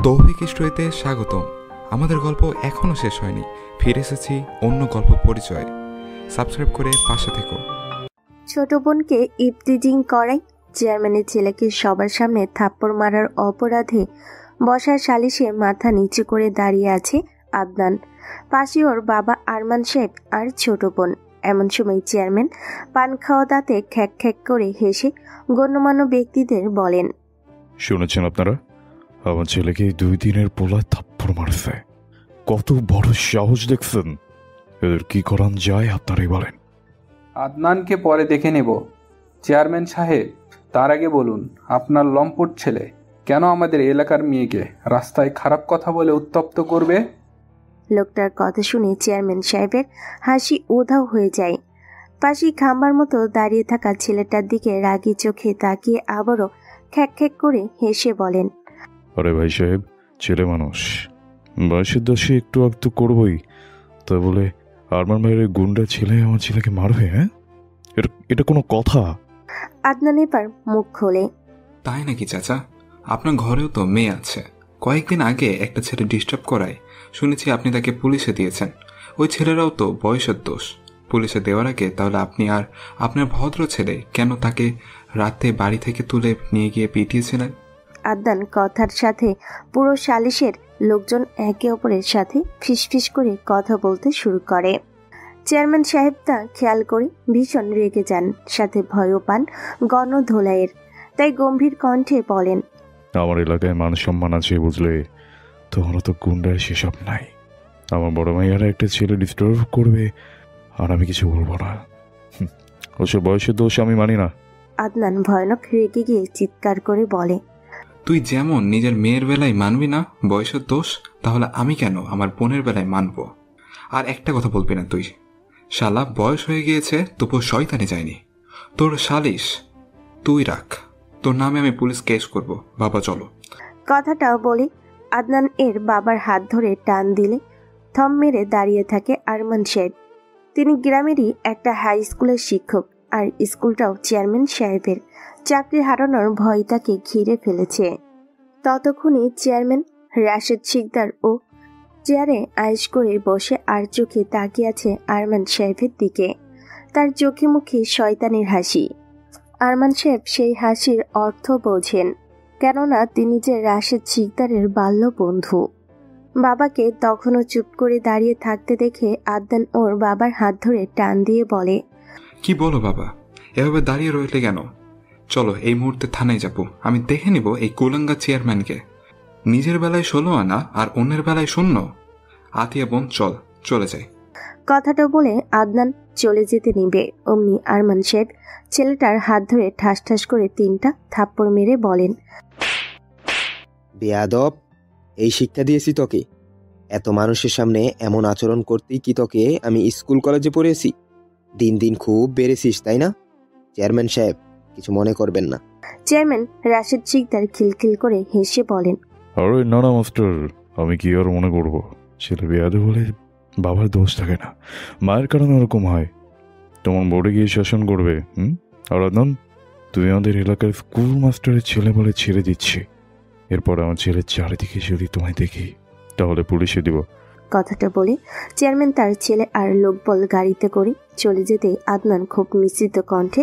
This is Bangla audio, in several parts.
তৌফিক স্টোরিতে স্বাগতম। আমাদের গল্প এখনও শেষ হয়নি, ফিরে এসেছি অন্য গল্প পরিচয়ে। সাবস্ক্রাইব করে পাশে থেকো। ছোট বোনকে ইফটিজিং করায় চেয়ারম্যানের ছেলেকে সবার সামনে থাপ্পড় মারার অপরাধে বসার সালিশে মাথা নিচু করে দাঁড়িয়ে আছে আদনান। পাশে ওর বাবা আরমান সাহেব আর ছোট বোন। এমন সময় চেয়ারম্যান পান খাওয়া দাঁতে খ্যাক খ্যাক করে হেসে গণ্যমান্য ব্যক্তিদের বলেন, শুনেছেন আপনারা, আমার ছেলেকে 2 দিনের পোলায় থাপ্পড় মারছে। কত বড় সাহস দেখছেন? এদের কি করান যায় আপনারাই বলেন। আদনানকে পরে দেখে নেব। চেয়ারম্যান সাহেব, তার আগে বলুন, আপনার লম্পট ছেলে কেন আমাদের এলাকার মেয়েকে রাস্তায় খারাপ কথা বলে উত্তপ্ত করবে? লোকটার কথা শুনে চেয়ারম্যান সাহেবের হাসি উধাও হয়ে যায়। পাশে খাম্বার মতো দাঁড়িয়ে থাকা ছেলেটার দিকে রাগী চোখে তাকিয়ে আবারও খ্যাক খ্যাক করে হেসে বলেন, আরে ভাই সাহেব, ছেলে মানুষ, বয়সের দোষে একটু একটু করবই, তা বলে আরমান ভাইয়ের গুন্ডা ছেলে আমার ছেলেকে মারবে? হ্যাঁ, এটা কোনো কথা? আদনান এবার মুখ খোলে, তাই নাকি চাচা? আপনার ঘরেও তো মেয়ে আছে। কয়েকদিন আগে একটা ছেলে ডিস্টার্ব করায় শুনেছি আপনি তাকে পুলিশে দিয়েছেন। ওই ছেলেরাও তো বয়সের দোষ। পুলিশে দেওয়ার আগে তাহলে আপনি আর আপনার ভদ্র ছেলে কেন তাকে রাতে বাড়ি থেকে তুলে নিয়ে গিয়ে পিটিয়েছিলেন? আদনান কথার সাথে পুরো সালিশের লোকজন একে অপরের সাথে ফিসফিস করে কথা বলতে শুরু করে। চেয়ারম্যান সাহেব তা খেয়াল করে ভীষণ রেগে যান, সাথে ভয়ও পান গণধোলাইয়ের। তাই গম্ভীর কণ্ঠে বলেন, আমার এলাকায় মান সম্মান আছে বুঝলে, তোমরা তো গুন্ডার সেসব নাই। আমার বড় মাইয়ারা একটা ছেলে ডিস্টার্ব করবে আর আমি কিছু বলবো না? ওসব বয়সের দোষ আমি মানি না। আদনান ভয়ানক রেগে গিয়ে চিৎকার করে বলে, তুই যেমন নিজের মেয়ের বেলায় মানবি না বয়সের দোষ, তাহলে আমি কেন আমার বোনের বেলায় মানব? আর একটা কথা বলবি না তুই। শালা বয়স হয়ে গিয়েছে তবুও শয়তানি যায়নি। তোর সালিশ তুই রাখ, তোর নামে আমি পুলিশ কেস করব। বাবা চলো। কথাটাও বলে আদনান এর বাবার হাত ধরে টান দিলে থম মেরে দাঁড়িয়ে থাকে আরমান সাহেব। তিনি গ্রামেরই একটা হাই স্কুলের শিক্ষক, আর স্কুলটাও চেয়ারম্যান সাহেবের। চাকরি হারানোর ভয় তাকে ঘিরে ফেলেছে। ততক্ষণে চেয়ারম্যান রাশেদ শিকদার ও চেয়ারে আয়েশ করে বসে আর চোখে তাকিয়ে আছে আরমান সাহেবের দিকে। তার চোখে মুখে শয়তানের হাসি। আরমান সাহেব সেই হাসির অর্থ বোঝেন, কেননা তিনি যে রাশেদ শিকদারের বাল্য বন্ধু। বাবাকে তখনও চুপ করে দাঁড়িয়ে থাকতে দেখে আদনান ওর বাবার হাত ধরে টান দিয়ে বলে, কি বলো বাবা, এভাবে দাঁড়িয়ে রইলে কেন? চলো এই মুহূর্তে থানায় যাব। আমি দেখে নিব এই কুলাঙ্গা চেয়ারম্যানকে। নিজের বেলায় 16 আনা আর অন্যের বেলায় 0। আতিয়া বোন চল, চলে যাই। কথাটা বলে আদনান চলে যেতে নিবে, অমনি আরমান সাহেব ছেলেটার হাত ধরে ঠাস ঠাস করে 3টা থাপ্পড় মেরে বলেন, বেয়াদব, এই শিক্ষা দিয়েছি তোকে? এত মানুষের সামনে এমন আচরণ করতেই কি তোকে আমি স্কুল কলেজে পড়েছি? দিন দিন খুব বেড়েছিস, তাই না? চেয়ারম্যান সাহেব, কিছু মনে করবেন না। চেয়ারম্যান রাশেদ শিকদার খিলখিল করে হেসে বলেন, আরে না না মাস্টার, আমি কি আর মনে করব? ছেলে বেয়াদে বলে বাবার দোষ থাকে না, মায়ের কারণে ওরকম হয়। তোমার বোর্ডে গিয়ে শাসন করবে। আর আদনান, তুই আমাদের এলাকার স্কুল মাস্টারের ছেলে বলে ছেড়ে দিচ্ছি। এরপর আমার ছেলের চারিদিকে যদি তোমায় দেখি তাহলে পুলিশে দিব। কথাটা বলে চেয়ারম্যান তার ছেলে আর লোকবল গাড়িতে করে চলে যেতে আদনান খুব মিশ্রিত কণ্ঠে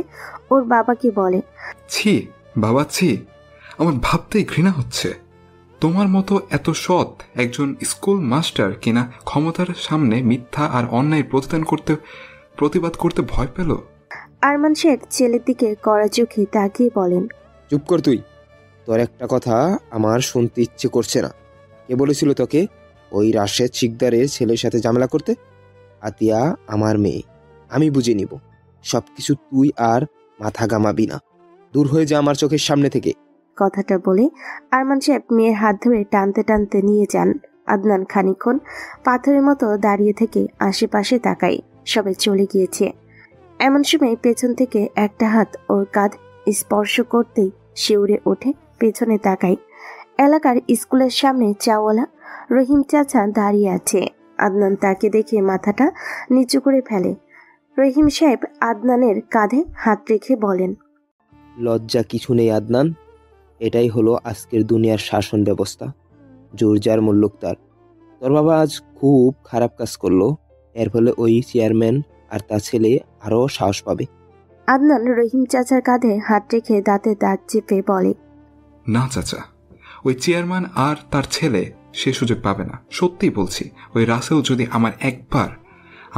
ওর বাবাকে বলে, ছি বাবা ছি, আমার ভাবতেই ঘৃণা হচ্ছে। তোমার মতো এত সৎ একজন স্কুল মাস্টার কিনা ক্ষমতার সামনে মিথ্যা আর অন্যায় প্রতিবাদ করতে ভয় পেল। আরমান সাহেব ছেলের দিকে কড়া চোখে তাকিয়ে বলেন, চুপ কর তুই। তোর একটা কথা আমার শুনতে ইচ্ছে করছে না। কে বলেছিল তোকে ওই রাশেদ শিকদারের ছেলের সাথে ঝামেলা করতে? আতিয়া আমার মেয়ে, আমি বুঝে নিব। সবকিছু তুই আর মাথা ঘামাবি না। দূর হয়ে যা আমার চোখের সামনে থেকে। কথাটা বলে আরমান সাহেব মেয়ের হাত ধরে টানতে টানতে নিয়ে যান। আদনান খানিকক্ষণ পাথরের মতো দাঁড়িয়ে থেকে আশেপাশে তাকায়, সবাই চলে গিয়েছে। এমন সময় পেছন থেকে একটা হাত ওর কাঁধ স্পর্শ করতেই শিউরে ওঠে, পেছনে তাকায়। এলাকার স্কুলের সামনে চাওয়ালা রহিম চাচা দাঁড়িয়ে আছে। আদনান তাকে দেখে মাথাটা নিচু করে ফেলে। রহিম সাহেব আদনানের কাঁধে হাত রেখে বলেন, লজ্জা কিছু নেই আদনান, এটাই হলো আজকের দুনিয়ার শাসন ব্যবস্থা। জোরজার মুল্লুক তার। তোর বাবা আজ খুব খারাপ কাজ করলো, এর ফলে ওই চেয়ারম্যান আর তার ছেলে আরও সাহস পাবে। আদনান রহিম চাচার কাঁধে হাত রেখে দাঁতে দাঁত চেপে বলে, না চাচা, ওই চেয়ারম্যান আর তার ছেলে সে সুযোগ পাবে না। সত্যিই বলছি, ওই রাসেল যদি আমার একবার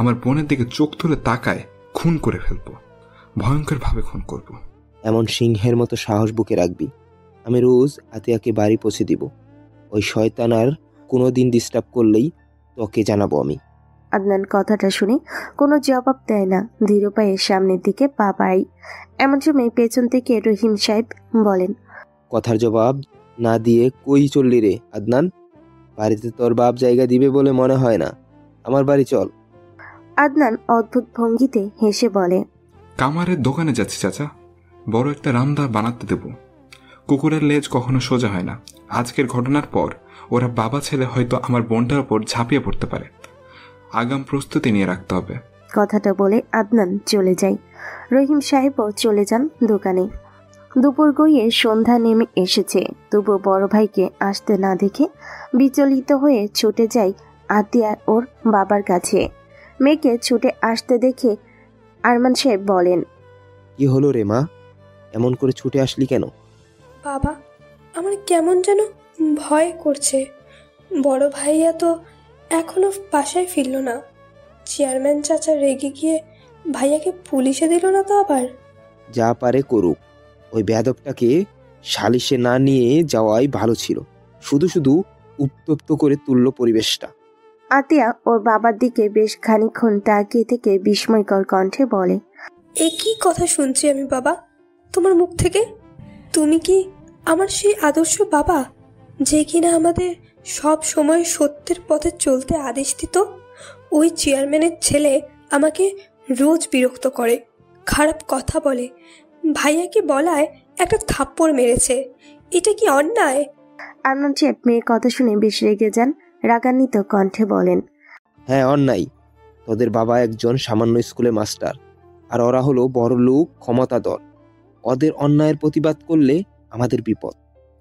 আমার বোনের দিকে চোখ তুলে তাকায়, খুন করে ফেলবো, ভয়ঙ্করভাবে খুন করব। এমন সিংহের মতো সাহস বুকে রাখবি। আমি রোজ আতিয়াকে বাড়ি পৌঁছে দিব। ওই শয়তান আর কোনো দিন ডিস্টার্ব করলেই তোকে জানাবো আমি। আদনান কথাটা শুনে কোনো জবাব দেয় না, ধীর পায়ে সামনের দিকে পা বাড়াই। এমন সময় পেছন থেকে রহিম সাহেব বলেন, কথার জবাব না দিয়ে কই চললি রে আদনান? বাড়িতে তোর বাপ জায়গা দিবে বলে মনে হয় না। আমার বাড়ি চল। আদনান অদ্ভুত ভঙ্গিতে হেসে বলে, কামারের দোকানে যাচ্ছি চাচা, বড় একটা রামদা বানাতে দেব। কুকুরের লেজ কখনো সোজা হয় না। আজকের ঘটনার পর ওরা বাবা ছেলে হয়তো আমার বোনটার উপর ঝাঁপিয়ে পড়তে পারে। আগাম প্রস্তুতি নিয়ে রাখতে হবে। কথাটা বলে আদনান চলে যায়। রহিম সাহেবও চলে যান দোকানে। দুপুর গড়িয়ে সন্ধ্যা নেমে এসেছে, তবু বড় ভাইকে আসতে না দেখে বিচলিত হয়ে ছুটে যায় আতিয়া ওর বাবার কাছে। মেয়েকে ছুটে আসতে দেখে আরমান সাহেব বলেন, কি হলো রে মা, এমন করে ছুটে আসলি কেন? বাবা, আমার কেমন যেন ভয় করছে। বড় ভাইয়া তো এখনো বাসায় ফিরল না। চেয়ারম্যান চাচা রেগে গিয়ে ভাইয়াকে পুলিশে দিল না তো আবার? যা পারে করুক, ওই বেয়াদবটাকে সালিশে না নিয়ে যাওয়াই ভালো ছিল। শুধু শুধু উত্তপ্ত করে তুলল পরিবেশটা। আতিয়া ওর বাবার দিকে বেশ খানিকক্ষণ তাকিয়ে থেকে বিস্ময়কর কণ্ঠে বলে, এ কি কথা শুনছি আমি বাবা তোমার মুখ থেকে? তুমি কি আমার সেই আদর্শ বাবা, যে কিনা আমাদের সব সময় সত্যের পথে চলতে আদেশ দিত? ওই চেয়ারম্যানের ছেলে আমাকে রোজ বিরক্ত করে, খারাপ কথা বলে, ভাইয়াকে বলায় একটা থাপ্পড় মেরেছে। এটা কি অন্যায়? আরমান সাহেব মেয়ের কথা শুনে বেশ রেগে যান। রাগান্বিত কণ্ঠে বলেন, হ্যাঁ অন্যায়। তোদের বাবা একজন সামান্য স্কুলে মাস্টার, আর ওরা হলো বড় লোক ক্ষমতাধর। ওদের অন্যায়ের প্রতিবাদ করলে আমাদের বিপদ।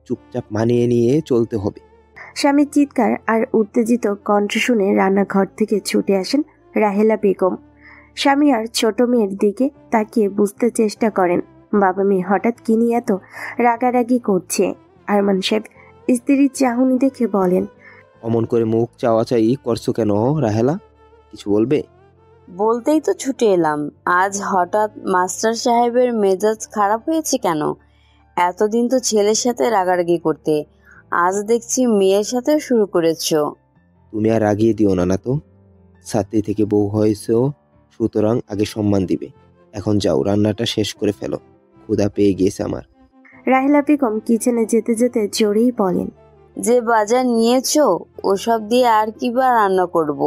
চুপচাপ মানিয়ে নিয়ে চলতে হবে। স্বামীর চিৎকার আর উত্তেজিত কণ্ঠ শুনে রান্নাঘর থেকে ছুটে আসেন রাহেলা বেগম। স্বামী আর ছোট মেয়ের দিকে তাকিয়ে বুঝতে চেষ্টা করেন বাবা মেয়ে হঠাৎ কি নিয়ে এত রাগারাগি করছে। আরমান সাহেব স্ত্রীর চাহনি দেখে বলেন, অমন করে মুখ চাওয়াচাই করছো কেন রাহেলা? কিছু বলবে? বলতেই তো ছুটে এলাম। আজ হঠাৎ মাস্টার সাহেবের মেজাজ খারাপ হয়েছে কেন? এতদিন তো ছেলের সাথে রাগারাগি করতে, আজ দেখছি মেয়ের সাথে শুরু করেছো। তুমি আর রাগিয়ে দিও না তো। ছাত্রী থেকে বউ হয়েছো, সুতরাং আগে সম্মান দিবে। এখন যাও, রান্নাটা শেষ করে ফেলো, ক্ষুধা পেয়ে গিয়েছে আমার। রাহেলা বেগম কিচেনে যেতে যেতে জোরেই বলেন, যে বাজার নিয়েছো ওসব দিয়ে আর কি বা রান্না করব?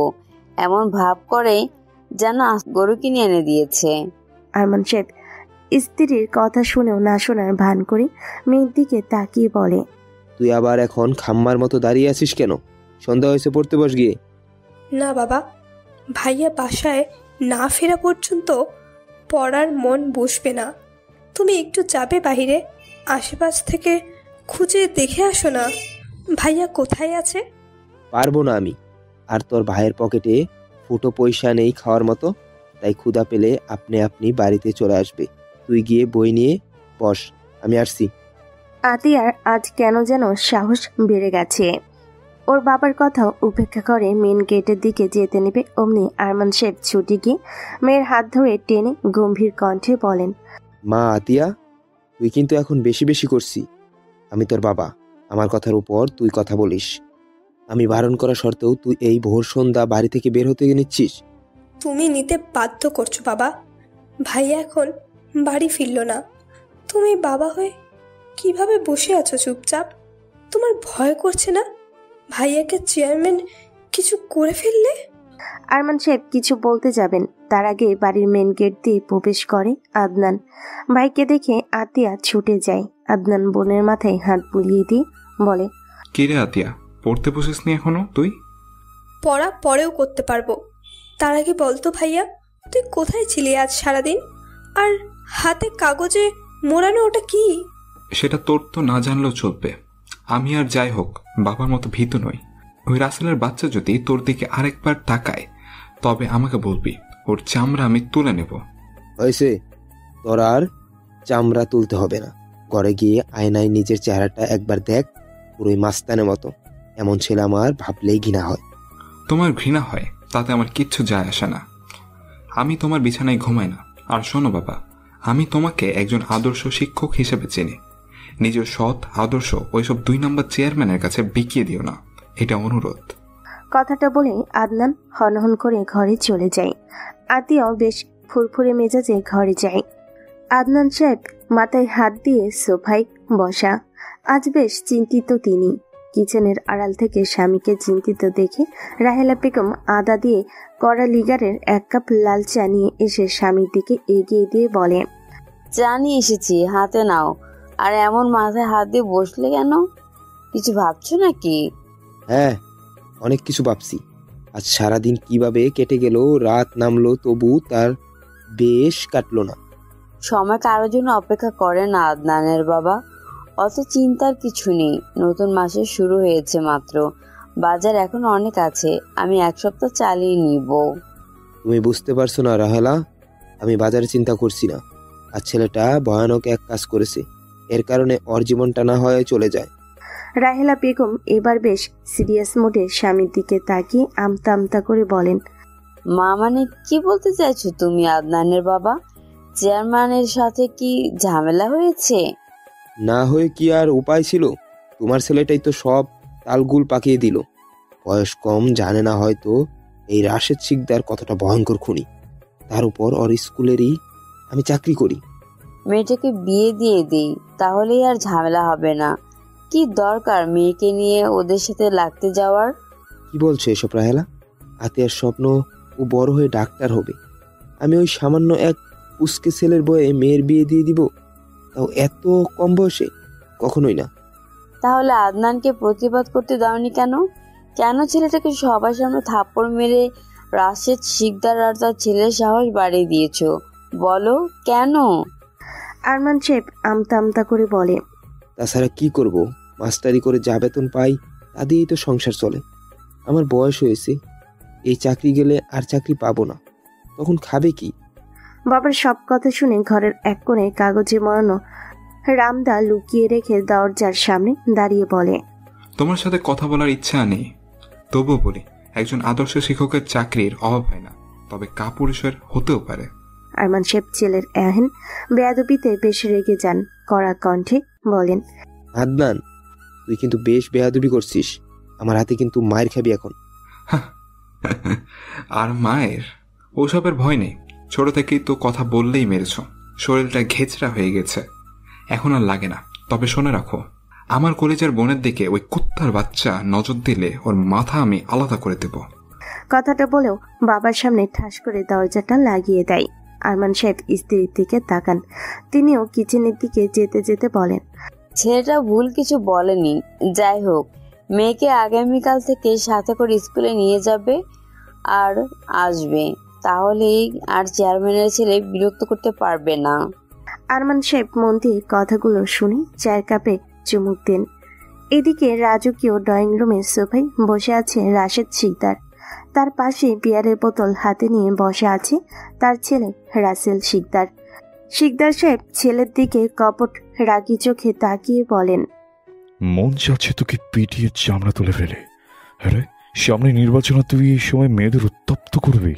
এমন ভাব করে যেন গরু কিনে এনে দিয়েছে। আরমান সাহেব স্ত্রীর কথা শুনেও না শোনার ভান করে মেয়ের দিকে তাকিয়ে বলে, তুই আবার এখন খাম্মার মতো দাঁড়িয়ে আছিস কেন? সন্ধ্যা হয়েছে, পড়তে বস গিয়ে। না বাবা, ভাইয়া বাসায় না ফেরা পর্যন্ত পড়ার মন বসবে না। তুমি একটু যাবে বাইরে, আশেপাশ থেকে খুঁজে দেখে আসো না ভাইয়া কোথায় আছে। পারবো না আমি। আর তোর ভাইয়ের পকেটে ফুটো পয়সা নেই খাওয়ার মতো, তাই ক্ষুধা পেলে আপনি আপনি বাড়িতে চলে আসবে। তুই গিয়ে বই নিয়ে বস, আমি আসছি। আতিয়ার আজ কেন যেন সাহস বেড়ে গেছে। ওর বাবার কথাও উপেক্ষা করে মেন গেটের দিকে যেতে নেবে, অমনি আরমান সাহেব ছুটে গিয়ে মেয়ের হাত ধরে টেনে গম্ভীর কণ্ঠে বলেন, মা আতিয়া, তুই কিন্তু এখন বেশি বেশি করছি। আমি তোর বাবা, আমার কথার উপর তুই কথা বলিস। আমি বারণ করা সত্ত্বেও তুই এই ভোর সন্ধ্যা বাড়ি থেকে বের হতে নিচ্ছিস। তুমি নিতে বাধ্য করছো বাবা। ভাইয়া এখন বাড়ি ফিরল না, তুমি বাবা হয়ে কিভাবে বসে আছো চুপচাপ? তোমার ভয় করছে না ভাইয়াকে চেয়ারম্যান কিছু করে ফেললে? আরমান সাহেব কিছু বলতে যাবেন, তার আগে বাড়ির মেন গেট দিয়ে প্রবেশ করে আদনান। ভাইকে দেখে আতিয়া ছুটে যায়। আদনান বোনের মাথায় হাত বুলিয়ে দিয়ে বলে, কি রে আতিয়া, পড়তে বসিসনি এখনো তুই? পড়া পরেও করতে পারবো, তার আগে বলতো ভাইয়া তুই কোথায় ছিলি আজ সারাদিন? আর হাতে কাগজে মোড়ানো ওটা কি? সেটা তোর তো না জানলেও চলবে। আমি আর যাই হোক বাবার মতো ভীতু নই। ওই রাসেলের বাচ্চা যদি তোর দিকে আরেকবার তাকায় তবে আমাকে বলবি, ওর চামড়া আমি তুলে নেব। হয়েছে, তোর আর চামড়া তুলতে হবে না। ঘরে গিয়ে আয়নায় নিজের চেহারাটা একবার দেখ, পুরোই মাস্তানের মতো। এমন ছেলে আমার ভাবলেই ঘৃণা হয়। তোমার ঘৃণা হয় তাতে আমার কিচ্ছু যায় আসে না। আমি তোমার বিছানায় ঘুমাই না। আর শোনো বাবা, আমি তোমাকে একজন আদর্শ শিক্ষক হিসেবে চিনি। নিজের সৎ আদর্শ ওইসব 2 নম্বর চেয়ারম্যানের কাছে বিকিয়ে দিও না, এটা অনুরোধ। কথাটা বলে আদনান হনহন করে ঘরে চলে যায়। আতিয়াও বেশ ফুরফুরে মেজাজে ঘরে যায়। আদনান সাহেব মাথায় হাত দিয়ে সোফায় বসা। আজ বেশ চিন্তিত তিনি। কিচেনের আড়াল থেকে স্বামীকে চিন্তিত দেখে রাহেলা বেগম আদা দিয়ে কড়া লিগারের 1 কাপ লাল চা নিয়ে এসে স্বামীর দিকে এগিয়ে দিয়ে বলে, চা নিয়ে এসেছি, হাতে নাও। আর এমন মাথায় হাত দিয়ে বসলে কেন? কিছু ভাবছো নাকি? হ্যাঁ, অনেক কিছু ভাবছি। আজ সারাদিন কিভাবে কেটে গেল, রাত নামলো তবু তার বেশ কাটলো না। সময় কারোর জন্য অপেক্ষা করে না আদনানের বাবা। অত চিন্তার কিছু নেই। নতুন মাসে শুরু হয়েছে মাত্র, বাজার এখন অনেক আছে। আমি 1 সপ্তাহ চালিয়ে নিব। তুমি বুঝতে পারছো না রাহেলা, আমি বাজারে চিন্তা করছি না। আর ছেলেটা ভয়ানক এক কাজ করেছে, এর কারণে ওর জীবনটা না হয় চলে যায়। রাহেলা বেগম এবার বেশ সিরিয়াস মোডে স্বামীর দিকে তাকিয়ে আমতা আমতা করে বলেন, মা মানে কি বলতে চাইছো তুমি আদনানের বাবা? চেয়ারম্যানের সাথে কি ঝামেলা হয়েছে? না হয়ে কি আর উপায় ছিল? তোমার ছেলেটাই তো সব তালগুল পাকিয়ে দিল। বয়স কম, জানে না হয়তো এই রাশেদ শিকদার কতটা ভয়ঙ্কর খুনি। তার উপর ওর স্কুলেরই আমি চাকরি করি। মেয়েটাকে বিয়ে দিয়ে দিই, তাহলেই আর ঝামেলা হবে না। কি দরকার মেয়েকে নিয়ে ওদের সাথে লাগতে যাওয়ার? কি বলছো এসব রাহেলা? আতিয়ার স্বপ্ন ও বড় হয়ে ডাক্তার হবে। আমি ওই সামান্য এক পুচকে ছেলের বয়ে মেয়ের বিয়ে দিয়ে দিব, তাও এত কম বয়সে? কখনোই না। তাহলে আদনানকে প্রতিবাদ করতে দাওনি কেন? কেন ছেলেটাকে সবার সামনে থাপ্পড় মেরে রাশেদ শিকদার আর তার ছেলের সাহস বাড়িয়ে দিয়েছো? বলো কেন? আরমান সাহেব আমতা আমতা করে বলে, তাছাড়া কি করব? মাস্টারি করে যা বেতন পাই তা দিয়েই তো সংসার চলে। আমার বয়স হয়েছে, এই চাকরি গেলে আর চাকরি পাবো না, তখন খাবে কি? বাবার সব কথা শুনে ঘরের এক কোণে কাগজে মরানো রামদা লুকিয়ে রেখে দরজার সামনে দাঁড়িয়ে বলে, তোমার সাথে কথা বলার ইচ্ছা নেই, তবুও বলি, একজন আদর্শ শিক্ষকের চাকরির অভাব হয় না, তবে কাপুরুষের হতেও পারে। আরমান সাহেব ছেলের এহেন বেয়াদবিতে বেশ রেগে যান। কড়া কণ্ঠে বলেন, আদনান, তুই কিন্তু বেশ বেয়াদবি করছিস। আমার হাতে কিন্তু মায়ের খাবি এখন। আর মায়ের ওসবের ভয় নেই। ছোট থেকেই তো কথা বললেই মেরেছ, শরীরটা ঘেচড়া হয়ে গেছে, এখন আর লাগে না। তবে শুনে রাখো, আমার কলেজের বোনের দিকে ওই কুত্তার বাচ্চা নজর দিলে ওর মাথা আমি আলাদা করে দেব। কথাটা বলেও বাবার সামনে ঠাস করে দরজাটা লাগিয়ে দেয়। আরমান সাহেব স্ত্রীর দিকে তাকান। তিনিও কিচেনের দিকে যেতে যেতে বলেন, ছেলেটা ভুল কিছু বলেনি। যাই হোক, মেয়েকে আগামীকাল থেকে সাথে করে স্কুলে নিয়ে যাবে আর আসবে, তাহলেই আর চেয়ারম্যানের ছেলে বিরক্ত করতে পারবে না। আরমান সাহেব মন দিয়ে কথাগুলো শুনে চায়ের কাপে চুমুক দেন। এদিকে রাজকীয় ড্রয়িং রুমের সোফায় বসে আছে রাশেদ শিকদার। তার পাশে বিয়ারের বোতল হাতে নিয়ে বসে আছে তার ছেলে রাসেল শিকদার। শিকদার সাহেব ছেলের দিকে কপট রাগী চোখে তাকিয়ে বলেন, মন চাচ্ছে তোকে পিটিয়ে চামড়া তুলে ফেলে। হ্যাঁ, সামনে নির্বাচন, তুই এই সময় মেয়েদের উত্তপ্ত করবি,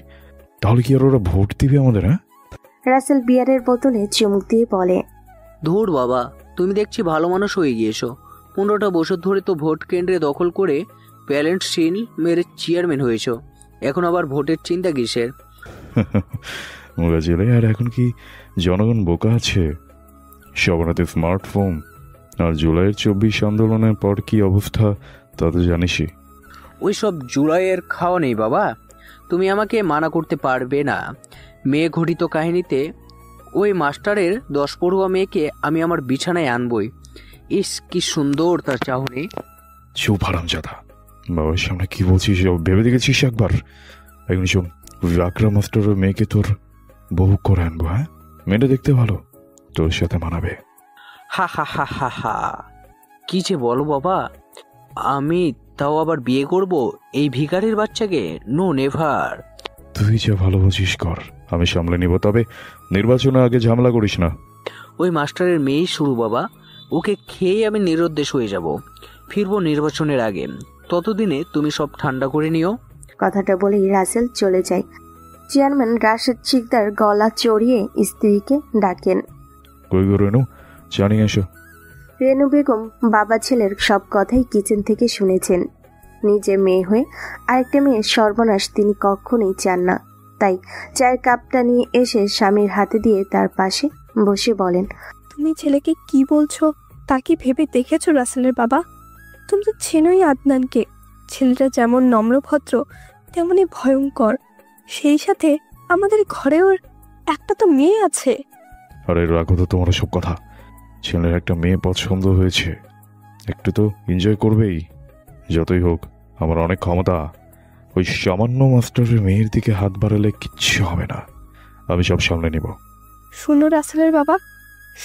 তাহলে কি আর ওরা ভোট দিবে আমাদের? হ্যাঁ, রাসেল বিয়ারের বোতলে চুমুক দিয়ে বলে, ধুর বাবা, তুমি দেখছি ভালো মানুষ হয়ে গিয়েছো। 15টা বছর ধরে তো ভোট কেন্দ্রে দখল করে প্যালেন্ট সিল মেরে চেয়ারম্যান হয়েছ, এখন আবার ভোটের চিন্তা কিসের? মোগা জেলে। আর এখন কি জনগণ বোকা আছে? সবার হাতে স্মার্টফোন, আর জুলাইয়ের 24 আন্দোলনের পর কি অবস্থা তা তো জানিসই। ওই সব জুলাইয়ের খাওয়া নেই বাবা, তুমি আমাকে মানা করতে পারবে না। মেয়ে ঘটিত কাহিনীতে ওই মাস্টারের 10 পড়ুয়া মেয়েকে আমি আমার বিছানায় আনবই। ইস, কি সুন্দর তার চাহনি। চুপ হারামজাদা, বাবার সামনে কি বলছিস? ভেবে দেখেছিস একবার? এখন সব আকরা মাস্টারের মেয়েকে তোর বহু করে আনবো। হ্যাঁ, মেয়েটা দেখতে ভালো, তোর সাথে মানাবে। হা হা হা হা হা। কি যে বলো বাবা, আমি তাও আবার বিয়ে করব এই ভিখারির বাচ্চাকে? No never. তুই যা ভালো বুঝিস কর, আমি সামলে নিব। তবে নির্বাচনের আগে ঝামেলা করিস না। ওই মাস্টারের মেয়েই শুরু বাবা, ওকে খেয়ে আমি নিরুদ্দেশ হয়ে যাব। ফিরবো নির্বাচনের আগে, ততদিনে তুমি সব ঠান্ডা করে নিও। কথাটা বলেই রাসেল চলে যায়। চেয়ারম্যান রাশেদ শিকদার গলা চড়িয়ে স্ত্রীকে ডাকেন। কই গো রেনু, জানিয়ে এসো। রেনু বেগম বাবা ছেলের সব কথাই কিচেন থেকে শুনেছেন। নিজে মেয়ে হয়ে আরেকটা মেয়ের সর্বনাশ তিনি কখনোই চান না। তাই চায়ের কাপটা নিয়ে এসে স্বামীর হাতে দিয়ে তার পাশে বসে বলেন, তুমি ছেলেকে কি বলছো তা কি ভেবে দেখেছো রাসেলের বাবা? তুমি তো চেনোই আদনানকে। ছেলেটা যেমন নম্রভদ্র তেমনই ভয়ঙ্কর। সেই সাথে আমাদের ঘরেও একটা তো মেয়ে আছে। আরে রাখো তো তোমার সব কথা। ছেলের একটা মেয়ে পছন্দ হয়েছে, একটু তো এনজয় করবেই। যতই হোক আমার অনেক ক্ষমতা। ওই সামান্য মাস্টারের মেয়ের দিকে হাত বাড়ালে কিচ্ছু হবে না, আমি সব সামলে নিব। শুনো রাসেলের বাবা,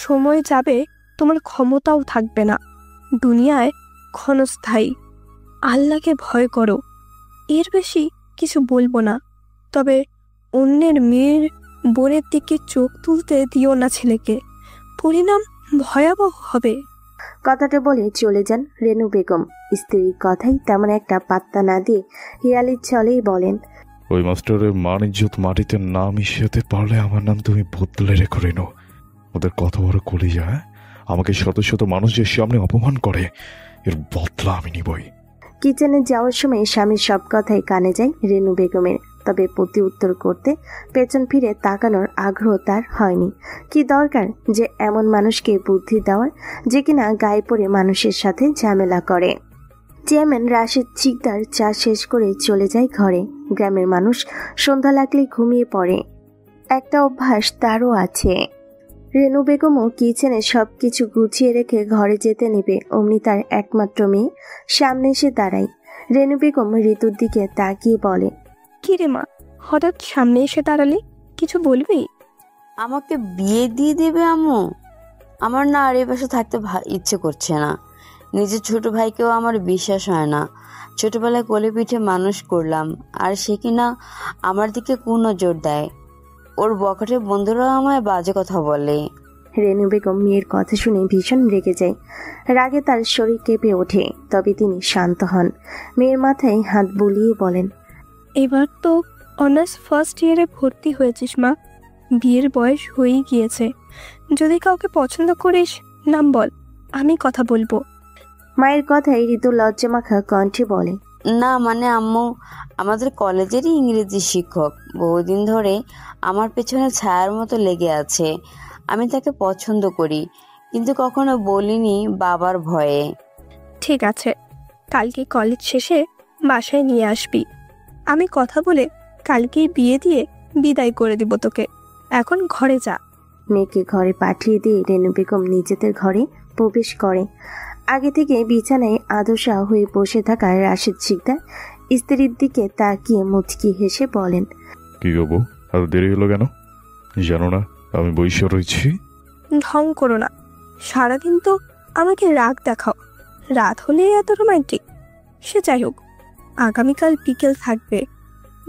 সময় যাবে, তোমার ক্ষমতাও থাকবে না। দুনিয়ায় ক্ষণস্থায়ী। আল্লাহকে ভয় করো, এর বেশি কিছু বলবো না। তবে অন্যের মেয়ের বোনের দিকে চোখ তুলতে দিও না ছেলেকে, পরিণাম ভয়াবহ হবে। কথাটা বলে চলে যান রেনু বেগম। স্ত্রীর কথাই তেমন একটা পাত্তা না দিয়ে হিয়ালির ছলেই বলেন, ওই মাস্টারের মান ইজ্জত মাটিতে না মিশাতে পারলে আমার নাম তুমি বদলে রেখো রেনু। ওদের কত বড় কলিজা, আমাকে শত শত মানুষের সামনে অপমান করে, এর বদলা আমি নিবই। কিচেনে যাওয়ার সময় স্বামীর সব কথাই কানে যায় রেনু বেগমের। তবে প্রতি উত্তর করতে পেছন ফিরে তাকানোর আগ্রহ তার হয়নি। কি দরকার যে এমন মানুষকে বুদ্ধি দেওয়ার যে কিনা গায়ে পড়ে মানুষের সাথে ঝামেলা করে। চেয়ারম্যান রাশেদ শিকদার চা শেষ করে চলে যায় ঘরে। গ্রামের মানুষ সন্ধ্যা লাগলেই ঘুমিয়ে পড়ে। একটা অভ্যাস তারও আছে। রেনু বেগমও কিচেনে সবকিছু গুছিয়ে রেখে ঘরে যেতে নেবে, অমনি তার একমাত্র মেয়ে সামনে এসে দাঁড়ায়। রেনু বেগম ঋতুর দিকে তাকিয়ে বলে, কি রে মা, হঠাৎ সামনে এসে দাঁড়ালি? কিছু বলবি? আমাকে বিয়ে দিয়ে দেবে আম্মু? আমার না আর এই বাসা থাকতে ইচ্ছে করছে না। নিজের ছোট ভাইকেও আমার বিশ্বাস হয় না। ছোটবেলায় কোলে পিঠে মানুষ করলাম, আর সে কিনা আমার দিকে কোন নজর দেয়। ওর বখাটে বন্ধুরাও আমায় বাজে কথা বলে। রেনু বেগম মেয়ের কথা শুনে ভীষণ রেগে যায়। রাগে তার শরীর কেঁপে ওঠে। তবে তিনি শান্ত হন। মেয়ের মাথায় হাত বুলিয়ে বলেন, এবার তো অনার্স ফার্স্ট ইয়ারে ভর্তি হয়েছিস মা, বিয়ের বয়স হয়েই গিয়েছে। যদি কাউকে পছন্দ করিস নাম বল, আমি কথা বলবো। মায়ের কথায় ঋতু লজ্জামাখা কণ্ঠে বলে, না মানে আম্মু আমাদের কলেজেরই ইংরেজি শিক্ষক, বহুদিন ধরে আমার পেছনে ছায়ার মতো লেগে আছে। আমি তাকে পছন্দ করি, কিন্তু কখনো বলিনি বাবার ভয়ে। ঠিক আছে, কালকে কলেজ শেষে বাসায় নিয়ে আসবি। আমি কথা বলে কালকেই বিয়ে দিয়ে বিদায় করে দিব তোকে। এখন ঘরে যা। মেয়েকে ঘরে পাঠিয়ে দিয়ে রেনু বেগম নিজেদের ঘরে প্রবেশ করে। আগে থেকে বিছানায় আদশা হয়ে বসে থাকা রাশেদ শিকদার স্ত্রীর দিকে তাকিয়ে মুচকি হেসে বলেন, কি গো বউ, আর দেরি হলো কেন? জানো না আমি বইসা রয়েছি? ঢং করো না, সারাদিন তো আমাকে রাগ দেখাও। রাত হলে এত রোমান্টিক। সে যাই হোক, আগামীকাল বিকেল থাকবে,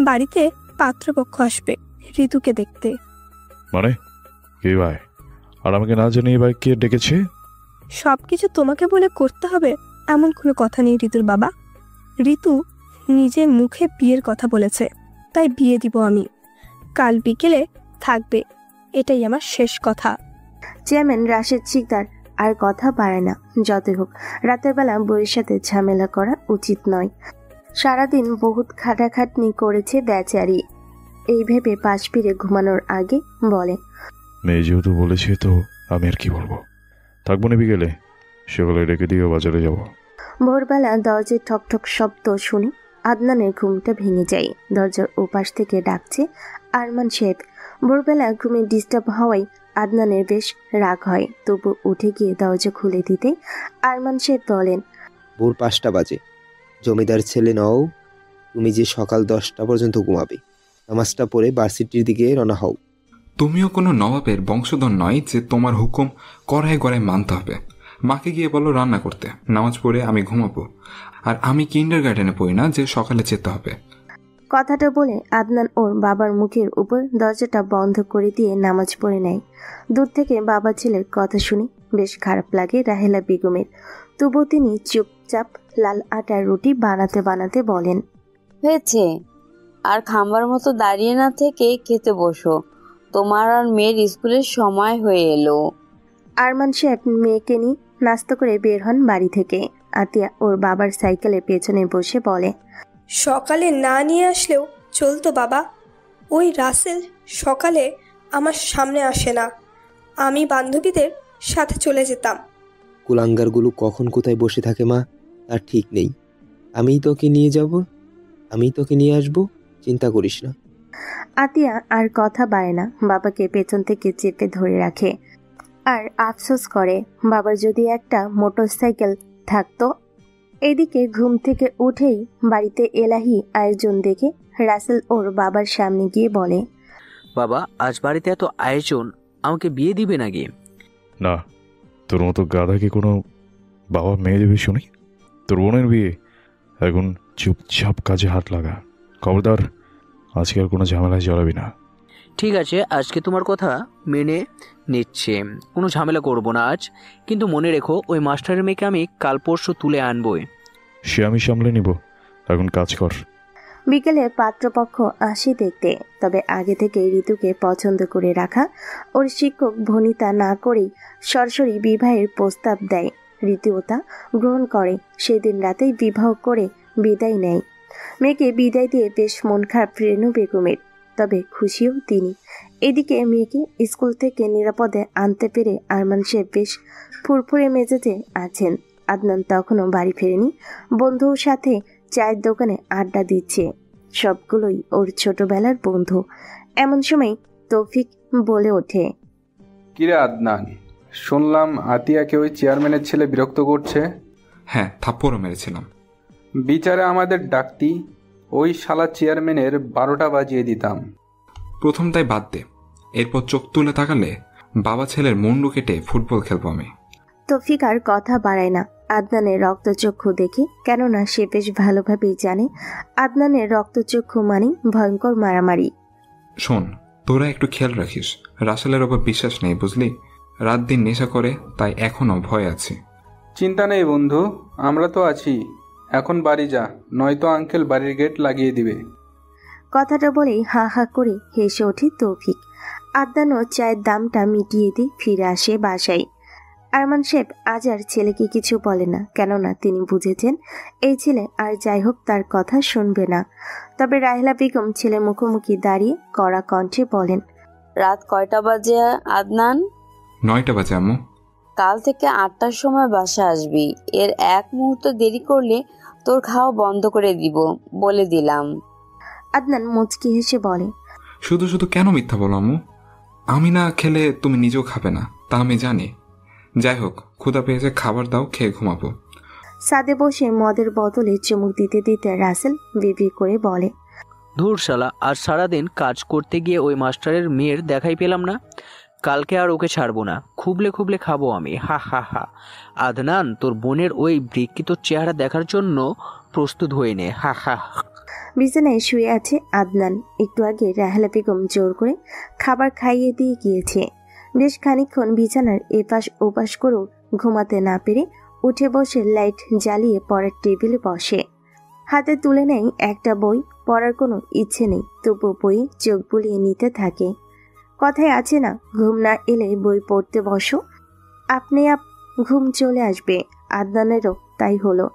বাড়িতে পাত্রপক্ষ আসবে ঋতুকে দেখতে। মানে কে ভাই? আর আমাকে না জানিয়ে ভাই কে ডেকেছে? সবকিছু তোমাকে বলে করতে হবে এমন কোনো কথা নেই ঋতুর বাবা। ঋতু নিজে মুখে বিয়ের কথা বলেছে, তাই বিয়ে দিব আমি। কাল বিকেলে থাকবে, এটাই আমার শেষ কথা। চেয়ারম্যান রাশেদ শিকদার আর কথা বাড়ায় না। যতই হোক রাতের বেলা বউয়ের সাথে ঝামেলা করা উচিত নয়। সারাদিন বহুত খাটাখাটনি করেছে বেচারি। এই ভেবে পাশ ফিরে ঘুমানোর আগে বলে, মেয়ে যেহেতু বলেছে তো আমি আর কি বলবো। থাকবো না বিকেলে, সকালে রেখে দিয়ে বাজারে যাব। ভোরবেলা দরজায় ঠকঠক শব্দ শুনে আদনানের ঘুমটা ভেঙে যায়। দরজার ওপাশ থেকে ডাকছে আরমান সাহেব। ভোরবেলা ঘুমে ডিস্টার্ব হওয়ায় আদনানের বেশ রাগ হয়। তবু উঠে গিয়ে দরজা খুলে দিতে আরমান সাহেব বলেন, ভোর 5টা বাজে, জমিদার ছেলে নও, তুমি যে সকাল 10টা পর্যন্ত ঘুমাবে। নামাজটা পড়ে ভার্সিটির দিকে রওনা হও। তুমিও কোনো নবাবের বংশধর নয় যে তোমার হুকুম কড়ায় গড়ায় মানতে হবে। মাকে গিয়ে বলো রান্না করতে, নামাজ পড়ে আমি ঘুমাবো। আর আমি কিন্ডারগার্টেনে পড়ি না যে সকালে যেতে হবে। কথাটা বলে আদনান ওর বাবার মুখের উপর দরজাটা বন্ধ করে দিয়ে নামাজ পড়ে নেয়। দূর থেকে বাবা ছেলের কথা শুনে বেশ খারাপ লাগে রাহেলা বেগমের। তবুও তিনি চুপচাপ লাল আটার রুটি বানাতে বানাতে বলেন, হয়েছে, আর খাম্বার মতো দাঁড়িয়ে না থেকে খেতে বসো। তোমার আর মেয়ের স্কুলের সময় হয়ে এলো। আরমান সাহেব মেয়েকে নিয়ে নাস্তা করে বের হন বাড়ি থেকে। আতিয়া ওর বাবার সাইকেলের পেছনে বসে বলে, সকালে না নিয়ে আসলেও চলতো বাবা। ওই রাসেল সকালে আমার সামনে আসে না, আমি বান্ধবীদের সাথে চলে যেতাম। কুলাঙ্গারগুলো কখন কোথায় বসে থাকে মা, তার ঠিক নেই। আমিই তোকে নিয়ে যাব, আমি তোকে নিয়ে আসবো, চিন্তা করিস না। আতিয়া আর কথা বাড়ে না, বাবাকে পেছন থেকে চেপে ধরে রাখে আর আফসোস করে বাবার যদি একটা মোটরসাইকেল থাকতো। এদিকে ঘুম থেকে উঠেই বাড়িতে এলাহি আয়োজন দেখে রাসেল ওর বাবার সামনে গিয়ে বলে, বাবা, আজ বাড়িতে এত আয়োজন, আমাকে বিয়ে দিবে নাকি? না, তোর মতো গাধাকে কোনো বাবা মেয়ে দেবে শুনি? তোর বোনের বিয়ে, এখন চুপচাপ কাজে হাত লাগা। খবরদার, আজকে আর কোনো ঝামেলায় জড়াবি না। ঠিক আছে, আজকে তোমার কথা মেনে নিচ্ছে, কোনো ঝামেলা করব না আজ। কিন্তু মনে রেখো, ওই মাস্টারের মেয়েকে আমি কাল পরশু তুলে আনবই। সে আমি সামলে নিব, এখন কাজ কর। বিকেলে পাত্রপক্ষ আসে দেখতে। তবে আগে থেকে ঋতুকে পছন্দ করে রাখা ওর শিক্ষক ভনিতা না করেই সরাসরি বিবাহের প্রস্তাব দেয়। ঋতুও তা গ্রহণ করে। সেদিন রাতেই বিবাহ করে বিদায় নেয়। মেয়েকে বিদায় দিয়ে বেশ মন খারাপ রেনু বেগমের, তবে খুশিও তিনি। এদিকে মেয়েকে স্কুল থেকে নিরাপদে আনতে পেরে আরমান সাহেব বেশ ফুরফুরে মেজাজে আছেন। আদনান তখনও বাড়ি ফেরেনি, বন্ধুর সাথে চায়ের দোকানে আড্ডা দিচ্ছে। সবগুলোই ওর ছোটবেলার বন্ধু। এমন সময় তৌফিক বলে ওঠে, কিরে আদনান, শুনলাম আতিয়াকে ওই চেয়ারম্যানের ছেলে বিরক্ত করছে। হ্যাঁ, থাপ্পড়ও মেরেছিলাম। বিচারে আমাদের ডাকতি, ওই শালা চেয়ারম্যানের 12টা বাজিয়ে দিতাম। প্রথম তাই বাদ দে, এরপর চোখ তুলে তাকালে বাবা ছেলের মুন্ডু কেটে ফুটবল খেলবো আমি। তৌফিক আর কথা বাড়ায় না আদনানের রক্তচক্ষু দেখে, কেননা সে বেশ ভালোভাবেই জানে আদনানের রক্তচক্ষু মানে ভয়ঙ্কর মারামারি। শোন, তোরা একটু খেয়াল রাখিস, রাসেলের ওপর বিশ্বাস নেই বুঝলি, রাত দিন নেশা করে, তাই এখনো ভয় আছে। চিন্তা নেই বন্ধু, আমরা তো আছি। এখন বাড়ি যা, নয়তো আঙ্কেল বাড়ির গেট লাগিয়ে দিবে। কথাটা বলেই হা হা করে হেসে ওঠে তৌফিক। আদনানও চায়ের দামটা মিটিয়ে দিয়ে ফিরে আসে বাসায়। আরমান সাহেব আজ আর ছেলেকে কিছু বলে না, কেননা তিনি বুঝেছেন এই ছেলে আর যাই হোক তার কথা শুনবে না। তবে রাহেলা বেগম ছেলে মুখোমুখি দাঁড়িয়ে কড়া কণ্ঠে বলেন, রাত কয়টা বাজে আদনান? 9টা বাজে আম্মু। কাল থেকে 8টার সময় বাসা আসবি। এর এক মুহূর্ত দেরি করলে তোর খাওয়া বন্ধ করে দিব, বলে দিলাম। আদনান মুচকি হেসে বলে, শুধু শুধু কেন মিথ্যা বলো আম্মু? আমি না খেলে তুমি নিজেও খাবে না, তা আমি জানি। যাই হোক, ক্ষুধা পেয়েছে, খাবার দাও, খেয়ে ঘুমাবো। সাদে বসে মদের বোতলে চুমুক দিতে দিতে রাসেল বিবি করে বলে, ধুর শালা, আর সারাদিন কাজ করতে গিয়ে ওই মাস্টারের মেয়ের দেখাই পেলাম না। কালকে আর ওকে ছাড়বো না, খুবলে খুবলে খাবো আমি। হা হা হা। আদনান, তোর বোনের ওই বিকৃত চেহারা দেখার জন্য প্রস্তুত হয়ে নে। হা হা। বিছানায় শুয়ে আছে আদনান। একটু আগে রাহেলা বেগম জোর করে খাবার খাইয়ে দিয়ে গিয়েছে। বেশ খানিকক্ষণ বিছানার এপাশ ওপাশ করেও ঘুমাতে না পেরে উঠে বসে লাইট জ্বালিয়ে পড়ার টেবিলে বসে। হাতে তুলে নেয় একটা বই। পড়ার কোনো ইচ্ছে নেই, তবু বইয়ে চোখ বুলিয়ে নিতে থাকে। কথায় আছে না, ঘুম না এলে বই পড়তে বসো, আপনি ঘুম চলে আসবে। আদনানেরও তাই হলো।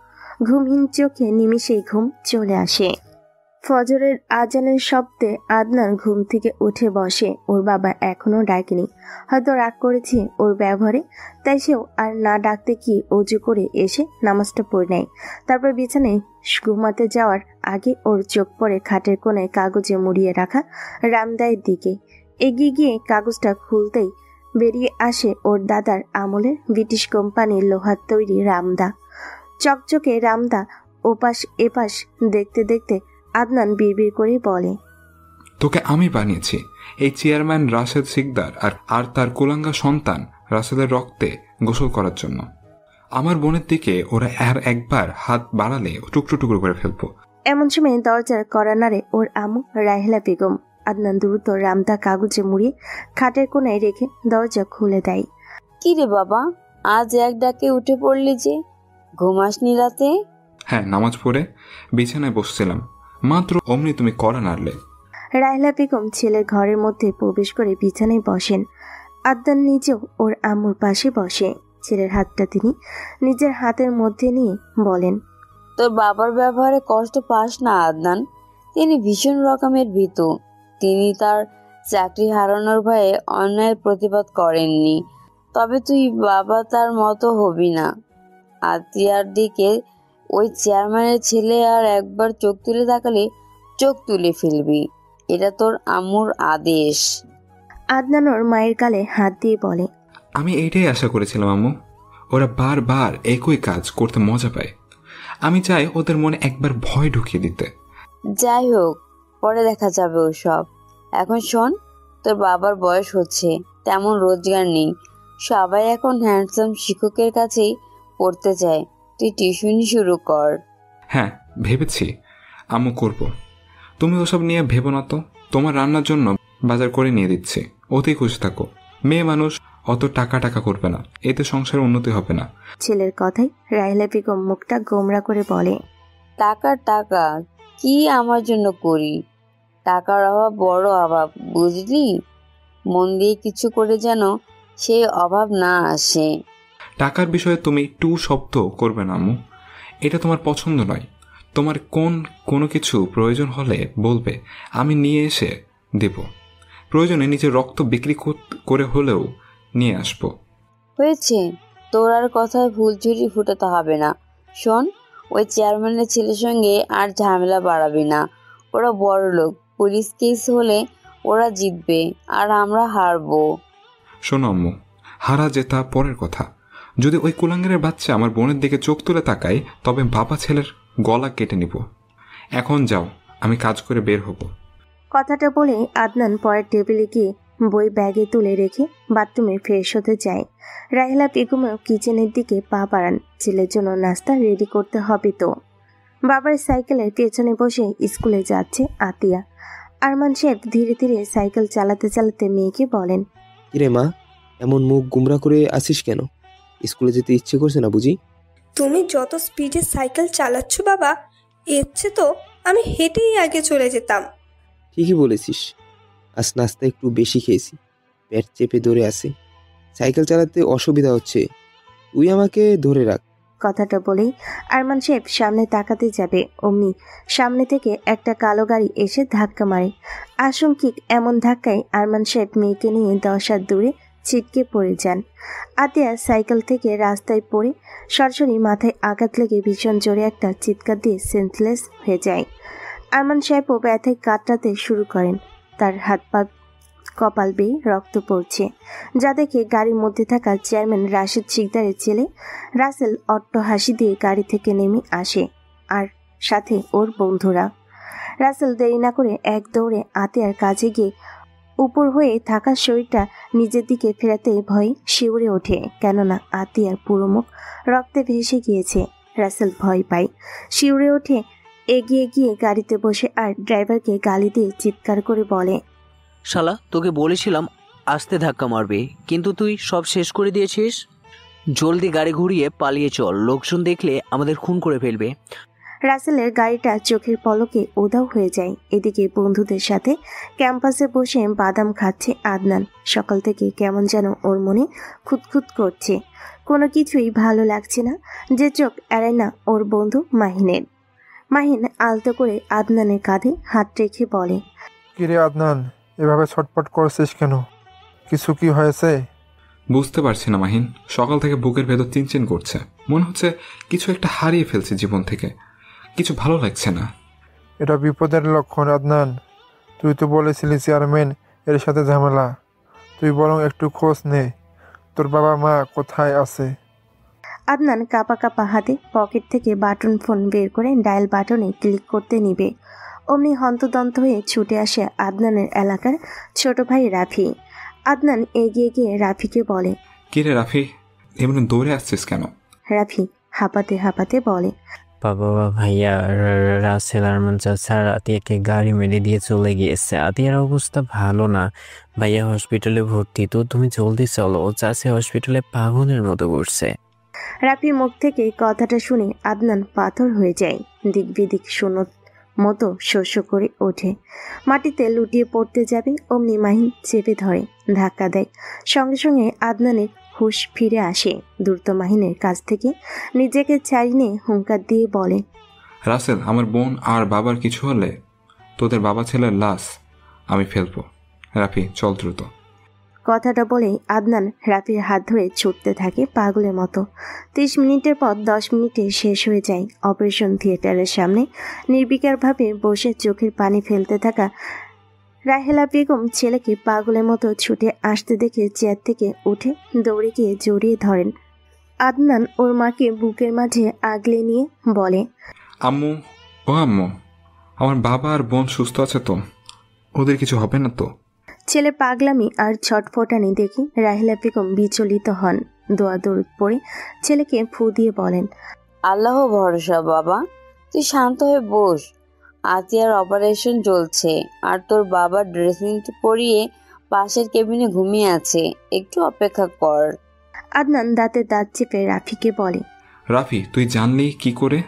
ঘুমহীন চোখে নিমিষেই ঘুম চলে আসে। ফজরের আজানের শব্দে আদনান ঘুম থেকে উঠে বসে। ওর বাবা এখনো ডাকেনি, হয়তো রাগ করেছে ওর ব্যবহারে, তাই সেও আর না ডাকতে কি অজু করে এসে নামাজটা পড়ে নেয়। তারপর বিছানায় ঘুমাতে যাওয়ার আগে ওর চোখ পড়ে খাটের কোণায় কাগজে মুড়িয়ে রাখা রামদায়ের দিকে। এগিয়ে গিয়ে কাগজটা খুলতেই বেরিয়ে আসে ওর দাদার আমলের ব্রিটিশ কোম্পানির লোহার তৈরি রামদা। চকচকে রামদা ওপাশ এপাশ দেখতে দেখতে আদনান বিড়বিড় করে বলে, তোকে আমি বানিয়েছি এই চেয়ারম্যান রাশেদ সিকদার আর তার কুলাঙ্গা সন্তান রাসেলের রক্তে গোসল করার জন্য। আমার বোনের দিকে ওরা আর একবার হাত বাড়ালে টুকরো টুকরো করে ফেলবো। এমন সময় দরজার কড়া নাড়ে ওর আম্মু রাহেলা বেগম। আদনান দ্রুত রামদা কাগজে মুড়িয়ে খাটের কোনায় রেখে দরজা খুলে দেয়। কি রে বাবা, আজ এক ডাকে উঠে পড়লি যে, ঘুমাসনি রাতে? হ্যাঁ, নামাজ পড়ে বিছানায় বসছিলাম, মাত্র অমনি তুমি কড়া নাড়লে। রাহেলা বেগম ছেলের ঘরের মধ্যে প্রবেশ করে বিছানায় বসেন। আদনান নিজেও ওর আম্মুর পাশে বসে। ছেলের হাতটা তিনি নিজের হাতের মধ্যে নিয়ে বলেন, তোর বাবার ব্যবহারে কষ্ট পাস না আদনান। তিনি ভীষণ রকমের ভীতু। তিনি তার চাকরি হারানোর ভয়ে অন্যায়ের প্রতিবাদ করেননি। তবে তুই বাবা তার মতো হবি না। আতিয়ার দিকে ওই চেয়ারম্যানের ছেলে আর একবার চোখ তুলে তাকালে চোখ তুলে ফেলবি। এটা তোর আম্মুর আদেশ। আদনান ওর মায়ের গালে হাত দিয়ে বলে, আমি এইটাই আশা করেছিলাম আম্মু। ওরা বারবার একই কাজ করতে মজা পায়। আমি চাই ওদের মনে একবার ভয় ঢুকিয়ে দিতে। যাই হোক, পরে দেখা যাবে ওসব। এখন শোন, তোর বাবার বয়স হচ্ছে, তেমন রোজগার নেই। সবাই এখন হ্যান্ডসাম শিক্ষকের কাছেই পড়তে চায়। তুই টিউশনি শুরু কর। হ্যাঁ, ভেবেছি আম্মু, করব। তুমি ওসব নিয়ে ভেবো না তো। তোমার রান্নার জন্য বাজার করে নিয়ে দিচ্ছি, ওতেই খুশি থাকো। মেয়ে মানুষ অত টাকা টাকা করবে না, এতে সংসারের উন্নতি হবে না। ছেলের কথায় রাহেলা বেগম মুখটা গোমরা করে বলে, টাকা টাকা কি আমার জন্য করি? টাকার অভাব বড় অভাব, বুঝলি? মন দিয়ে কিছু করে যেন সেই অভাব না আসে। টাকার বিষয়ে তুমি টু শব্দ করবে না আম্মু, এটা তোমার পছন্দ নয়। তোমার কোনো কিছু প্রয়োজন হলে বলবে, আমি নিয়ে এসে দেব। প্রয়োজনে নিজের রক্ত বিক্রি করে হলেও নিয়ে আসবো। হয়েছে, তোর আর কথায় ভুল ঝুরি ফুটাতে হবে না। শোন, ওই চেয়ারম্যানের ছেলের সঙ্গে আর ঝামেলা বাড়াবি না। ওরা বড় লোক, পুলিশ কেস হলে ওরা জিতবে আর আমরা হারবো। শোনো আম্মু, হারা জেতা পরের কথা। যদি ওই কুলাঙ্গারের বাচ্চা আমার বোনের দিকে চোখ তুলে তাকায়, তবে বাবা ছেলের গলা কেটে নিব। এখন যাও, আমি কাজ করে বের হব। কথাটা বলে আদনান পরের টেবিলে গিয়ে বই ব্যাগে তুলে রেখে বাথরুমে ফ্রেশ হতে যায়। রাহেলা বেগমও কিচেনের দিকে পা বাড়ান। ছেলের জন্য নাস্তা রেডি করতে হবে তো। বাবার সাইকেলের পেছনে বসে স্কুলে যাচ্ছে আতিয়া। আরমান সাহেব ধীরে ধীরে সাইকেল চালাতে চালাতে মেয়েকে বলেন, কিরে মা, এমন মুখ গুমরা করে আসিস কেন? স্কুলে যেতে ইচ্ছে করছে না বুঝি? তুমি যত স্পিডে সাইকেল চালাচ্ছ বাবা, এর চেয়ে তো আমি হেঁটেই আগে চলে যেতাম। ঠিকই বলেছিস, আজ নাস্তা একটু বেশি খেয়েছি, পেট চেপে ধরে আছে। সাইকেল চালাতে অসুবিধা হচ্ছে, তুই আমাকে ধরে রাখ। কথাটা বলেই আরমান সাহেব সামনে তাকাতে যাবে, অমনি সামনে থেকে একটা কালো গাড়ি এসে ধাক্কা মারে। আশঙ্কিক এমন ধাক্কায় আরমান সাহেব মেয়েকে নিয়ে 10 হাত দূরে ছিটকে পড়ে যান। আতিয়া সাইকেল থেকে রাস্তায় পড়ে সরাসরি মাথায় আঘাত লেগে ভীষণ জোরে একটা চিৎকার দিয়ে সেন্সলেস হয়ে যায়। আরমান সাহেবও ব্যথায় কাতরাতে শুরু করেন। তার হাত পা কপাল বেয়ে রক্ত পড়ছে, যা দেখে গাড়ির মধ্যে থাকা চেয়ারম্যান রাশেদ শিকদারের ছেলে রাসেল অট্ট হাসি দিয়ে গাড়ি থেকে নেমে আসে, আর সাথে ওর বন্ধুরা। রাসেল দেরি না করে এক দৌড়ে আতিয়ার কাছে গিয়ে উপর হয়ে থাকা শরীরটা নিজের দিকে ফেরাতে ভয়ে শিউরে ওঠে, কেননা আতিয়ার পুরো মুখ রক্তে ভেসে গিয়েছে। রাসেল ভয় পায়, শিউরে ওঠে, এগিয়ে গিয়ে গাড়িতে বসে আর ড্রাইভারকে গালি দিয়ে চিৎকার করে বলে, শালা, তোকে বলেছিলাম আস্তে ধাক্কা মারবে, কিন্তু তুই সব শেষ করে দিয়েছিস। জলদি গাড়ি ঘুরিয়ে পালিয়ে চল, লোকজন দেখলে আমাদের খুন করে ফেলবে। রাসেলের গাড়িটা চোখের পলকে উধাও হয়ে যায়। এদিকে বন্ধুদের সাথে ক্যাম্পাসে বসে বাদাম খাচ্ছে আদনান। সকাল থেকে কেমন যেন ওর মনে খুঁতখুত করছে, কোনো কিছুই ভালো লাগছে না, যে চোখ এড়ায় না ওর বন্ধু মাহিনের। মাহিন আলতো করে আদনানের কাঁধে হাত রেখে বলে, কিরে আদনান, এভাবে ছটপট করছিস কেন? কিছু কি হয়েছে? বুঝতে পারছি না মাহিন, সকাল থেকে বুকের ভেতর চিনচিন করছে, মনে হচ্ছে কিছু একটা হারিয়ে ফেলছে জীবন থেকে, কিছু ভালো লাগছে না। এটা বিপদের লক্ষণ আদনান। তুই তো বলেছিলি চেয়ারম্যান এর সাথে ঝামেলা। তুই বরং একটু খোঁজ নে, তোর বাবা মা কোথায় আছে। আদনান কাঁপা কাঁপা হাতে পকেট থেকে বাটন ফোন বের করে ডায়াল বাটনে ক্লিক করতে নিবে, অমনি হন্তদন্ত হয়ে ছুটে আসে আদনানের এলাকার ছোট ভাই রাফি। আদনান এগিয়ে গিয়ে রাফিকে বলে, কিরে রাফি, এমনি দৌড়ে আসছিস কেন? রাফি হাঁপাতে হাঁপাতে বলে, বাবা ভাইয়া রাসেল আরমান চাচা আতিয়াকে গাড়ি মেরে দিয়ে চলে গিয়েছে। আতিয়ার অবস্থা ভালো না ভাইয়া, হসপিটালে ভর্তি। তো তুমি জলদি চলো, চাচা হসপিটালে পাগলের মতো করছে। রাফির মুখ থেকে কথাটা শুনে আদনান পাথর হয়ে যায়। দিক বিদিক শূন্য মতো শস্য করে ওঠে, মাটিতে লুটিয়ে পড়তে যাবে অমনি মাহিন চেপে ধরে, ধাক্কা দেয়। সঙ্গে সঙ্গে আদনানের হুঁশ ফিরে আসে। দ্রুত মাহিনের কাছ থেকে নিজেকে ছাড়িয়ে নিয়ে হুঙ্কার দিয়ে বলে, রাসেল, আমার বোন আর বাবার কিছু হলে তোদের বাবা ছেলের লাশ আমি ফেলবো। রাফি, চল দ্রুত। কথাটা বলেই আদনান রাফির হাত ধরে ছুটতে থাকে পাগলের মতো। 30 মিনিটের পর 10 মিনিটে শেষ হয়ে যায়। অপারেশন থিয়েটারের সামনে নির্বিকারভাবে বসে চোখের পানি ফেলতে থাকা রাহেলা বেগম ছেলেকে পাগলের মতো ছুটে আসতে দেখে চেয়ার থেকে উঠে দৌড়ে গিয়ে জড়িয়ে ধরেন। আদনান ওর মাকে বুকের মাঝে আগলে নিয়ে বলে, আম্মু, ও আম্মু, আমার বাবা আর বোন সুস্থ আছে তো? ওদের কিছু হবে না তো? ছেলে পাগলামি আর ছটফটানি দেখে রাহেলা বেগম বিচলিত হন। দোয়া দরুদ পড়ে ছেলেকে ফু দিয়ে বলেন, আল্লাহ ভরসা বাবা, তুই শান্ত হয়ে বস। আতিয়ার অপারেশন চলছে আর তোর বাবা ড্রেসিং পরিয়ে পাশের কেবিনে ঘুমিয়ে আছে, একটু অপেক্ষা কর। আদনান দাঁতে দাঁত চেপে রাফিকে বলে, রাফি, তুই জানলি কি করে?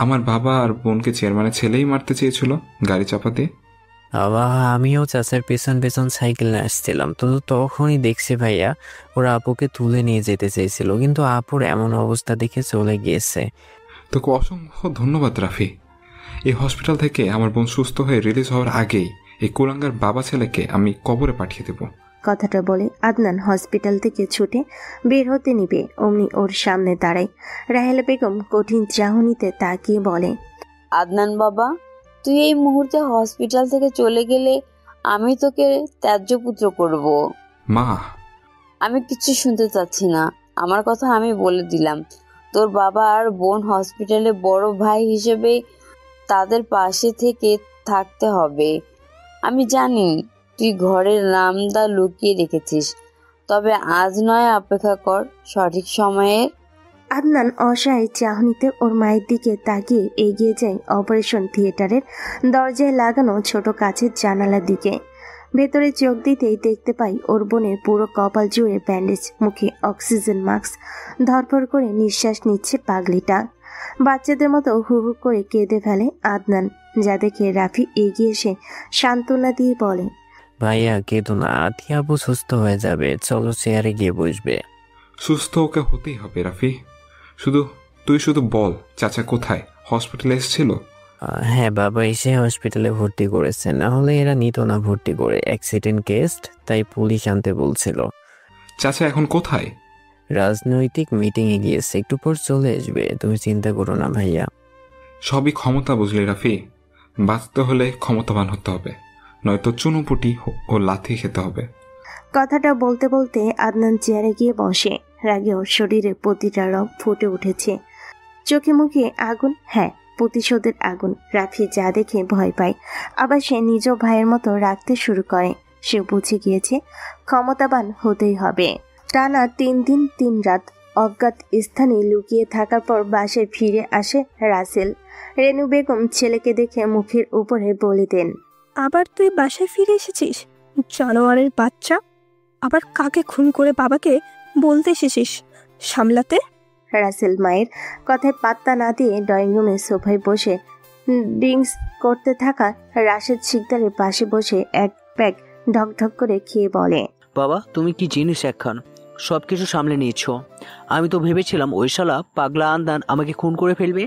আমার বাবা আর বোনকে চেয়ারম্যানের ছেলেই মারতে চেয়েছিল গাড়ি চাপাতে। বাবা, আমিও চাচার পেছন পেছন সাইকেল নিয়ে আসছিলাম, তো তখনই দেখছি ভাইয়া ওরা আপুকে তুলে নিয়ে যেতে চেয়েছিল, কিন্তু আপুর এমন অবস্থা দেখে চলে গিয়েছে। তোকে অসংখ্য ধন্যবাদ রাফি। এই হসপিটাল থেকে আমার বোন সুস্থ হয়ে রিলিজ হওয়ার আগেই এই কুলাঙ্গার বাবা ছেলেকে আমি কবরে পাঠিয়ে দেব। কথাটা বলে আদনান হসপিটাল থেকে ছুটে বের হতে নিবে অমনি ওর সামনে দাঁড়ায়। রাহেলা বেগম কঠিন চাহনিতে তাকিয়ে বলে, আদনান বাবা, তুই এই মুহূর্তে হসপিটাল থেকে চলে গেলে আমি তোকে ত্যায্য পুত্র করব। মা, আমি কিছু শুনতে চাচ্ছি না, আমার কথা আমি বলে দিলাম। তোর বাবা আর বোন হসপিটালে বড় ভাই হিসেবে তাদের পাশে থেকে থাকতে হবে। আমি জানি তুই ঘরের নামদা লুকিয়ে রেখেছিস, তবে আজ নয় অপেক্ষা কর সঠিক সময়ের। আদনান অসহায় চাহনিতে ওর মায়ের দিকে তাকিয়ে এগিয়ে যায় অপারেশন থিয়েটারের দরজায় লাগানো ছোট কাচের জানালার দিকে। ভেতরে চোখ দিতেই দেখতে পাই ওর বোনের পুরো কপাল জুড়ে ব্যান্ডেজ, মুখে অক্সিজেন মাস্ক, ধরফর করে নিঃশ্বাস নিচ্ছে পাগলিটা। বাচ্চাদের মতো হু হু করে কেঁদে ফেলে আদনান, যা দেখে রাফি এগিয়ে এসে সান্ত্বনা দিয়ে বলে, ভাইয়া কেঁদো না, আতিয়া আপু সুস্থ হয়ে যাবে, চলো চেয়ারে গিয়ে বসবে। সুস্থ ওকে হতেই হবে রাফি। তুই শুধু বল, চাচা কোথায়? হসপিটালে এসেছিল? হ্যাঁ, বাবা এসে হসপিটালে ভর্তি করেছে, না হলে এরা নিত না ভর্তি করে, অ্যাক্সিডেন্ট কেস, তাই পুলিশ আনতে বলছিল। চাচা এখন কোথায়? রাজনৈতিক মিটিংয়ে গিয়েছে, একটু পর চলে আসবে, তুমি চিন্তা করো না ভাইয়া। সবই ক্ষমতা, বুঝলি রাফি? বাঁচতে হলে ক্ষমতাবান হতে হবে, নয়তো চুনুপুটি ও লাথি খেতে হবে। কথাটা বলতে বলতে আদনান চেয়ারে গিয়ে বসে। রাগে ওর শরীরে প্রতিটা রগ ফুটে উঠেছে, চোখে মুখে আগুন, হ্যাঁ প্রতিশোধের আগুন। রাফি যা দেখে ভয় পায়, আবার সে নিজ ভাইয়ের মতো রাখতে শুরু করে। সে বুঝে গিয়েছে ক্ষমতাবান হতেই হবে। টানা 3 দিন 3 রাত অজ্ঞাত স্থানে লুকিয়ে থাকার পর বাসায় ফিরে আসে রাসেল। রেনু বেগম ছেলেকে দেখে মুখের উপরে বলে দেন, আবার তুই বাসায় ফিরে এসেছিস জানোয়ারের বাচ্চা? আবার কাকে খুন করে বাবাকে বলতে এসেছিস সামলাতে? রাসেল মায়ের কথায় পাত্তা না দিয়ে ড্রয়িং রুমে সোফায় বসে ড্রিঙ্কস করতে থাকা রাশেদ শিকদারের পাশে বসে এক প্যাক ঢকঢক করে খেয়ে বলে, বাবা, তুমি কি জিনিস একখান, সব কিছু সামলে নিয়েছ। আমি তো ভেবেছিলাম ওই শালা পাগলা আন্দান আমাকে খুন করে ফেলবে।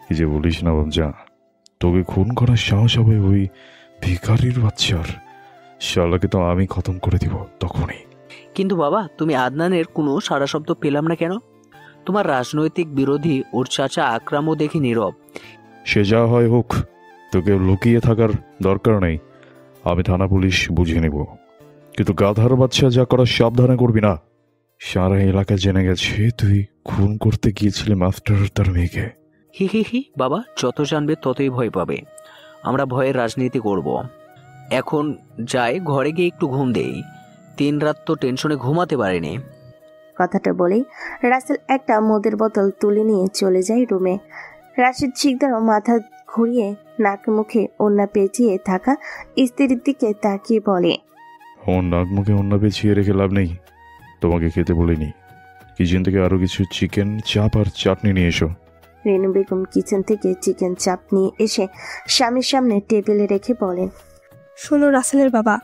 কি যে বলিস না বাবজা, তোকে খুন করার সাহস হবে ওই ভিখারির বাচ্চার? শালাকে তো আমি খতম করে দিব তখনই। কিন্তু বাবা, তুমি আদনানের কোনো সারা শব্দ পেলাম না কেন? তোমার রাজনৈতিক বিরোধী ওর চাচা আকরামও দেখি নীরব। সে যা হয় হোক, তোকে লুকিয়ে থাকার দরকার নেই, আমি থানা পুলিশ বুঝিয়ে নেব। কিন্তু গাধার বাচ্চা যা করার সাবধানে করবি না। সারা এলাকা জেনে গেছে তুই খুন করতে গিয়েছিলি মাস্টার তার মেয়েকে। হি হি হি, বাবা যত জানবে ততই ভয় পাবে। আমরা ভয়ের রাজনীতি করব। এখন যাই, ঘরে গিয়ে একটু ঘুম দেই। 3 রাত তো টেনশনে ঘুমাতে পারিনি। কথাটা বলেই রাসেল একটা মদের বোতল তুলে নিয়ে চলে যায় রুমে। রাশেদ শিকদারও মাথা ঘুরিয়ে নাক মুখে ওড়না পেঁচিয়ে থাকা স্ত্রীর দিকে তাকিয়ে বলে, ওর নাক মুখে অন্য পেঁচিয়ে রেখে লাভ নেই। তোমাকে খেতে বলিনি। কিচেন থেকে আরো কিছু চিকেন চাপ আর চাটনি নিয়ে এসো। রেনু বেগম কিচেন থেকে চিকেন চাপ নিয়ে এসে স্বামীর সামনে টেবিলে রেখে বলেন, শোনো রাসেলের বাবা,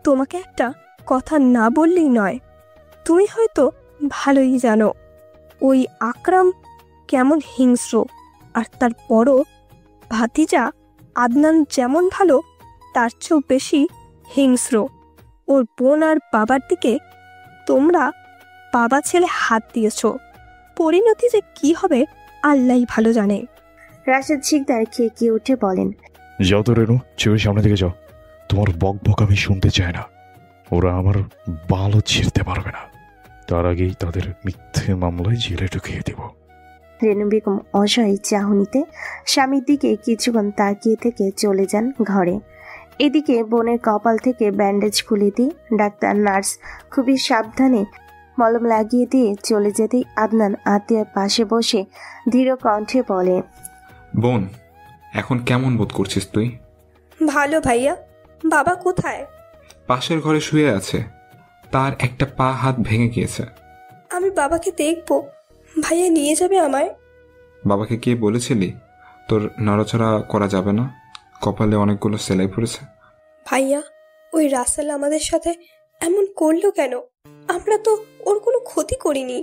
তোমাকে একটা কথা না বললেই নয়। তুমি হয়তো ভালোই জানো ওই আকরাম কেমন হিংস্র, আর তার বড় ভাতিজা আদনান যেমন ভালো তার চেয়েও বেশি হিংস্র। ওর বোন আর বাবার দিকে তোমরা বাবা ছেলে হাত দিয়েছ। পরিণতি যে কি হবে আল্লাহই ভালো জানে। রাশেদ শিকদার খেয়ে উঠে বলেন, যাও তো রেনু, চোখের সামনে থেকে যাও। তোমার বক বক আমি শুনতে চাই না। ওরা আমার বালও ছিঁড়তে পারবে না। তার আগেই তাদের মিথ্যে মামলায় জেলে ঢুকিয়ে দেব। রেনু বেগম অসহায় চাহনিতে স্বামীর দিকে কিছুক্ষণ তাকিয়ে থেকে চলে যান ঘরে। এদিকে বোনের কপাল থেকে ব্যান্ডেজ খুলে দিয়ে ডাক্তার নার্স খুবই সাবধানে মলম লাগিয়ে দিয়ে চলে যেতেই আদনান আতিয়ার পাশে বসে ধীর কণ্ঠে বলে, বোন, এখন কেমন বোধ করছিস তুই? ভালো ভাইয়া। বাবা কোথায়? পাশের ঘরে শুয়ে আছে। তার একটা পা হাত ভেঙে গিয়েছে। আমি বাবাকে দেখবো। ভাইয়া নিয়ে যাবে আমায়? বাবাকে কে বলেছিলি তোর নড়াচড়া করা যাবে না? কপালে অনেকগুলো সেলাই পড়েছে। ভাইয়া, ওই রাসেল আমাদের সাথে এমন করলো কেন? আমরা তো ওর কোনো ক্ষতি করিনি।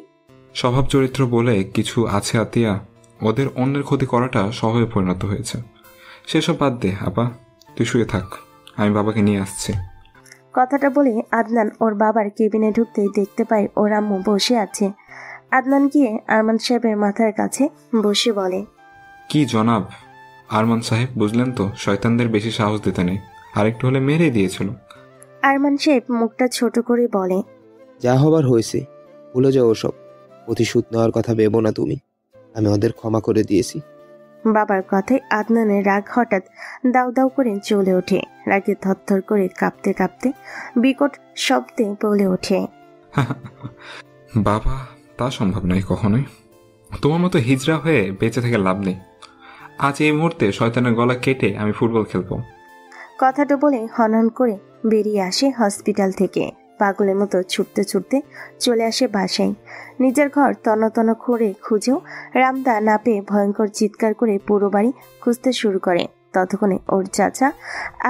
স্বভাব চরিত্র বলে কিছু আছে আতিয়া। ওদের অন্যের ক্ষতি করাটা স্বভাবে পরিণত হয়েছে। সেসব বাদ দে আপা, তুই শুয়ে থাক, আমি বাবাকে নিয়ে আসছি। কথাটা বলে আদনান ওর বাবার কেবিনে ঢুকতেই দেখতে পায় ওর আম্মু বসে আছে। আদনান গিয়ে আরমান সাহেবের মাথার কাছে বসে বলে, কি জনাব আরমান সাহেব, বুঝলেন তো, শয়তানদের বেশি সাহস দিতে নেই। আরেকটু হলে মেরে দিয়েছিল। আরমান সাহেব মুখটা ছোট করে বলে, যা হবার হয়েছে, ভুলে যাও ওসব। প্রতিশোধ নেওয়ার কথা ভেবো না তুমি। আমি ওদের ক্ষমা করে দিয়েছি। বাবার কথায় আদনানের রাগ হঠাৎ দাউ দাউ করে চলে ওঠে। রাগে থরথর করে কাঁপতে কাঁপতে বিকট শব্দে বলে ওঠে, বাবা, তা সম্ভব নয় কখনোই। তোমার মতো হিজড়া হয়ে বেঁচে থেকে লাভ নেই। আজ এই মুহূর্তে শয়তানের গলা কেটে আমি ফুটবল খেলবো। কথাটা বলে হনহন করে বেরিয়ে আসে হসপিটাল থেকে। পাগলের মতো ছুটতে ছুটতে চলে আসে বাসায়। নিজের ঘর তন্ন তন্ন করে খুঁজেও রামদা না পেয়ে ভয়ঙ্কর চিৎকার করে পুরো বাড়ি খুঁজতে শুরু করে। ততক্ষণে ওর চাচা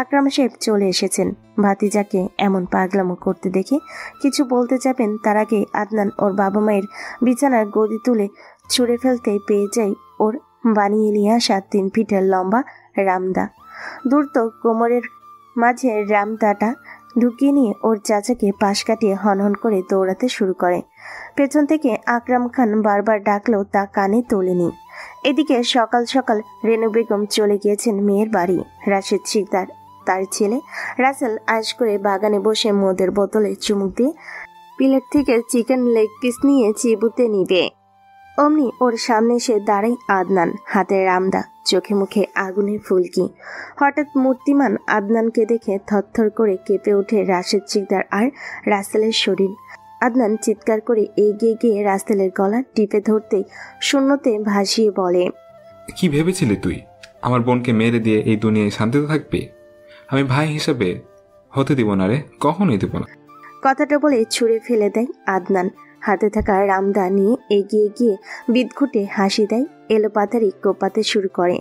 আকরাম সাহেব চলে এসেছেন। ভাতিজাকে এমন পাগলামো করতে দেখে কিছু বলতে যাবেন তার আগে আদনান ওর বাবা মায়ের বিছানার গদি তুলে ছুঁড়ে ফেলতেই পেয়ে যায় ওর বানিয়ে নিয়ে আসা 3 ফিটের লম্বা রামদা। দ্রুত কোমরের মাঝে রামদাটা ঢুকিয়ে নিয়ে ওর চাচাকে পাশ কাটিয়ে হনহন করে দৌড়াতে শুরু করে। পেছন থেকে আকরাম খান বারবার ডাকলেও তা কানে তোলেনি। এদিকে সকাল সকাল রেনু বেগম চলে গিয়েছেন মেয়ের বাড়ি। রাশেদ শিকদার তার ছেলে রাসেল আশ করে বাগানে বসে মদের বোতলে চুমুক দিয়ে প্লেট থেকে চিকেন লেগ পিস নিয়ে চিবুতে নিবে। অমনি ওর সামনে এসে দাঁড়ায় আদনান, হাতে রামদা, চোখে মুখে আগুনের ফুলকি। হঠাৎ মূর্তিমান আদনানকে দেখে থরথর করে কেঁপে ওঠে রাশেদ শিকদার আর রাসেলের শরীর। আদনান চিৎকার করে এগিয়ে গিয়ে রাসেলের গলা টিপে ধরতেই শূন্যতে ভাসিয়ে বলে, কি ভেবেছিলি তুই আমার বোনকে মেরে দিয়ে এই দুনিয়ায় শান্তিতে থাকবি? আমি ভাই হিসেবে হতে দিব না রে, কখনোই দিব না। কথাটা বলে ছুঁড়ে ফেলে দেয় আদনান। হাতে থাকা রামদা নিয়ে এগিয়ে গিয়ে বিদঘুটে হাসি দেয়, এলোপাতারি কোপাতে শুরু করে।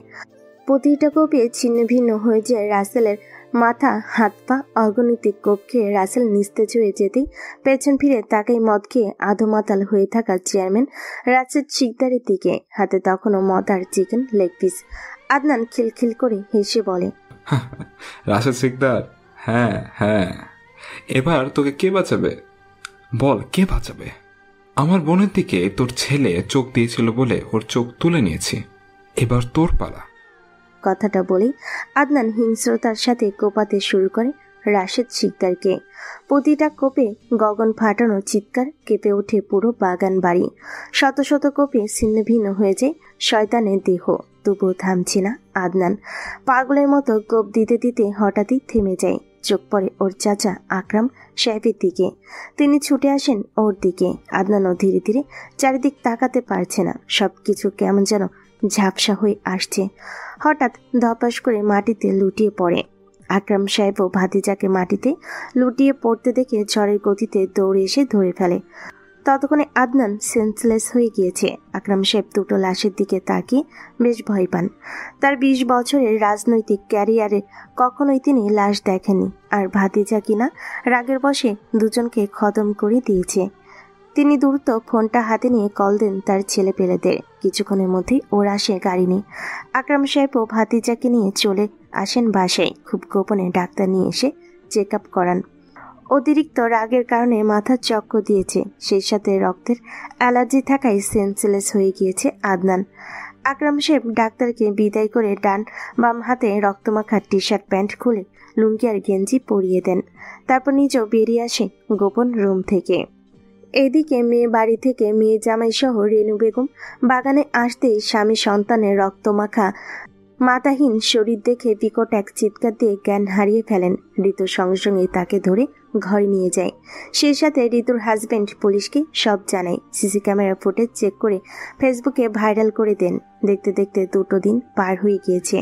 প্রতিটা কোপে ছিন্ন ভিন্ন হয়ে যায় রাসেলের মাথা, হাত পা। অগণিত কোপ খেয়ে রাসেল নিস্তেজ হয়ে যেতেই পেছন ফিরে তাকাই মদ খেয়ে আধোমাতাল হয়ে থাকা চেয়ারম্যান রাশেদ শিকদারের দিকে। হাতে তখনও মদ আর চিকেন লেগ পিস। আদনান খিলখিল করে হেসে বলে, রাশেদ শিকদার, হ্যাঁ হ্যাঁ, এবার তোকে কে বাঁচাবে? বল, কে বাঁচাবে? আমার বোনের দিকে তোর ছেলে চোখ দিয়েছিল বলে ওর চোখ তুলে নিয়েছি। এবার তোর পালা। কথাটা বলেই আদনান হিংস্রতার সাথে কোপাতে শুরু করে রাশেদ শিকদারকে। প্রতিটা কোপে গগন ফাটানো চিৎকার, কেঁপে ওঠে পুরো বাগান বাড়ি। শত শত কোপে ছিন্ন ভিন্ন হয়ে যায় শয়তানের দেহ। তবুও থামছে না আদনান। পাগলের মতো কোপ দিতে দিতে হঠাৎই থেমে যায়। চোখ পড়ে ওর চাচা আকরাম সাহেবের দিকে। তিনি ছুটে আসেন ওর দিকে। আদনানও ধীরে ধীরে চারিদিক তাকাতে পারছে না, সবকিছু কেমন যেন ঝাপসা হয়ে আসছে। হঠাৎ ধপাস করে মাটিতে লুটিয়ে পড়ে। আকরাম সাহেবও ভাতিজাকে মাটিতে লুটিয়ে পড়তে দেখে ঝড়ের গতিতে দৌড়ে এসে ধরে ফেলে। ততক্ষণে আদনান সেন্সলেস হয়ে গিয়েছে। আকরাম সাহেব দুটো লাশের দিকে তাকিয়ে বেশ ভয় পান। তার 20 বছরের রাজনৈতিক ক্যারিয়ারে কখনোই তিনি লাশ দেখেননি, আর ভাতিজা কিনা রাগের বশে দুজনকে খতম করে দিয়েছে। তিনি দ্রুত ফোনটা হাতে নিয়ে কল দেন তার ছেলে পেলেদের। কিছুক্ষণের মধ্যেই ওর আসে গাড়ি নিয়ে। আকরাম সাহেবও ভাতিজাকে নিয়ে চলে আসেন বাসায়। খুব গোপনে ডাক্তার নিয়ে এসে চেক আপ করান। অতিরিক্ত রাগের কারণে মাথার চক্কর দিয়েছে, সেই সাথে রক্তের অ্যালার্জি থাকায় সেন্সলেস হয়ে গিয়েছে আদনান। আকরাম সাহেব ডাক্তারকে বিদায় করে ডান বাম হাতে রক্তমাখা টি শার্ট প্যান্ট খুলে লুঙ্গি আর গেঞ্জি পরিয়ে দেন। তারপর নিজেও বেরিয়ে আসে গোপন রুম থেকে। এদিকে মেয়ে বাড়ি থেকে মেয়ে জামাই সহ রেনু বেগম বাগানে আসতেই স্বামী সন্তানের রক্তমাখা মাথাহীন শরীর দেখে বিকট এক চিৎকার দিয়ে জ্ঞান হারিয়ে ফেলেন। ঋতুর সঙ্গে সঙ্গে তাকে ধরে ঘরে নিয়ে যায়। সেই সাথে ঋতুর হাজবেন্ড পুলিশকে সব জানায়। সিসি ক্যামেরা ফুটেজ চেক করে ফেসবুকে ভাইরাল করে দেন। দেখতে দেখতে 2 দিন পার হয়ে গিয়েছে।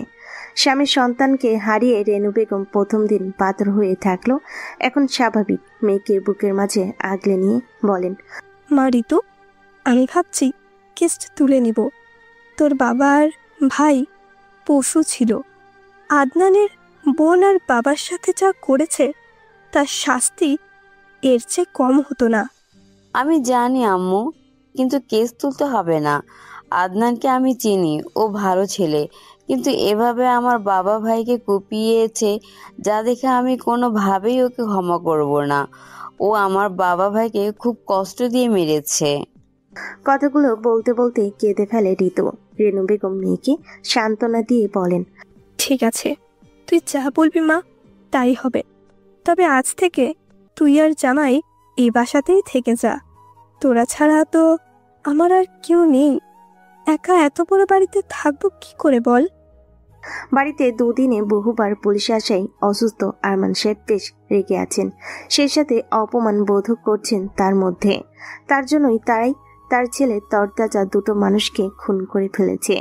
স্বামী সন্তানকে হারিয়ে রেনু বেগম প্রথম দিন পাথর হয়ে থাকলো, এখন স্বাভাবিক। মেয়েকে বুকের মাঝে আগলে নিয়ে বলেন, মা ঋতু, আমি ভাবছি কেসটা তুলে নিব। তোর বাবা আর ভাই পশু ছিল। আদনানের বোন আর বাবার সাথে যা করেছে তার শাস্তি এর চেয়ে কম হতো না। আমি জানি আম্মু, কিন্তু কেস তুলতে হবে না। আদনানকে আমি চিনি, ও ভালো ছেলে, কিন্তু এভাবে আমার বাবা ভাইকে কুপিয়েছে যা দেখে আমি কোনোভাবেই ওকে ক্ষমা করব না। ও আমার বাবা ভাইকে খুব কষ্ট দিয়ে মেরেছে। কথাগুলো বলতে বলতে কেঁদে ফেলে ঋতু। রেনু বেগম মেয়েকে সান্ত্বনা দিয়ে বলেন, ঠিক আছে, তুই যা বলবি মা তাই হবে। তবে আজ থেকে তুই আর জামাই এই বাসাতেই থেকে যা। তোরা ছাড়া তো আমার আর কেউ নেই। একা এত বড় বাড়িতে থাকবো কি করে বল? বাড়িতে 2 দিনে বহুবার পুলিশ আসায় অসুস্থ আরমান সাহেব বেশ রেগে আছেন। সেই সাথে অপমান বোধ করছেন তার মধ্যে। তার জন্যই তারাই তার ছেলে তরতাজা 2 মানুষকে খুন করে ফেলেছে।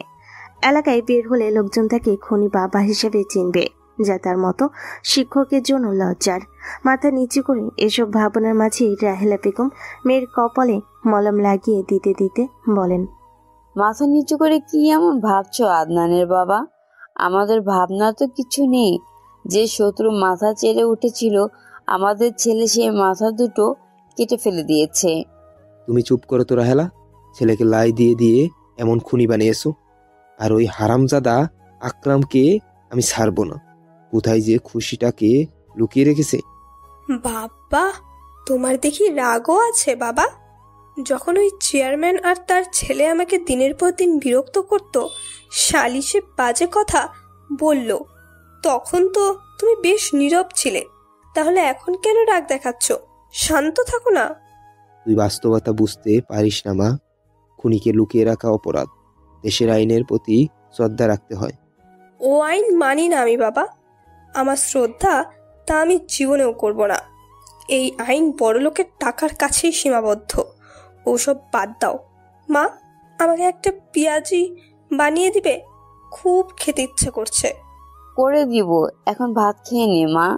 এলাকায় বের হলে লোকজন তাকে খুনি বাবা হিসেবে চিনবে, যা তার মতো শিক্ষকের জন্য লজ্জার। মাথা নিচু করে এসব ভাবনার মাঝেই রাহেলা বেগম মেয়ের কপালে মলম লাগিয়ে দিতে দিতে বলেন, মাথা নিচু করে কি এমন ভাবছো আদনানের বাবা? আমাদের ভাবনা তো কিছু নেই। যে শত্রু মাথা চেড়ে উঠেছিল আমাদের ছেলে সেই মাথা দুটো কেটে ফেলে দিয়েছে। তুমি চুপ করো তো রাহেলা। ছেলেকে লাই দিয়ে দিয়ে এমন খুনি বানিয়েছো। আর ওই হারামজাদা আকরামকে আমি ছাড়বো না। কোথায় যে খুশিটাকে লুকিয়ে রেখেছে। বাবা, তোমার দেখি রাগও আছে বাবা। যখন ওই চেয়ারম্যান আর তার ছেলে আমাকে দিনের পর দিন বিরক্ত করত, সালিশে বাজে কথা বলল, তখন তো তুমি বেশ নীরব ছিলে। তাহলে এখন কেন রাগ দেখাচ্ছ? শান্ত থাকো না। তুই বাস্তবতা বুঝতে পারিস না মা। খুনিকে লুকিয়ে রাখা অপরাধ। দেশের আইনের প্রতি শ্রদ্ধা রাখতে হয়। ও আইন মানি না আমি বাবা। আমার শ্রদ্ধা তা আমি জীবনেও করব না। এই আইন বড়লোকের টাকার কাছেই সীমাবদ্ধ। ওসব বাদ দাও মা। আমাকে একটা পেঁয়াজি বানিয়ে দিবে? খুব খেতে ইচ্ছে করছে। করে দিব, এখন ভাত খেয়ে নে মা।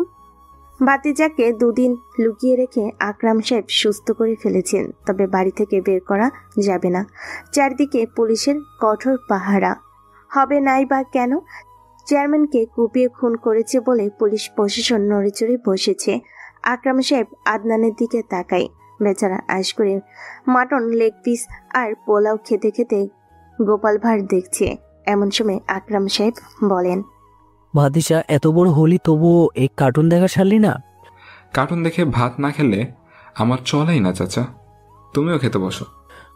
ভাতিজাকে 2 দিন লুকিয়ে রেখে আকরাম সাহেব সুস্থ করে ফেলেছেন। তবে বাড়ি থেকে বের করা যাবে না। চারদিকে পুলিশের কঠোর পাহারা। হবে নাই বা কেন? চেয়ারম্যানকে কুপিয়ে খুন করেছে বলে পুলিশ প্রশাসন নড়েচড়ে বসেছে। আকরাম সাহেব আদনানের দিকে তাকায়। বেচারা আশ করে মাটন লেগ পিস আর পোলাও খেতে খেতে গোপাল ভাঁড় দেখছে। এমন সময় আকরাম সাহেব বলেন, ভাতিজা, এত বড় হলি তবুও এই কার্টুন দেখা ছাড়লি না? কার্টুন দেখে ভাত না খেলে আমার চলেই না চাচা। তুমিও খেতে বসো।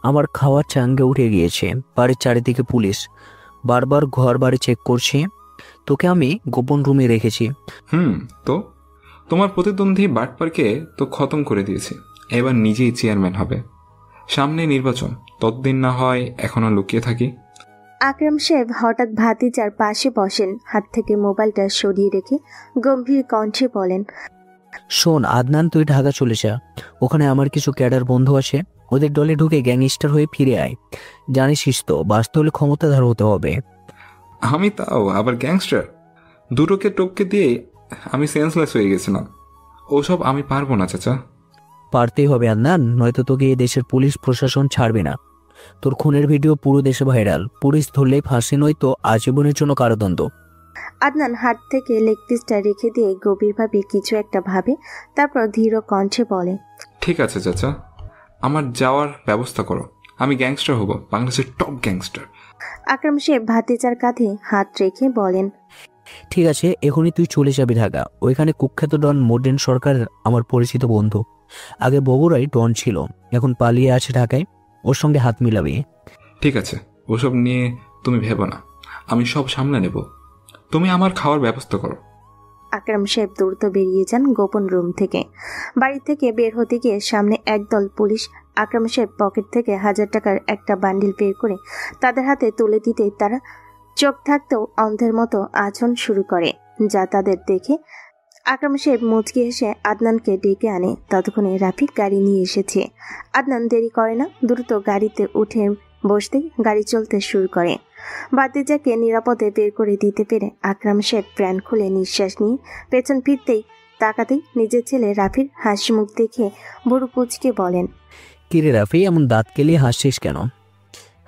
আমার খাওয়ার চাঙ্গে উঠে গিয়েছে। বাড়ির চারিদিকে পুলিশ, বারবার ঘর বাড়ি চেক করছে। তোকে আমি গোপন রুমে রেখেছি। তো তোমার প্রতিদ্বন্দ্বী বাটপারকে তো খতম করে দিয়েছি। এবার নিজেই চেয়ারম্যান হবে। সামনে নির্বাচন, ততদিন না হয় এখনো লুকিয়ে থাকি। আকরাম সাহেব হঠাৎ ভাতিজার পাশে বসেন, হাত থেকে মোবাইলটা সরিয়ে রেখে গম্ভীর কণ্ঠে বলেন, শোন আদনান, তুই ঢাকা চলে যা। ওখানে আমার কিছু ক্যাডার বন্ধু আছে, ওদের দলে ঢুকে গ্যাংস্টার হয়ে ফিরে আয়। জানিসই তো, বাঁচতে হলে ক্ষমতাধর হতে হবে। আমি তাও আবার গ্যাংস্টার? দুটোকে টপকে দিয়ে আমি সেন্সলেস হয়ে গেছিলাম। ওসব আমি পারবো না চাচা। পারতেই হবে আদনান, নয়তো তোকে এই দেশের পুলিশ প্রশাসন ছাড়বে না। তোর খুনের ভিডিও পুরো দেশে ভাইরাল, পুলিশ ধরলেই ফাঁসি, নয়তো আজীবনের জন্য কারাদণ্ড। আদনান হাত থেকে লেগ পিসটা রেখে দিয়ে গভীরভাবে কিছু একটা ভাবে, তারপর ধীর কণ্ঠে বলে, ঠিক আছে চাচা, আমার যাওয়ার ব্যবস্থা করো। আমি গ্যাংস্টার হব, বাংলাদেশের টপ গ্যাংস্টার। আকরাম সাহেব ভাতিজার কাঁধে হাত রেখে বলেন, ঠিক আছে, এখনই তুই চলে যাবি ঢাকা। ওইখানে কুখ্যাত ডন মোডেন সরকার আমার পরিচিত বন্ধু। আগে বগুড়ায় ডন ছিল, এখন পালিয়ে আছে ঢাকায়। ওর সঙ্গে হাত মিলাবি। ঠিক আছে, ওসব নিয়ে তুমি ভেবো না, আমি সব সামলে নেব। তুমি আমার খাওয়ার ব্যবস্থা করো। আকরাম সাহেব দ্রুত বেরিয়ে যান গোপন রুম থেকে। বাড়ি থেকে বের হতে গিয়ে সামনে একদল পুলিশ। আকরাম সাহেব পকেট থেকে 1000 টাকার একটা বান্ডিল বের করে তাদের হাতে তুলে দিতেই তারা চোখ থাকতেও অন্ধের মতো আচরণ শুরু করে, যা তাদের দেখে আকরাম সাহেব মুচকি হেসে আদনানকে ডেকে আনে। ততক্ষণে রাফিক গাড়ি নিয়ে এসেছে। আদনান দেরি করে না, দ্রুত গাড়িতে উঠে বসতেই গাড়ি চলতে শুরু করে। ভাতিজাকে নিরাপদে বের করে দিতে পেরে আকরাম সাহেব প্রাণ খুলে নিঃশ্বাস নিয়ে পেছন ফিরতেই তাকাতেই নিজের ছেলে রাফির হাসি মুখ দেখে ভুরু কুচকে বলেন, কিরে রাফি, এমন দাঁত কেলিয়ে হাসছিস কেন?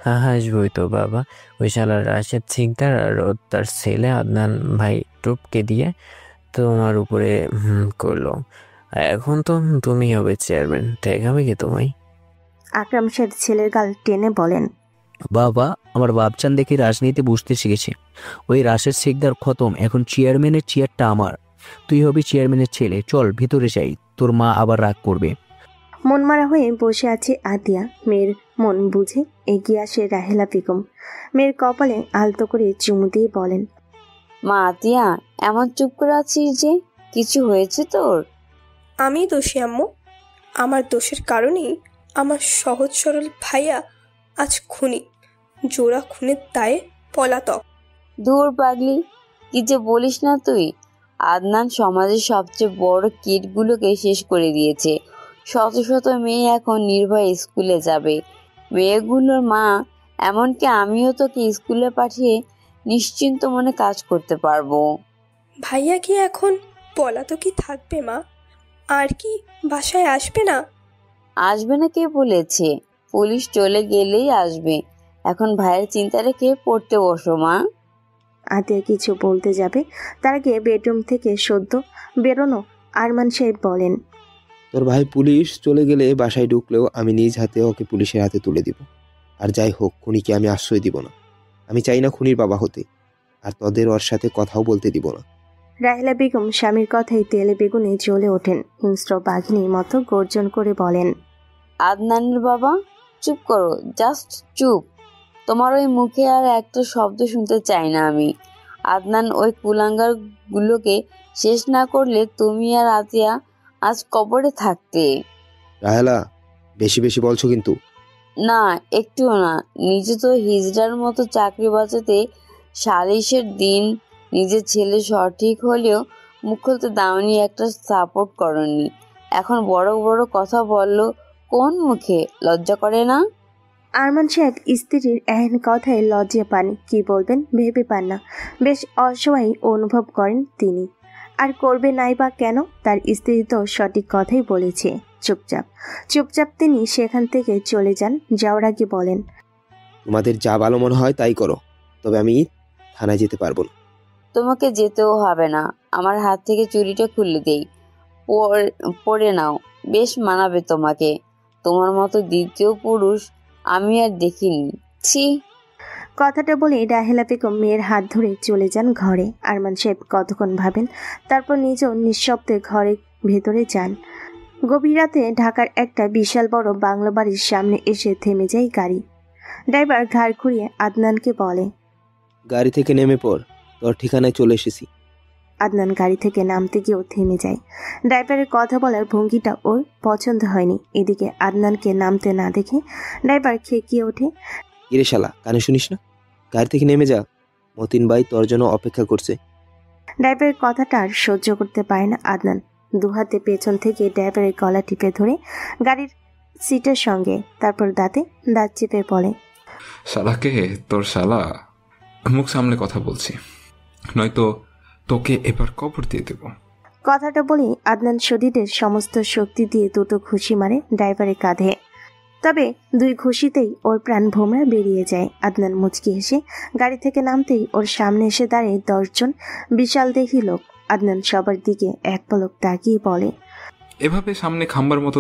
হ্যাঁ হাসবই তো বাবা, ওই শালা রাশেদ সিকদার আর তার ছেলে আদনান ভাই টুপকে দিয়ে তোমার উপরে করলো। এখন তো তুমি হবে চেয়ারম্যান, ঠিক হবে কি তোমায়? আকরাম সাহেব ছেলের গাল টেনে বলেন, বাবা, আমার বাপচান দেখি রাজনীতি বুঝতে শিখেছি। ওই রাশেদ সিকদার খতম, এখন চেয়ারম্যানের চেয়ারটা আমার। তুই হবি চেয়ারম্যানের ছেলে। চল ভিতরে যাই, তোর মা আবার রাগ করবে। মনমারা হয়ে বসে আছে আতিয়া। মেয়ের মন বুঝে এগিয়ে আসে রাহেলা বেগম। মেয়ের কপালে আলতো করে চুমু দিয়ে বলেন, মা আতিয়া, এমন চুপ করে আছিস যে? কিছু হয়েছে তোর? আমি দোষী আম্মু। আমার দোষের কারণেই আমার সহজ সরল ভাইয়া আজ খুনি, জোড়া খুনের দায়ে পলাতক। দূর পাগলি, কি যে বলিস না তুই। আদনান সমাজের সবচেয়ে বড় কিটগুলোকে শেষ করে দিয়েছে। শত শত মেয়ে এখন নির্ভয়ে স্কুলে যাবে। মেয়েগুলোর মা, এমনকি আমিও তোকে স্কুলে পাঠিয়ে নিশ্চিন্ত মনে কাজ করতে পারবো। ভাইয়া কি এখন পলাতকই থাকবে মা? আর কি বাসায় আসবে না? আসবে না কে বলেছে? পুলিশ চলে গেলেই আসবে। এখন ভাইয়ের চিন্তা রেখে পড়তে বসো মা। আতিয়া কিছু বলতে যাবে, তার আগে বেডরুম থেকে সদ্য বেরোনো আরমান সাহেব বলেন, তোর ভাই পুলিশ চলে গেলে বাসায় ঢুকলেও আমি নিজ হাতে ওকে পুলিশের হাতে তুলে দিব। আর যাই হোক, খুনিকে আমি আশ্রয় দিব না। আমি চাই না খুনির বাবা হতে, আর তোদের ওর সাথে কথাও বলতে দিব না। রাহেলা বেগম স্বামীর কথাই তেলে বেগুনে জ্বলে ওঠেন। হিংস্র বাঘিনীর মতো গর্জন করে বলেন, আদনানের বাবা, চুপ করো, জাস্ট চুপ। তোমার ওই মুখে আর একটা শব্দ শুনতে চাই না আমি। আদনান ওই কুলাঙ্গার গুলোকে শেষ না করলে তুমি আর আতিয়া আজ কবরে থাকতে। রাহেলা, বেশি বেশি বলছো কিন্তু। না, একটুও না। নিজে তো হিজড়ার মতো চাকরি বাঁচাতে সালিশের দিন নিজের ছেলে সঠিক হলেও মুখ খুলতে দাওনি, একটা সাপোর্ট করনি। এখন বড় বড় কথা বললো কোন মুখে? লজ্জা করে না? আরমান সাহেব স্ত্রীর এহেন কথায় লজ্জা পান, কি বলবেন ভেবে পান না। বেশ অসহায় অনুভব করেন তিনি। আর করবে নাই বা কেন? তার স্ত্রী তো সঠিক কথাই বলেছে। চুপচাপ তিনি সেখান থেকে চলে যান। যাওয়ার আগে বলেন, তোমাদের যা ভালো মনে হয় তাই করো, তবে আমি থানায় যেতে পারবো না। তোমাকে যেতেও হবে না। আমার হাত থেকে চুরিটা খুলে দেই, পরে নাও, বেশ মানাবে তোমাকে। তোমার মতো দ্বিতীয় পুরুষ আমি আর দেখিনি। ছি। কথাটা বলে রাহেলা বেগম মেয়ের হাত ধরে চলে যান ঘরে। আরমান সাহেব কতক্ষণ ভাবেন, তারপর নিজেও নিঃশব্দে ঘরে ভেতরে যান। গভীর রাতে ঢাকার একটা বিশাল বড় বাংলো বাড়ির সামনে এসে থেমে যায় গাড়ি। ড্রাইভার ঘাড় ঘুরিয়ে আদনানকে বলে, গাড়ি থেকে নেমে পড়, তোর ঠিকানায় চলে এসেছি। আদনান গাড়ি থেকে নামতে গিয়েও থেমে যায়। ড্রাইভারের কথা বলার ভঙ্গিটা ওর পছন্দ হয়নি। এদিকে আদনানকে নামতে না দেখে ড্রাইভার খেকিয়ে ওঠে, কিরে শালা, কানে শুনিস না? গাড়ি থেকে নেমে যা, মতিন ভাই তোর জন্য অপেক্ষা করছে। ড্রাইভারের কথাটা আর সহ্য করতে পারে না আদনান। দুহাতে পেছন থেকে ড্রাইভারের গলা টিপে ধরে গাড়ির সিটের সঙ্গে, তারপর দাঁতে দাঁত চেপে বলে, শালাকে তোর শালা, মুখ সামলে কথা বলছি, নয়তো তোকে এবার কবর দিয়ে দেব। কথাটা বলে আদনান শরীরের সমস্ত শক্তি দিয়ে দুটো ঘুষি মারে ড্রাইভারের কাঁধে। তবে দুই ঘুষিতেই ওর প্রাণ ভোমরা বেরিয়ে যায়। আদনান মুচকি হেসে গাড়ি থেকে নামতেই ওর সামনে এসে দাঁড়িয়ে 10 জন বিশাল দেহী লোক। আদনান সবার দিকে এক পলক তাকিয়ে বলে, এভাবে সামনে খাম্বার মতো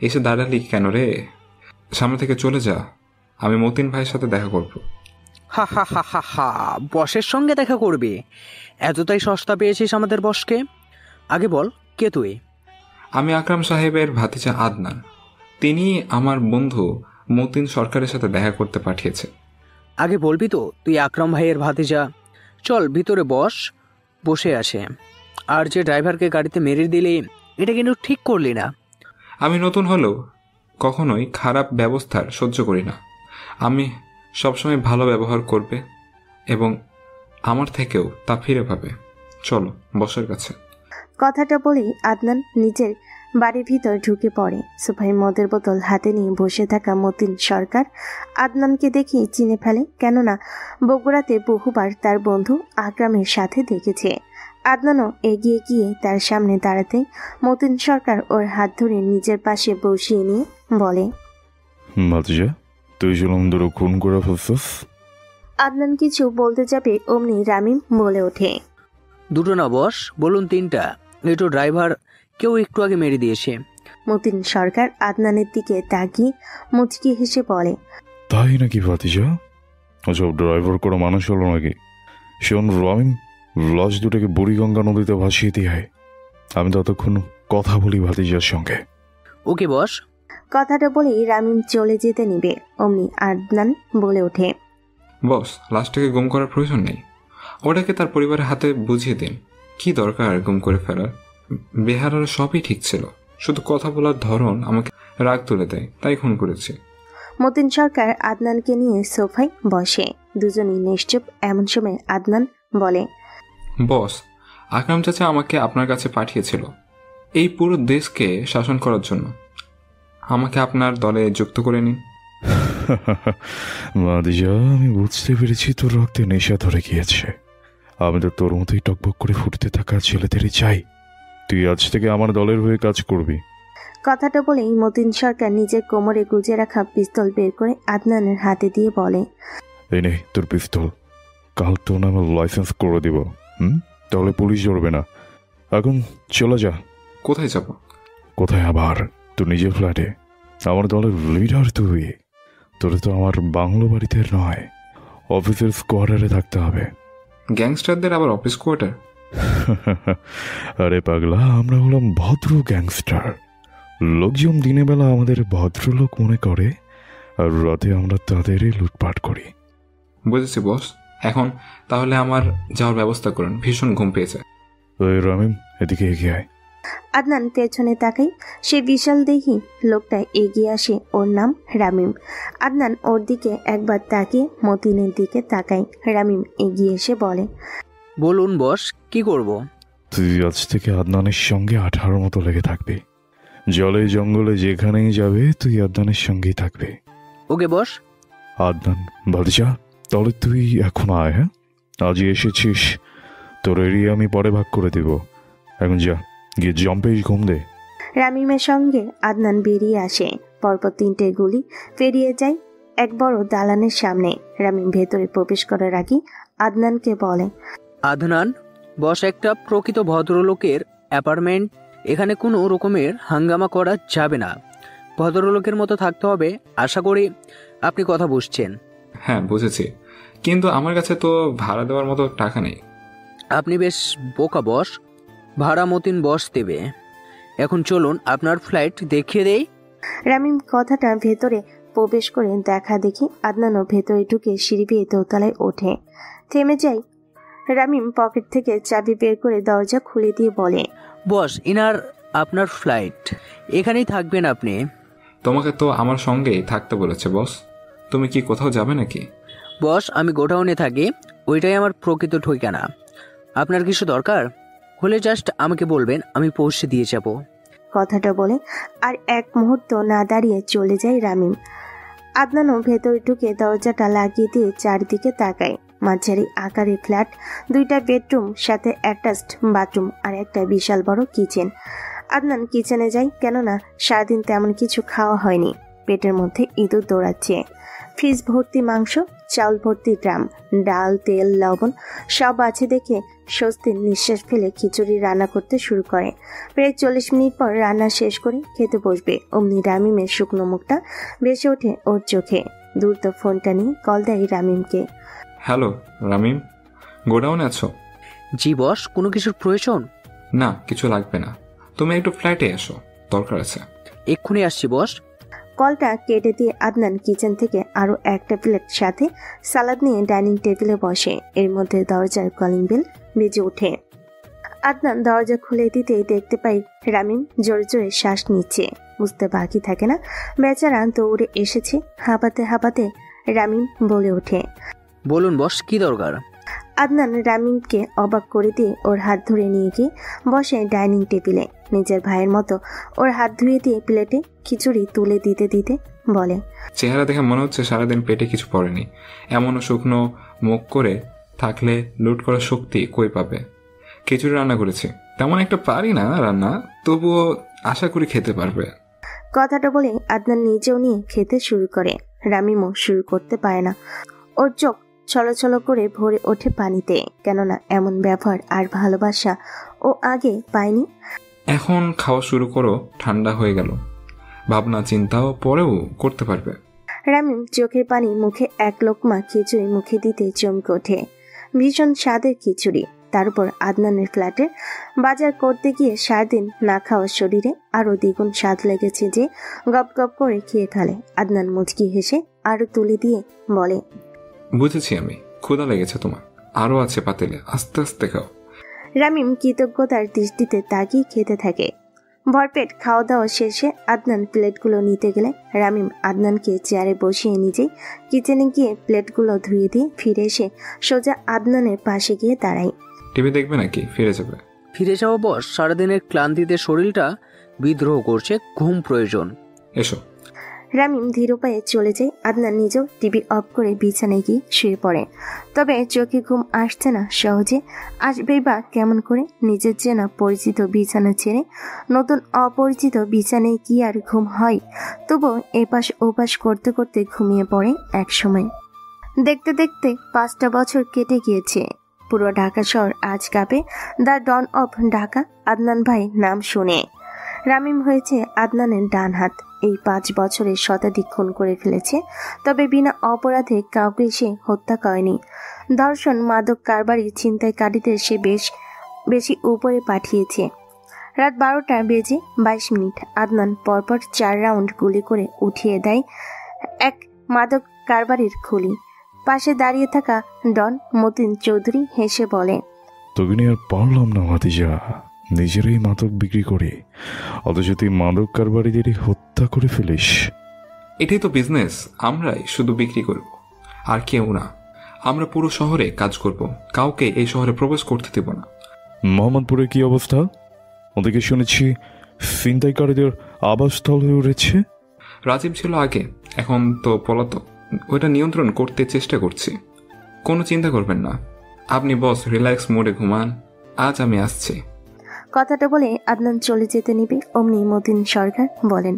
এসে দাঁড়ালি কেন রে? সামনে থেকে চলে যা, আমি মতিন ভাইয়ের সাথে দেখা করব। হা হা হা হা হা, বসের সঙ্গে দেখা করবে? এতটাই সস্তা পেয়েছিস আমাদের বসকে? আগে বল, কে তুই? আমি আকরাম সাহেবের ভাতিজা আদনান। তিনি আমার বন্ধু মতিন সরকারের সাথে দেখা করতে পাঠিয়েছে। আগে বলবি তো তুই আকরাম ভাইয়ের ভাতিজা? চল ভিতরে বস, বসে আসে। আর যে ড্রাইভারকে গাড়িতে মেরে দিলি, এটা কিন্তু ঠিক করলি না। আমি নতুন হলেও কখনোই খারাপ ব্যবস্থার সহ্য করি না। আমি সবসময় ভালো ব্যবহার করবে এবং আমার থেকেও তা ফিরে পাবে। চলো বসের কাছে। কথাটা বলেই আদনান নিজের বাড়ির ভিতর ঢুকে পড়ে। সোফায় মদের বোতল হাতে নিয়ে বসে থাকা মতিন সরকার আদনানকে দেখে চিনে ফেলে, কেননা বগুড়াতে বহুবার তার বন্ধু আকরামের সাথে দেখেছে। আদনানও এগিয়ে গিয়ে তার সামনে দাঁড়াতে মতিন সরকার ওর হাত ধরে নিজের পাশে বসিয়ে নিয়ে বলে, ভাতিজা, তুই জুলুম দুটো খুন করে ফেলছিস। আদনান কিছু বলতে যাবে অমনি রামিম বলে ওঠে, দুটো না বস, বলুন তিনটা। এটো ড্রাইভার কেউ একটু আগে মেরে দিয়েছে। মতিন সরকার আদনানের দিকে তাকিয়ে মুচকি হেসে বলে, তাই নাকি ভাতিজা? ওসব ড্রাইভার করে মানুষ হলো নাকি? শোন রামিম, লজ দুটোকে বুড়িগঙ্গা নদীতে ভাসিয়ে দিয়ে আমি ততক্ষণ কথা বলি ভাতিজার সঙ্গে। ওকে বস। কথাটা বলেই রামিম চলে যেতে নিবে অমনি আদনান বলে ওঠে, বস, লাশটাকে গুম করার প্রয়োজন নেই। ওটাকে তার পরিবারের হাতে বুঝিয়ে দিন। কি দরকার গুম করে ফেলার? বেহারার সবই ঠিক ছিল, শুধু কথা বলার ধরন আমাকে রাগ তুলে দেয়, তাই খুন করেছি। মতিন সরকার আদনানকে নিয়ে সোফায় বসে। দুজনই নিশ্চুপ। এমন সময় আদনান বলে, বস, আকরাম চাচা আমাকে আপনার কাছে পাঠিয়েছিল এই পুরো দেশকে শাসন করার জন্য। আমাকে আপনার দলে যুক্ত করে নিন। ভাতিজা, আমি বুঝতে পেরেছি তোর রক্তে নেশা ধরে গিয়েছে। আমি তো তোর মতোই টকবক করে ফুটতে থাকা ছেলেদেরই চাই। তুই আজ থেকে আমার দলের হয়ে কাজ করবি। কথাটা বলেই মতিন সরকার নিজের কোমরে গুজে রাখা পিস্তল বের করে আদনানের হাতে দিয়ে বলে, এই নে তোর পিস্তল। কাল তোর নামে লাইসেন্স করে দিব। তাহলে পুলিশ ধরবে না। এখন চলে যা। কোথায় যাব? কোথায় আবার? তোর নিজের ফ্ল্যাটে। আমার দলের লিডার তুই। তোর তো আমার বাংলো বাড়িতে নয়, অফিসের স্কোয়াডারে থাকতে হবে। গ্যাংস্টারদের আবার অফিস কোয়ার্টার? আরে পাগলা, আমরা হলাম ভদ্র গ্যাংস্টার। লোকজন দিনের বেলা আমাদের ভদ্রলোক মনে করে, আর রাতে আমরা তাদেরই লুটপাট করি। বুঝেছি বস। এখন তাহলে আমার যাওয়ার ব্যবস্থা করুন, ভীষণ ঘুম পেয়েছে। ওই রামিম, এদিকে এগিয়ে আয়। আদনান পেছনে তাকাই। সে বিশাল দেহি লোকটা এগিয়ে আসে। ওর নাম রামিম। আদনান ওর দিকে একবার তাকিয়ে মতিনের দিকে তাকাই। রামিম এগিয়ে এসে বলে, বলুন বস, কি করব? তুই আজ থেকে আদনানের সঙ্গে 18 মতো লেগে থাকবি। জলে জঙ্গলে যেখানেই যাবে তুই আদনানের সঙ্গেই থাকবে। ওকে বস। আদনান, ভাতিজা, তাহলে তুই এখন আয়। হ্যাঁ, আজই এসেছিস, তোর এরিয়া আমি পরে ভাগ করে দিব। এখন যা, গিয়ে জম্পে ঘুম দে। রামিমের সঙ্গে আদনান বেরিয়ে আসে। পরপর 3টে গুলি পেরিয়ে যায় এক বড় দালানের সামনে। রামিম ভেতরে প্রবেশ করার আগে আদনানকে বলে, আদনান, বস একটা প্রকৃত ভদ্রলোকের অ্যাপার্টমেন্ট। এখানে কোনো রকমের হাঙ্গামা করা যাবে না। ভদ্রলোকের মতো থাকতে হবে। আশা করি আপনি কথা বুঝছেন। হ্যাঁ, বুঝেছি, কিন্তু আমার কাছে তো ভাড়া দেওয়ার মতো টাকা নেই। আপনি বেশ বোকা বস, ভাড়া মতিন বস দেবে। এখন চলুন আপনার ফ্লাইট দেখিয়ে দেই। রামিম কথাটা ভেতরে প্রবেশ করে দেখা দেখি আদনানও ভেতরে ঢুকে সিঁড়ি বেয়ে দোতলায় ওঠে। থেমে যাই। রামিম পকেট থেকে চাবি বের করে দরজা খুলে দিয়ে বলে, বস, ইনার আপনার ফ্লাইট, এখানেই থাকবেন আপনি। তোমাকে তো আমার সঙ্গেই থাকতে বলেছে বস। তুমি কি কোথাও যাবে নাকি? বস, আমি গোডাউনে থাকি, ওইটাই আমার প্রকৃত ঠিকানা। আপনার কিছু দরকার হলে জাস্ট আমাকে বলবেন, আমি পৌঁছে দিয়ে যাব। কথাটা বলে আর এক মুহূর্ত না দাঁড়িয়ে চলে যায় রামিম। আদনানও ভেতরে ঢুকে দরজাটা লাগিয়ে দিয়ে চারিদিকে তাকায়। মাঝারি আকারের ফ্ল্যাট, 2টা বেডরুম, সাথে অ্যাটাচড বাথরুম আর একটা বিশাল বড় কিচেন। আদনান কিচেনে যায়, কেননা সারাদিন তেমন কিছু খাওয়া হয়নি। পেটের মধ্যে ইঁদুর দৌড়াচ্ছে। ফ্রিজ ভর্তি মাংস, চাউল ভর্তি ড্রাম, ডাল, তেল, লবণ সব আছে দেখে স্বস্তির নিঃশ্বাস ফেলে খিচুড়ি রান্না করতে শুরু করে। প্রায় 40 মিনিট পর রান্না শেষ করে খেতে বসবে, অমনি রামিমের শুকনো মুখটা ভেসে ওঠে ওর চোখে। দ্রুত ফোনটা নিয়ে কল দেয় রামিমকে। হ্যালো রামিম, গোডাউনে আছো? জি বস, কোনো কিছুর প্রয়োজন? না, কিছু লাগবে না, তুমি একটু ফ্ল্যাটে এসো, দরকার আছে। এক্ষুনি আসছি বস। কলটা কেটে দিয়ে আদনান কিচেন থেকে আরো একটা প্লেট সাথে সালাদ নিয়ে ডাইনিং টেবিলে বসে। এর মধ্যে দরজার কলিং বেল বেজে ওঠে। আদনান দরজা খুলে দিতেই দেখতে পাই রামিম জোরে জোরে শ্বাস নিচ্ছে। বুঝতে বাকি থাকে না বেচারা দৌড়ে এসেছে। হাঁপাতে হাঁপাতে রামিম বলে ওঠে, বলুন বস, কি দরকার? আদনান রামিমকে অবাক করে দিয়ে ওর হাত ধরে নিয়ে গিয়ে বসে ডাইনিং টেবিলে। নিজের ভাইয়ের মতো ওর হাত ধুয়ে দিয়ে প্লেটে খিচুড়ি তুলে দিতে দিতে বলে, চেহারা দেখে মনে হচ্ছে সারাদিন পেটে কিছু পড়েনি। এমনও শুকনো মুখ করে থাকলে লুট করার শক্তি কই পাবে। খিচুড়ি রান্না করেছি, তেমন একটা পারি না রান্না, তবুও আশা করি খেতে পারবে। কথাটা বলে আদনান নিজেও নিয়ে খেতে শুরু করে। রামিমও শুরু করতে পারে না। ওর চোখ ছলছল করে ভরে ওঠে পানিতে, কেননা এমন ব্যবহার আর ভালোবাসা ও আগে পায়নি। এখন খাওয়া শুরু করো, ঠান্ডা হয়ে গেল, ভাবনা চিন্তাও পরেও করতে পারবে। রামিম চোখের পানি মুখে এক লোকমা খিচুড়ি মুখে দিতে চমকে ওঠে। ভীষণ স্বাদের খিচুড়ি, তার উপর আদনানের ফ্ল্যাটের বাজার করতে গিয়ে সারাদিন না খাওয়া শরীরে আরো দ্বিগুণ স্বাদ লেগেছে যে গপ গপ করে খেয়ে ফেলে। আদনান মুচকি হেসে আরো তুলে দিয়ে বলে, বুঝেছি আমি, ক্ষুধা লেগেছে তোমার, আরো আছে পাতিলে, আস্তে আস্তে খাও। রামিম কৃতজ্ঞতার দৃষ্টিতে তাকিয়ে খেতে থাকে। ভরপেট খাওয়া দাওয়া শেষে আদনান প্লেটগুলো নিতে গেলে রামিম আদনানকে চেয়ারে বসিয়ে নিজেই কিচেনে গিয়ে প্লেটগুলো ধুয়ে দিয়ে ফিরে এসে সোজা আদনানের পাশে গিয়ে দাঁড়ায়। টিভি দেখবে নাকি ফিরে যাবে? ফিরে যাও বস, সারাদিনের ক্লান্তিতে শরীরটা বিদ্রোহ করছে, ঘুম প্রয়োজন। এসো। রামিম ধীর পায়ে চলে যায়। আদনান নিজেও টিভি অফ করে বিছানায় গিয়ে শুয়ে পড়ে। তবে চোখে ঘুম আসছে না সহজে। আসবেই বা কেমন করে? নিজের চেনা পরিচিত বিছানা ছেড়ে নতুন অপরিচিত বিছানায় কি আর ঘুম হয়? তবুও এপাশ ওপাশ করতে করতে ঘুমিয়ে পড়ে এক সময়। দেখতে দেখতে 5টা বছর কেটে গিয়েছে। পুরো ঢাকা শহর আজ কাঁপে। The don of Dhaka Adnan ভাই নাম শুনে। রামিম হয়েছে আদনানের ডান হাত। এই 5 বছরে শতাধিক খুন করে ফেলেছে, তবে বিনা অপরাধে কাউকে সে হত্যা করেনি। ধর্ষণ, মাদক কারবারি, ছিনতাইকারীদের সে বেশি উপরে পাঠিয়েছে। রাত 12টা বেজে 22 মিনিট আদনান পরপর 4 রাউন্ড গুলি করে উঠিয়ে দেয় এক মাদক কারবারির খুলি। পাশে দাঁড়িয়ে থাকা ডন মতিন চৌধুরী হেসে বলে, তোকে নিয়ে আর পারলাম না ভাতিজা, নিজেরাই মাদক বিক্রি করে অথচ তুই মাদক কারবারিদেরই হত্যা করে ফেলিস। এটাই তো বিজনেস, আমরাই শুধু বিক্রি করব আর কেউ না। আমরা পুরো শহরে কাজ করব, কাউকে এই শহরে প্রবেশ করতে দেব না। মোহাম্মদপুরে কি অবস্থা? ওদেরকে শুনেছি ছিনতাইকারীদের আবাসস্থল হয়ে উঠেছে। রাজীব ছিল আগে, এখন তো পলাতক। ওইটা নিয়ন্ত্রণ করতে চেষ্টা করছি। কোনো চিন্তা করবেন না আপনি বস, রিল্যাক্স মোডে ঘুমান, আজ আমি আসছি। কথাটা বলে আদনান চলে যেতে নিবে, অমনি মতিন সরকার বলেন,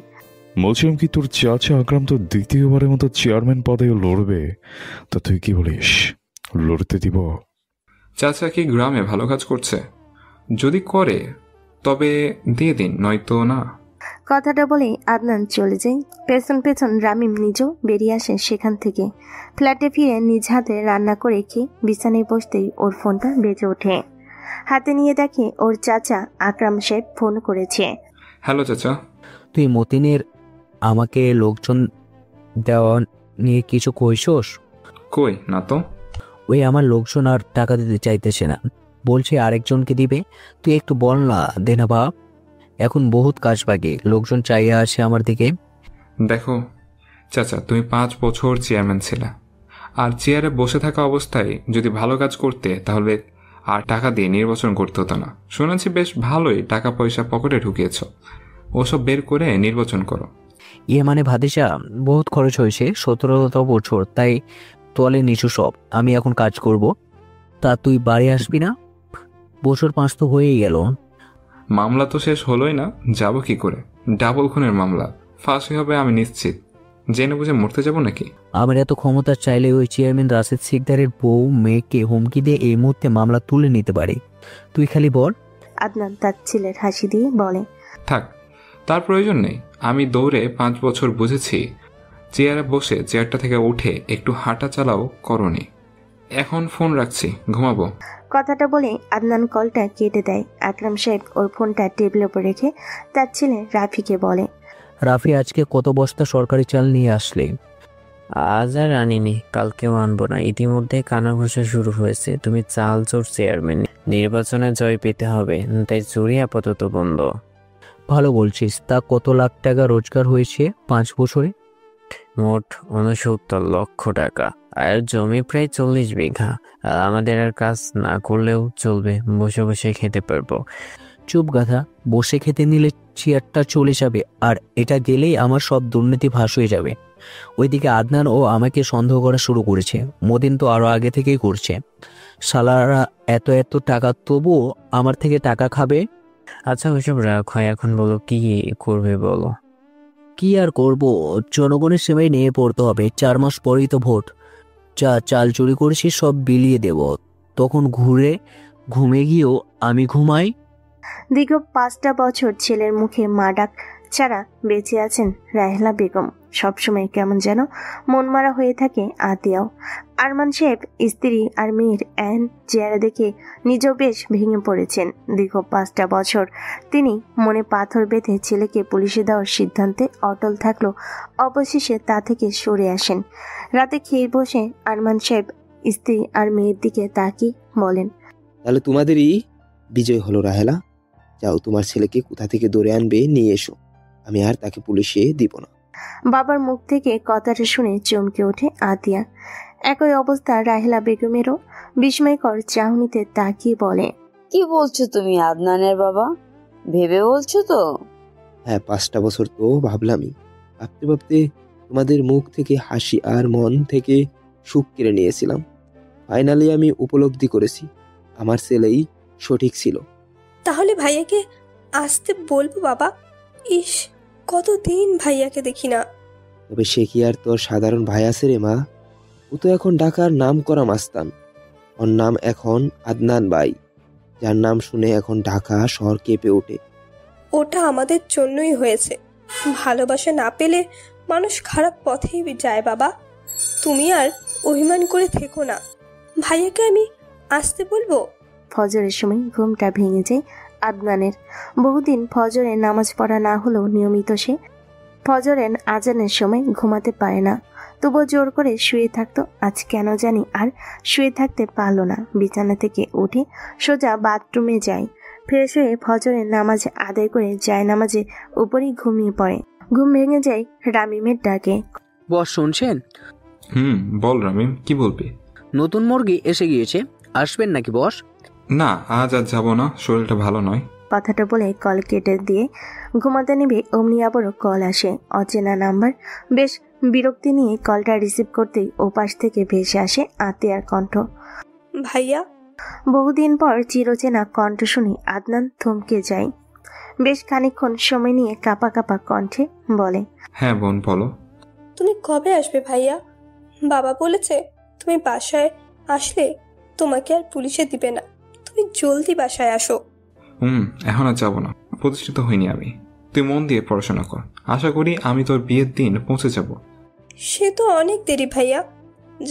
বলছিলাম কি তোর চাচা আকরাম তো দ্বিতীয়বারের মতো চেয়ারম্যান পদে লড়বে, তা তুই কি বলিস, লড়তে দিব? চাচা কি গ্রামে ভালো কাজ করছে? যদি করে তবে দিয়ে দিন, নয়তো না। কথাটা বলে আদনান চলে যায়। পেছন পেছন রামিম নিজেও বেরিয়ে আসে সেখান থেকে। ফ্ল্যাটে ফিরে নিজ হাতে রান্না করে খেয়ে বিছানায় বসতেই ওর ফোনটা বেজে ওঠে। হাতে নিয়ে দেখে ওর চাচা আকরাম সাহেব ফোন করেছে। হ্যালো চাচা। তুই মতিনের আমাকে লোকজন দেওয়া নিয়ে কিছু কইছস? কই না তো। ওই আমার লোকজন আর টাকা দিতে চাইতেছে না, বলছে আরেকজনকে দিবে। তুই একটু বল না দে না বাপ, এখন বহুত কাজ বাকি, লোকজন চাইয়া আসে আমার দিকে। দেখো চাচা, তুমি 5 বছর চেয়ারম্যান ছিলে, আর চেয়ারে বসে থাকা অবস্থায় যদি ভালো কাজ করতে তাহলে আর টাকা দিয়ে নির্বাচন করতে হতো না। শুনেছি বেশ ভালোই টাকা পয়সা পকেটে ঢুকিয়েছ, ওসব বের করে নির্বাচন করো। মানে ভাতিজা, বহুত খরচ হয়েছে, 17 বছর, তাই তোয়ালে নিচু সব। আমি এখন কাজ করব। তা তুই বাড়ি আসবি না? বছর 5 তো হয়েই গেল। মামলা তো শেষ হলোই না, যাব কি করে? ডাবল খুনের মামলা, ফাঁসি হবে আমি নিশ্চিত। জেনে বুঝে মরতে যাব নাকি? আমার এত ক্ষমতা চাইলে ওই চেয়ারম্যান রাশেদ সিকদারের বউ মেয়েকে হুমকি দিয়ে এই মুহূর্তে মামলা তুলে নিতে পারে। তুই খালি বল। আদনান তার ছেলের হাসি দিয়ে বলে, থাক, তার প্রয়োজন নেই। আমি দৌড়ে 5 বছর বুঝেছি চেয়ারে বসে চেয়ারটা থেকে উঠে একটু হাঁটা চালাও করনি। এখন ফোন রাখছি, ঘুমাবো। কথাটা বলে আদনান কলটা কেটে দেয়। আকরাম সাহেব ওর ফোনটা টেবিলের উপর রেখে তার ছেলে রাফিকে বলে, রাফি, আজকে কত বস্তা সরকারি চাল নিয়ে আসলে? আজ আর আনিনি, কালকেও আনবো না। ইতিমধ্যে কানাঘুষা শুরু হয়েছে। তুমি চাল চোর চেয়ারম্যান, নির্বাচনে জয় পেতে হবে, তাই চুরি আপাতত বন্ধ। ভালো বলছিস। তা কত লাখ টাকা রোজগার হয়েছে 5 বছরে? মোট 69 লক্ষ টাকা, আর জমি প্রায় 40 বিঘা। আর আমাদের আর কাজ না করলেও চলবে, বসে বসে খেতে পারবো। চুপ গাধা, বসে খেতে নিলে চেয়ারটা চলে যাবে, আর এটা গেলেই আমার সব দুর্নীতি ফাঁস হয়ে যাবে। ওইদিকে আদনান ও আমাকে সন্দেহ করা শুরু করেছে। মদিন তো আরো আগে থেকেই করছে। শালারা এত এত টাকা, তবুও আমার থেকে টাকা খাবে। আচ্ছা ওইসব রাখো, এখন বলো কি করবে বলো। কি আর করব, জনগণের সেবায় নিয়ে পড়তে হবে। 4 মাস পরেই তো ভোট। চাল চুরি করেছি সব বিলিয়ে দেব, তখন ঘুমে গিয়েও আমি ঘুমাই। দীর্ঘ 5টা বছর ছেলের মুখে মা ডাক ছাড়া বেঁচে আছেন রাহেলা বেগম। সবসময় কেমন যেন মনমারা হয়ে থাকে আতিয়াও। আরমান সাহেব স্ত্রী আর মেয়ের চেহারা দেখে নিজেও বেশ ভেঙে পড়েছেন। দীর্ঘ 5টা বছর তিনি মনে পাথর বেঁধে ছেলেকে পুলিশে দেওয়ার সিদ্ধান্তে অটল থাকলো, অবশেষে তা থেকে সরে আসেন। রাতে খেয়ে বসে আরমান সাহেব স্ত্রী আর মেয়ের দিকে তাকিয়ে বলেন, তাহলে তোমাদেরই বিজয় হলো রাহেলা। যাও, তোমার ছেলেকে কোথা থেকে ধরে আনবে নিয়ে এসো, আমি আর তাকে পুলিশে দিব না। বাবার মুখ থেকে কথাটা শুনে চমকে ওঠে আতিয়া। একই অবস্থা রাহেলা বেগমেরও। বিস্ময়কর চাহনিতে তাকিয়ে বলে, কি বলছো তুমি আদনানের বাবা? ভেবে বলছো তো? হ্যাঁ, 5টা বছর তো ভাবলামই। ভাবতে ভাবতে তোমাদের মুখ থেকে হাসি আর মন থেকে সুখ কেড়ে নিয়েছিলাম। ফাইনালি আমি উপলব্ধি করেছি আমার ছেলেই সঠিক ছিল। তাহলে ভাইয়াকে আসতে বলবো বাবা? ইস, কতদিন ভাইয়াকে দেখি না। তবে সে কি আর তোর সাধারণ ভাই আছে রে মা? ও তো এখন ঢাকার নাম করা মাস্তান। ওর নাম এখন আদনান ভাই, যার নাম শুনে এখন ঢাকা শহর কেঁপে ওঠে। ওটা আমাদের জন্যই হয়েছে। ভালোবাসা না পেলে মানুষ খারাপ পথেই যায় বাবা। তুমি আর অভিমান করে থেকো না। ভাইয়াকে আমি আসতে বলবো। ফজরের সময় ঘুমটা ভেঙে যায় আদনানের। বহুদিন ফজরে নামাজ পড়া না হলেও নিয়মিত সে ফজরের আজানের সময় ঘুমাতে পারে না। তবুও জোর করে শুয়ে থাকতো। আজ কেন জানি আর শুয়ে থাকতে পারলো না। বিছানা থেকে উঠে সোজা বাথরুমে যায়। ফ্রেশ হয়ে ফজরের নামাজ আদায় করে যায় নামাজের উপরেই ঘুমিয়ে পড়ে। ঘুম ভেঙে যায় রামিমের ডাকে। বস শুনছেন? বল রামিম, কি বলবি? নতুন মুরগি এসে গিয়েছে, আসবেন নাকি বস? না, আজ যাব না, শরীরটা ভালো নয়। কথাটা বলে কল কেটে দিয়ে ঘুমাতে নেবে অমনি আবারও কল আসে। অচেনা নাম্বার। বেশ বিরক্তি নিয়ে কলটা রিসিভ করতেই ওপাশ থেকে ভেসে আসে আতিয়ার কণ্ঠ। ভাইয়া। বহুদিন পর চিরচেনা কণ্ঠ শুনে আদনান থমকে যায়। বেশ খানিকক্ষণ সময় নিয়ে কাঁপা কাঁপা কণ্ঠে বলে, হ্যাঁ বোন বলো। তুমি কবে আসবে ভাইয়া? বাবা বলেছে তুমি বাসায় আসলে তোমাকে আর পুলিশে দিবে না। তুমি জলদি বাসায় আসো। এখন আর যাবো না, প্রতিষ্ঠিত হইনি আমি। তুই মন দিয়ে পড়াশোনা কর, আশা করি আমি তোর বিয়ের দিন পৌঁছে যাব। সে তো অনেক দেরি ভাইয়া।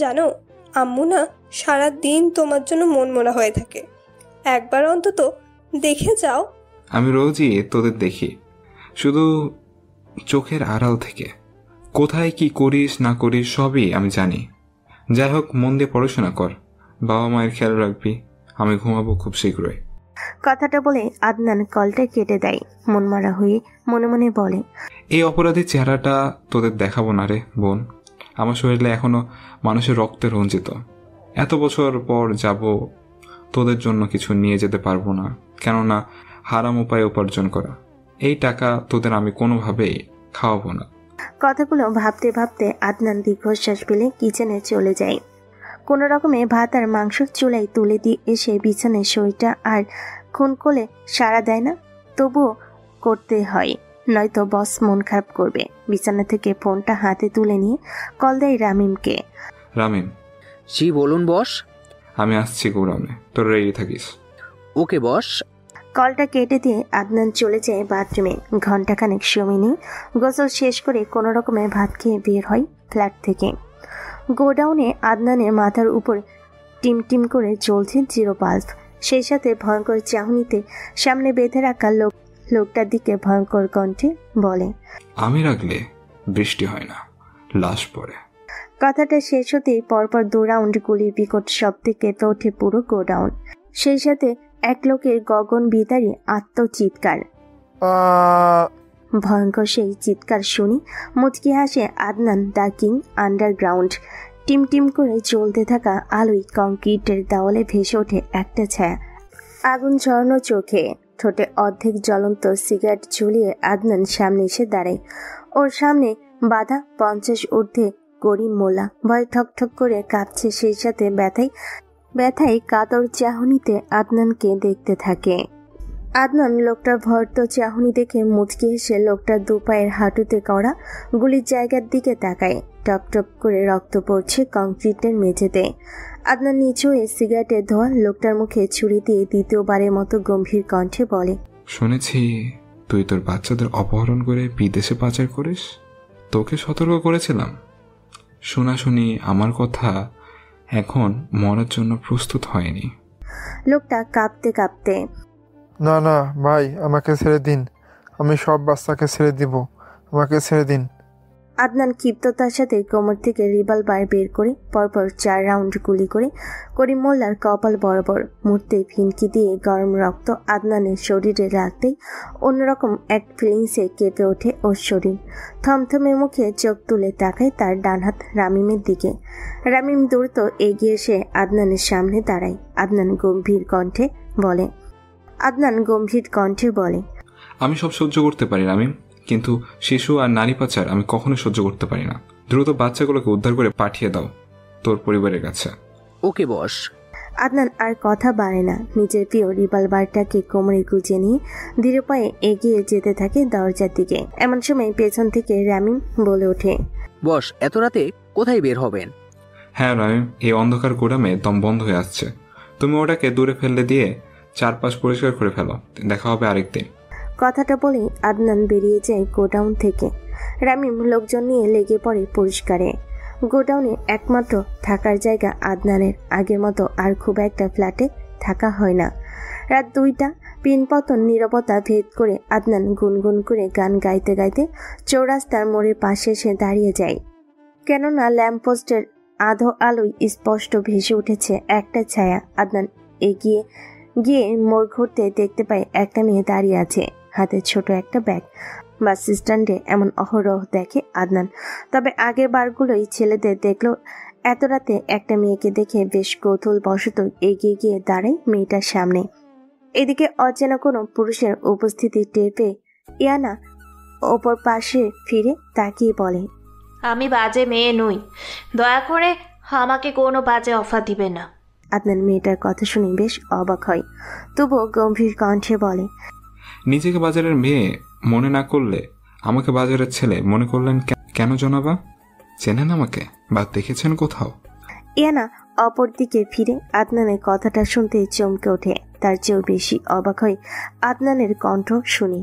জানো, আম্মু না সারা দিন তোমার জন্য মন মরা হয়ে থাকে। একবার অন্তত দেখে যাও। আমি রোজই তোদের দেখি, শুধু চোখের আড়াল থেকে। কোথায় কি করিস না করিস সবই আমি জানি। যাই হোক, মন দিয়ে পড়াশোনা কর, বাবা মায়ের খেয়াল রাখবি। আমি ঘুমাবো খুব শীঘ্রই। কথাটা বলে আদনান কলটা কেটে দেয়। মনমারা হয়ে মনে মনে বলে, এই অপরাধী চেহারাটা তোদের দেখাবো না রে বোন। আমার শরীরে এখনো মানুষের রক্তে রঞ্জিত। এত বছর পর যাব, তোদের জন্য কিছু নিয়ে যেতে পারবো না, কেননা হারাম উপায়ে উপার্জন করা এই টাকা তোদের আমি কোনোভাবেই খাওয়াবো না। কথাগুলো ভাবতে ভাবতে আদনান দীর্ঘশ্বাস ফেলে কিচেনে চলে যায়। কোনো রকমে ভাত আর মাংস চুলায় তুলে দিয়ে এসে বিছানায় শরীরটা আর খুন করলে সাড়া দেয় না, তবুও করতে হয়, নয়তো বস মন খারাপ করবে। বিছানা থেকে ফোনটা হাতে তুলে নিয়ে কল দেয় রামিমকে। রামিম, জি বলুন বস। আমি আসছি গোডাউনে, তোর রেডি থাকিস। ওকে বস। কলটা কেটে দিয়ে আদনান চলে যায় বাথরুমে। ঘন্টাখানেক সময় নিয়ে গোসল শেষ করে কোনো রকমে ভাত খেয়ে বের হয় ফ্ল্যাট থেকে। গোডাউনে আদনানের মাথার উপর টিম টিম করে জ্বলছে জিরো বাল্ব, সেই সাথে ভয়ঙ্কর চাহনিতে সামনে বেঁধে রাখা লোকটার দিকে ভয়ঙ্কর কণ্ঠে বলে, আমি রাখলে বৃষ্টি হয় না, লাশ পড়ে। কথাটা শেষ হতেই পরপর 2 রাউন্ড গুলির বিকট শব্দে কেঁপে ওঠে পুরো গোডাউন। সেই সাথে এক লোকের গগন বিদারী আত্মচিৎকার। ভয়ঙ্কর সেই চিৎকার শুনি মুচকি হাসে Adnan. The king underground. Team team করে জ্বলতে থাকা আলোয় কংক্রিটের দেওয়ালে ভেসে ওঠে একটা ছায়া। আগুন ঝরানো চোখে, ঠোঁটে অর্ধেক জ্বলন্ত সিগারেট ঝুলিয়ে আদনান সামনে এসে দাঁড়ায়। ওর সামনে বাধা 50 ঊর্ধ্বে করিম মোল্লা। ভয় ঠকঠক করে কাঁপছে, সেই সাথে ব্যথায় কাতর চাহনিতে আদনানকে দেখতে থাকে। আদনান লোকটার ভর্ত চাহনি দেখে মুচকি হেসে লোকটার 2 পায়ের হাঁটুতে করা গুলির জায়গার দিকে তাকায়। টপ টপ করে রক্ত পড়ছে কংক্রিটের মেঝেতে। আদনান নিচু হয়ে সিগারেটের ধোঁয়া লোকটার মুখে ছুরি দিয়ে দ্বিতীয়বারের মতো গম্ভীর কণ্ঠে বলে, শুনেছি তুই তোর বাচ্চাদের অপহরণ করে বিদেশে পাচার করিস। তোকে সতর্ক করেছিলাম। শোনাশুনি আমার কথা এখন মরার জন্য প্রস্তুত হয়নি। লোকটা কাঁপতে কাঁপতে, না না ভাই, আমাকে ছেড়ে দিন, আমি সব বাচ্চাকে ছেড়ে দিব, আমাকে ছেড়ে দিন। আদনান ক্ষিপ্ততার সাথে কোমর থেকে রিভলভার বের করে পরপর 4 রাউন্ড গুলি করে করিম মোল্লার কপাল বরাবর। মুহূর্তে ফিনকি দিয়ে গরম রক্ত আদনানের শরীরে লাগতেই অন্যরকম এক ফিলিংসে কেঁপে ওঠে ওর শরীর। থমথমে মুখে চোখ তুলে তাকায় তার ডান হাত রামিমের দিকে। রামিম দ্রুত এগিয়ে এসে আদনানের সামনে দাঁড়ায়। আদনান গম্ভীর কণ্ঠে বলে, আমি সব সহ্য করতে পারি রামিম, কিন্তু শিশু আর নারী পাচার আমি কখনো সহ্য করতে পারি না। দ্রুত বাচ্চাগুলোকে উদ্ধার করে পাঠিয়ে দাও তোর পরিবারের কাছে। ওকে বস। আদনান আর কথা বাড়ে না, নিজের প্রিয় রিভলভারটাকে কোমরে গুজে নিয়ে ধীরে পায়ে এগিয়ে যেতে থাকে দরজার দিকে। এমন সময় পেছন থেকে রামিম বলে ওঠে, বস এত রাতে কোথায় বের হবেন? হ্যাঁ রামিম, এই অন্ধকার গোডামে দম বন্ধ হয়ে আসছে। তুমি ওটাকে দূরে ফেললে দিয়ে চারপাশ পরিষ্কার করে ফেলো, দেখা হবে আরেকদিন। কথাটা বলেই আদনান বেরিয়ে যায় গোডাউন থেকে। রামিম লোকজন নিয়ে লেগে পড়ে পরিষ্কারে। গোডাউনে একমাত্র থাকার জায়গা আদনানের। আগের মতো আর খুব একটা ফ্ল্যাটে থাকা হয় না। রাত 2টা, পিনপতন নীরবতা ভেদ করে আদনান গুনগুন করে গান গাইতে গাইতে চৌরাস্তার মোড়ের পাশে এসে দাঁড়িয়ে যায়। কেননা ল্যাম্পপোস্টের আধো আলোয় স্পষ্ট ভেসে উঠেছে একটা ছায়া। আদনান এগিয়ে গিয়ে মোড় ঘুরতে দেখতে পায় একটা মেয়ে দাঁড়িয়ে আছে, হাতে ছোট একটা ব্যাগ। বাস স্ট্যান্ডে এমন অহরহ দেখে আদনান, তবে আগের বারগুলোই ছেলেদের দেখলো। এত রাতে একটা মেয়েকে দেখে বেশ কৌতূহল বশত এগিয়ে গিয়ে দাঁড়ায় মেয়েটার সামনে। এদিকে অচেনা কোনো পুরুষের উপস্থিতি টের পেয়ে ইয়ানা ওপর পাশে ফিরে তাকিয়ে বলে, আমি বাজে মেয়ে নই, দয়া করে আমাকে কোনো বাজে অফার দিবে না। আদনান মেয়েটার কথা শুনে বেশ অবাক হয়, তবুও গম্ভীর কণ্ঠে বলে, নিজেকে বাজারের মেয়ে মনে না করলে আমাকে বাজারের ছেলে মনে করলেন কেন জনাবা? চেনেন আমাকে বা দেখেছেন কোথাও? ইয়ানা অপর দিকে ফিরে আদনানের কথাটা শুনতে চমকে ওঠে। তার চেয়েও বেশি অবাক হয় আদনানের কণ্ঠ শুনে।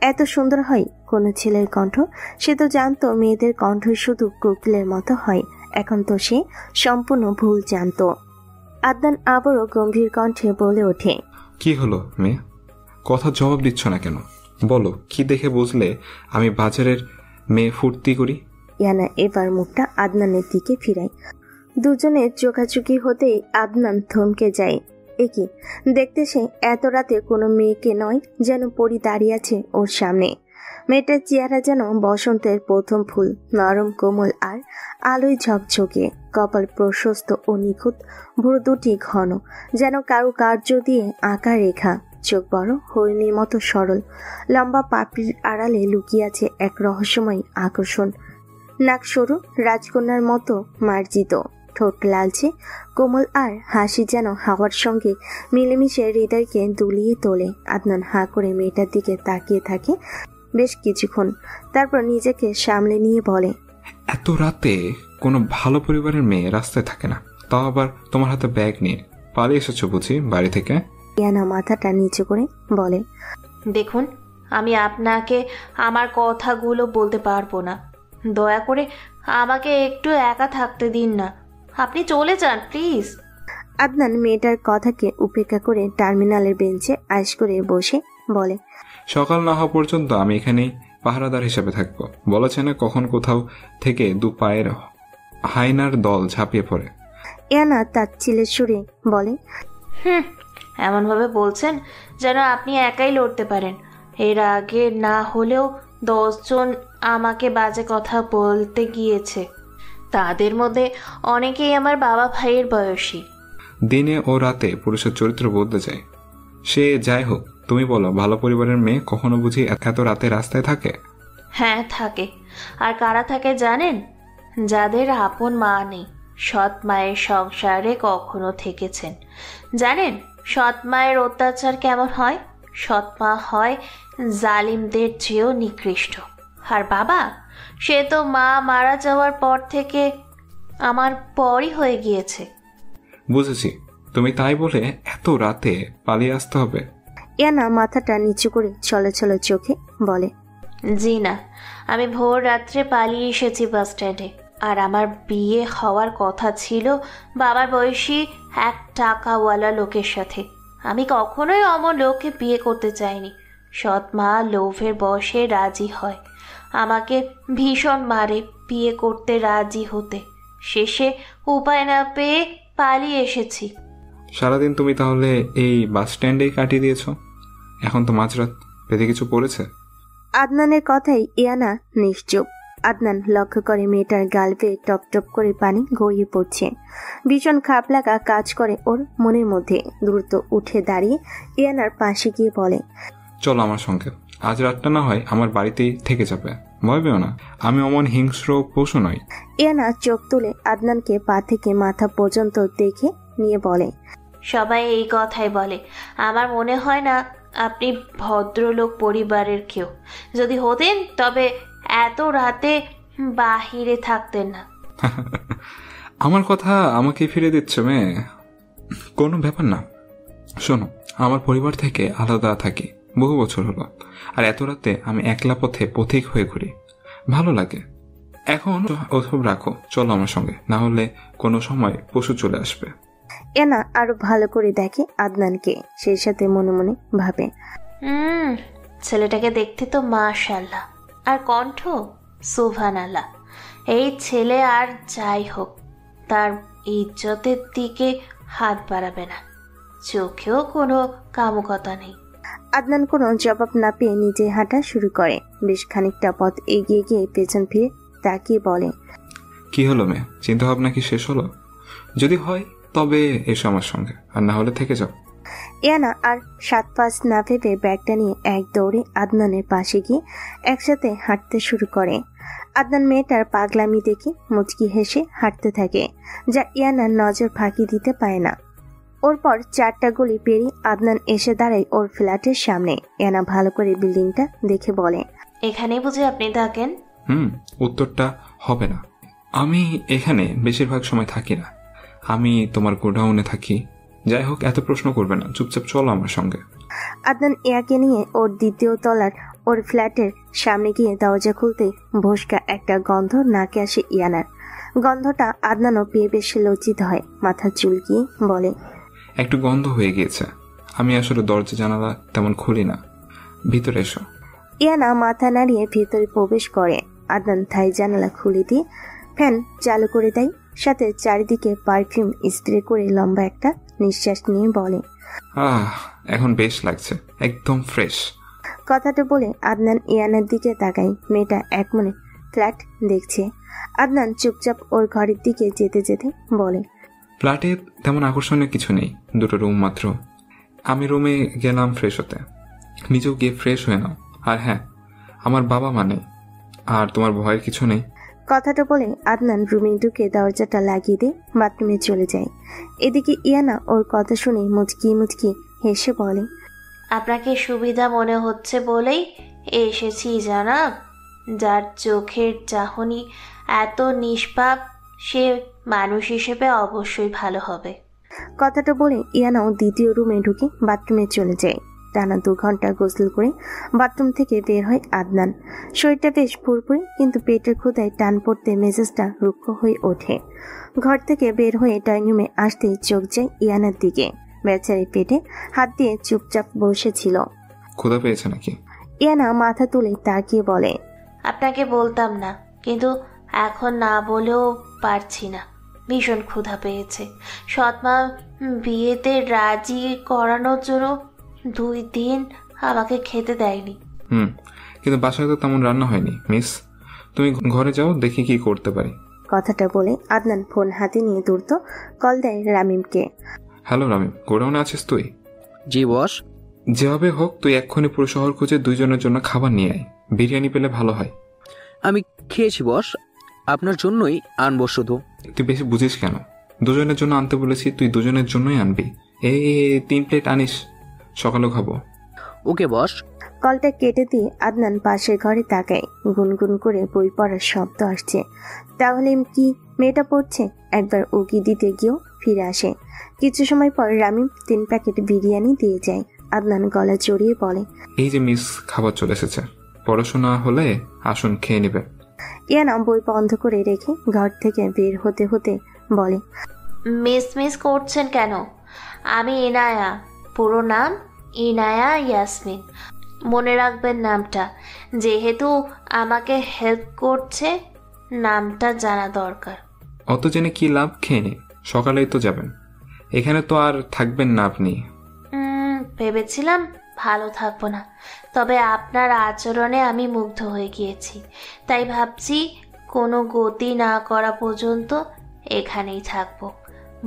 এত সুন্দর হয় কোনো ছেলের কণ্ঠ? সে তো জানতো মেয়েদের কণ্ঠ শুধু কোকিলের মতো হয়, এখন তো সে সম্পূর্ণ ভুল জানতো। আদনান আবারও গম্ভীর কণ্ঠে বলে ওঠে, কি হলো মেয়ে, কথা জবাব দিচ্ছ না কেন? বলো, কি দেখে বুঝলে আমি বাজারের মেয়ে ফুর্তি করি? ইয়ানা এবার মুখটা আদনানের দিকে ফিরায়। দুজনের চোখাচোখি হতেই আদনান থমকে যায়। একি দেখতে সে এত রাতে কোনো মেয়েকে নয়, যেন পরি দাঁড়িয়ে আছে ওর সামনে। মেয়েটার চেহারা যেন বসন্তের প্রথম ফুল, নরম কোমল আর আলোয় ঝকঝকে, কপাল প্রশস্ত ও নিখুঁত, ভুরু দুটি ঘন, যেন কারুকার্য দিয়ে আঁকা রেখা, চোখ বড় হরিণীর মতো সরল, লম্বা পাপড়ির আড়ালে লুকিয়ে আছে এক রহস্যময় আকর্ষণ। নাক সরু, রাজকন্যার মতো মার্জিত, ঠোঁট লালচে কোমল, আর হাসি যেন হাওয়ার সঙ্গে মিলেমিশে হৃদয়কে দুলিয়ে তোলে। আদনান হাঁ করে মেয়েটার দিকে তাকিয়ে থাকে বেশ কিছুক্ষণ, তারপর নিজেকে সামলে নিয়ে বলে, এত রাতে কোনো ভালো পরিবারের মেয়ে রাস্তায় থাকে না, তাও আবার তোমার হাতে ব্যাগ নিয়ে পালিয়ে এসেছো বুঝি বাড়ি থেকে? ইয়ানা মাথাটা নিচু করে বলে, দেখুন, আমি আপনাকে আমার কথাগুলো বলতে পারবো না। দয়া করে আমাকে একটু একা থাকতে দিন না। আপনি চলে যান প্লিজ। আদনান মেয়েটার কথাকে উপেক্ষা করে টার্মিনালের বেঞ্চে আইস করে বসে বলে, সকাল না হওয়া পর্যন্ত আমি এখানেই পাহারাদার হিসেবে থাকবো। বলেছে না কখন কোথাও থেকে দু পায়ের হাইনার দল ঝাঁপিয়ে পড়ে। ইয়ানা তাচ্ছিলের সুরে বলে, এমনভাবে বলছেন যেন আপনি একাই লড়তে পারেন। এর আগে না হলেও 10 জন আমাকে বাজে কথা বলতে গিয়েছে, তাদের মধ্যে অনেকেই আমার বাবা ভাইয়ের বয়সী। দিনে ও রাতে পুরুষের চরিত্র বদলে যায়। সে যাই হোক, তুমি বলো, ভালো পরিবারের মেয়ে কখনো বুঝি এত রাতে রাস্তায় থাকে? হ্যাঁ থাকে। আর কারা থাকে জানেন? যাদের আপন মা নেই, সৎ মায়ের সংসারে কখনো থেকেছেন। জানেন সৎ মায়ের অত্যাচার কেমন হয়? সৎ মা হয় জালিমদের চেয়েও নিকৃষ্ট। আর বাবা, সে তো মা মারা যাওয়ার পর থেকে আমার পরই হয়ে গিয়েছে। বুঝেছি, তুমি তাই বলে এত রাতে পালিয়ে আসতে হবে? ইয়ানা মাথাটা নিচু করে ছলছল চোখে বলে, জি না, আমি ভোর রাত্রে পালিয়ে এসেছি বাস স্ট্যান্ডে। আর আমার বিয়ে হওয়ার কথা ছিল বাবার বয়সী এক টাকাওয়ালা লোকের সাথে। আমি কখনোই অমন লোককে বিয়ে করতে চাইনি। সৎ মা লোভের বশে রাজি হয়, আমাকে ভীষণ মারে বিয়ে করতে রাজি হতে। শেষে উপায় না পেয়ে পালিয়ে এসেছি। সারাদিন তুমি তাহলে এই বাস স্ট্যান্ডেই কাটিয়ে দিয়েছ? এখন তো মাঝরাত, পেটে কিছু পড়েছে? আদনানের কথাই ইয়ানা নিশ্চুপ। আদনান লক্ষ্য করে মেয়েটার গাল বেয়ে টপ টপ করে পানি গড়িয়ে পড়ছে। ভীষণ খারাপ লাগা কাজ করে ওর মনের মধ্যে। দ্রুত উঠে দাঁড়িয়ে ইয়ানার পাশে গিয়ে বলে, চলো আমার সঙ্গে। আজ রাতটা না হয় আমার বাড়িতেই থেকে যাবে। ভয় পেও না, আমি অমন হিংস্র পশু নই। ইয়ানা চোখ তুলে আদনানকে পা থেকে মাথা পর্যন্ত দেখে নিয়ে বলে, সবাই এই কথাই বলে। আমার মনে হয় না আপনি ভদ্রলোক পরিবারের কেউ। যদি হতেন তবে এত রাতে বাহিরে থাকতেন না। আমার কথা আমাকে ফিরে দিচ্ছ মেয়ে? কোনো ব্যাপার না। শোনো, আমার পরিবার থেকে আলাদা থাকি বহু বছর হলো, আর এত রাতে আমি একলা পথে পথিক হয়ে ঘুরি। ভালো লাগে। এখন ওসব রাখো, চলো আমার সঙ্গে, না হলে কোনো সময় পশু চলে আসবে। এনা আরো ভালো করে দেখে আদনানকে, সেই সাথে মনে মনে ভাবে, ছেলেটাকে দেখতে তো মাশাআল্লাহ, আর কণ্ঠ সুবহানাল্লাহ। এই ছেলে আর যাই হোক, তার ইজ্জতের দিকে হাত বাড়াবে না, চোখেও কোনো কামুকতা নেই। আদনান কোনো জবাব না পেয়ে নিজে হাঁটা শুরু করে। বেশ খানিকটা পথ এগিয়ে গিয়ে পেছন ফিরে তাকিয়ে বলে, কি হলো মেয়ে, চিন্তা ভাবনা কি শেষ হলো? যদি হয় তবে এসো আমার সঙ্গে, আর না হলে থেকে যাও। ইয়ানা আর 7-5 না ভেবে ব্যাগটা নিয়ে এক দৌড়ে আদনানের পাশে গিয়ে একসাথে হাঁটতে শুরু করে। আদনান মেয়েটার পাগলামি দেখে মুচকি হেসে হাঁটতে থাকে, যা ইয়ানার নজর ফাঁকি দিতে পারে না। ওর পর 4টা গলি পেরিয়ে আদনান এসে দাঁড়ায় ওর ফ্ল্যাটের সামনে। ইয়ানা ভালো করে বিল্ডিংটা দেখে বলে, এখানে বুঝে আপনি থাকেন? উত্তরটা হবে না। আমি এখানে বেশিরভাগ সময় থাকি না, আমি তোমার গোডাউনে থাকি। যাই হোক, এত প্রশ্ন করবে না, চুপচাপ চলো আমার সঙ্গে। আদনান ইয়াকে নিয়ে ওর 2য় তলার ওর ফ্ল্যাটের সামনে গিয়ে দরজা খুলতে ভোসকা একটা গন্ধ নাকে আসে ইয়ানার। গন্ধটা আদনানও পেয়ে বেশ লজ্জিত হয়, মাথা চুলকিয়ে বলে, একটু গন্ধ হয়ে গিয়েছে। আমি আসলে দরজা জানালা তেমন খুলি না, ভিতরে এসো। ইয়ানা মাথা নাড়িয়ে ভিতরে প্রবেশ করে। আদনান থাই জানালা খুলে দিয়ে ফ্যান চালু করে দেয়, সাথে চারিদিকে পারফিউম স্প্রে করে লম্বা একটা নিঃশ্বাস নিয়ে বলে, এখন বেশ লাগছে, একদম ফ্রেশ। কথাটা বলে আদনান ইয়ানার দিকে তাকায়। মেয়েটা এক মনে ফ্ল্যাট দেখছে। আদনান চুপচাপ ওর ঘরের দিকে যেতে যেতে বলে, ফ্ল্যাটে তেমন আকর্ষণীয় কিছু নেই, 2টো রুম মাত্র। আমি রুমে গেলাম ফ্রেশ হতে, নিজেও গিয়ে ফ্রেশ হয়ে নাও। আর হ্যাঁ, আমার বাবা মা নেই, আর তোমার ভয়ের কিছু নেই। কথাটা বলে আদনান রুমে ঢুকে দরজাটা লাগিয়ে দিয়ে বাথরুমে চলে যায়। এদিকে ইয়ানা ওর কথা শুনে মুচকি মুচকি হেসে বলে, আপনাকে সুবিধা মনে হচ্ছে বলেই এসেছি জানাব। যার চোখের চাহনি এত নিষ্পাপ, সে মানুষ হিসেবে অবশ্যই ভালো হবে। কথাটা বলে ইয়ানাও দ্বিতীয় রুমে ঢুকে বাথরুমে চলে যায়। টানা 2 ঘন্টা গোসল করে বাথরুম থেকে বের হয় আদনান। শরীরটা বেশ ফুরফুরে, কিন্তু পেটের ক্ষুধায় টান পড়তে মেজাজটা রুক্ষ হয়ে ওঠে। ঘর থেকে বের হয়ে ডাইনিং রুমে আসতেই চোখ যায় ইয়ানার দিকে। বেচারি পেটে হাত দিয়ে চুপচাপ বসেছিল। ক্ষুধা পেয়েছে নাকি? ইয়ানা মাথা তুলে তাকিয়ে বলে, আপনাকে বলতাম না, কিন্তু এখন না বলেও পারছি না। ভীষণ ক্ষুধা পেয়েছে। সৎমা বিয়েতে রাজি করানোর জন্য 2 দিন আমাকে খেতে দেয়নি। কিন্তু বাসায় তো তেমন রান্না হয়নি মিস। তুমি ঘরে যাও, দেখি কি করতে পারি। কথাটা বলে আদনান ফোন হাতে নিয়ে দ্রুত কল দেয় রামিমকে। হ্যালো রামিম, গোডাউনে আছিস তুই? জি বস। যেভাবে হোক তুই এক্ষুনি পুরো শহর খুঁজে 2 জনের জন্য খাবার নিয়ে আয়। বিরিয়ানি পেলে ভালো হয়। আমি খেয়েছি বস, আপনার জন্যই আনবো শুধু। তুই বেশি বুঝিস কেন? 2 জনের জন্য আনতে বলেছি, তুই 2 জনের জন্যই আনবি। এই 3 প্লেট আনিস, সকালেও খাবো। ওকে বস। কলটা কেটে দিয়ে আদনান পাশের ঘরে তাকায়। গুনগুন করে বই পড়ার শব্দ আসছে। তাহলে কি মেয়েটা পড়ছে? একবার উকি দিতে গিয়েও ফিরে আসে। কিছু সময় পর রামিম 3 প্যাকেট বিরিয়ানি দিয়ে যায়। আদনান গলা জড়িয়ে বলে, এই যে মিস, খাবার চলে এসেছে। পড়াশোনা হলে আসুন খেয়ে নেবে। ইয়ানা বই বন্ধ করে রেখে ঘর থেকে বের হতে হতে বলে, মিস করছেন কেন? আমি ইনায়া, পুরো নাম ইনায়া ইয়াসমিন। মনে রাখবেন নামটা, যেহেতু আমাকে হেল্প করছে নামটা জানা দরকার। অত জেনে কি লাভ? খেয়ে নিন, সকালেই তো যাবেন। এখানে তো আর থাকবেন না আপনি। ভেবেছিলাম ভালো থাকবো না, তবে আপনার আচরণে আমি মুগ্ধ হয়ে গিয়েছি। তাই ভাবছি কোনো গতি না করা পর্যন্ত এখানেই থাকবো।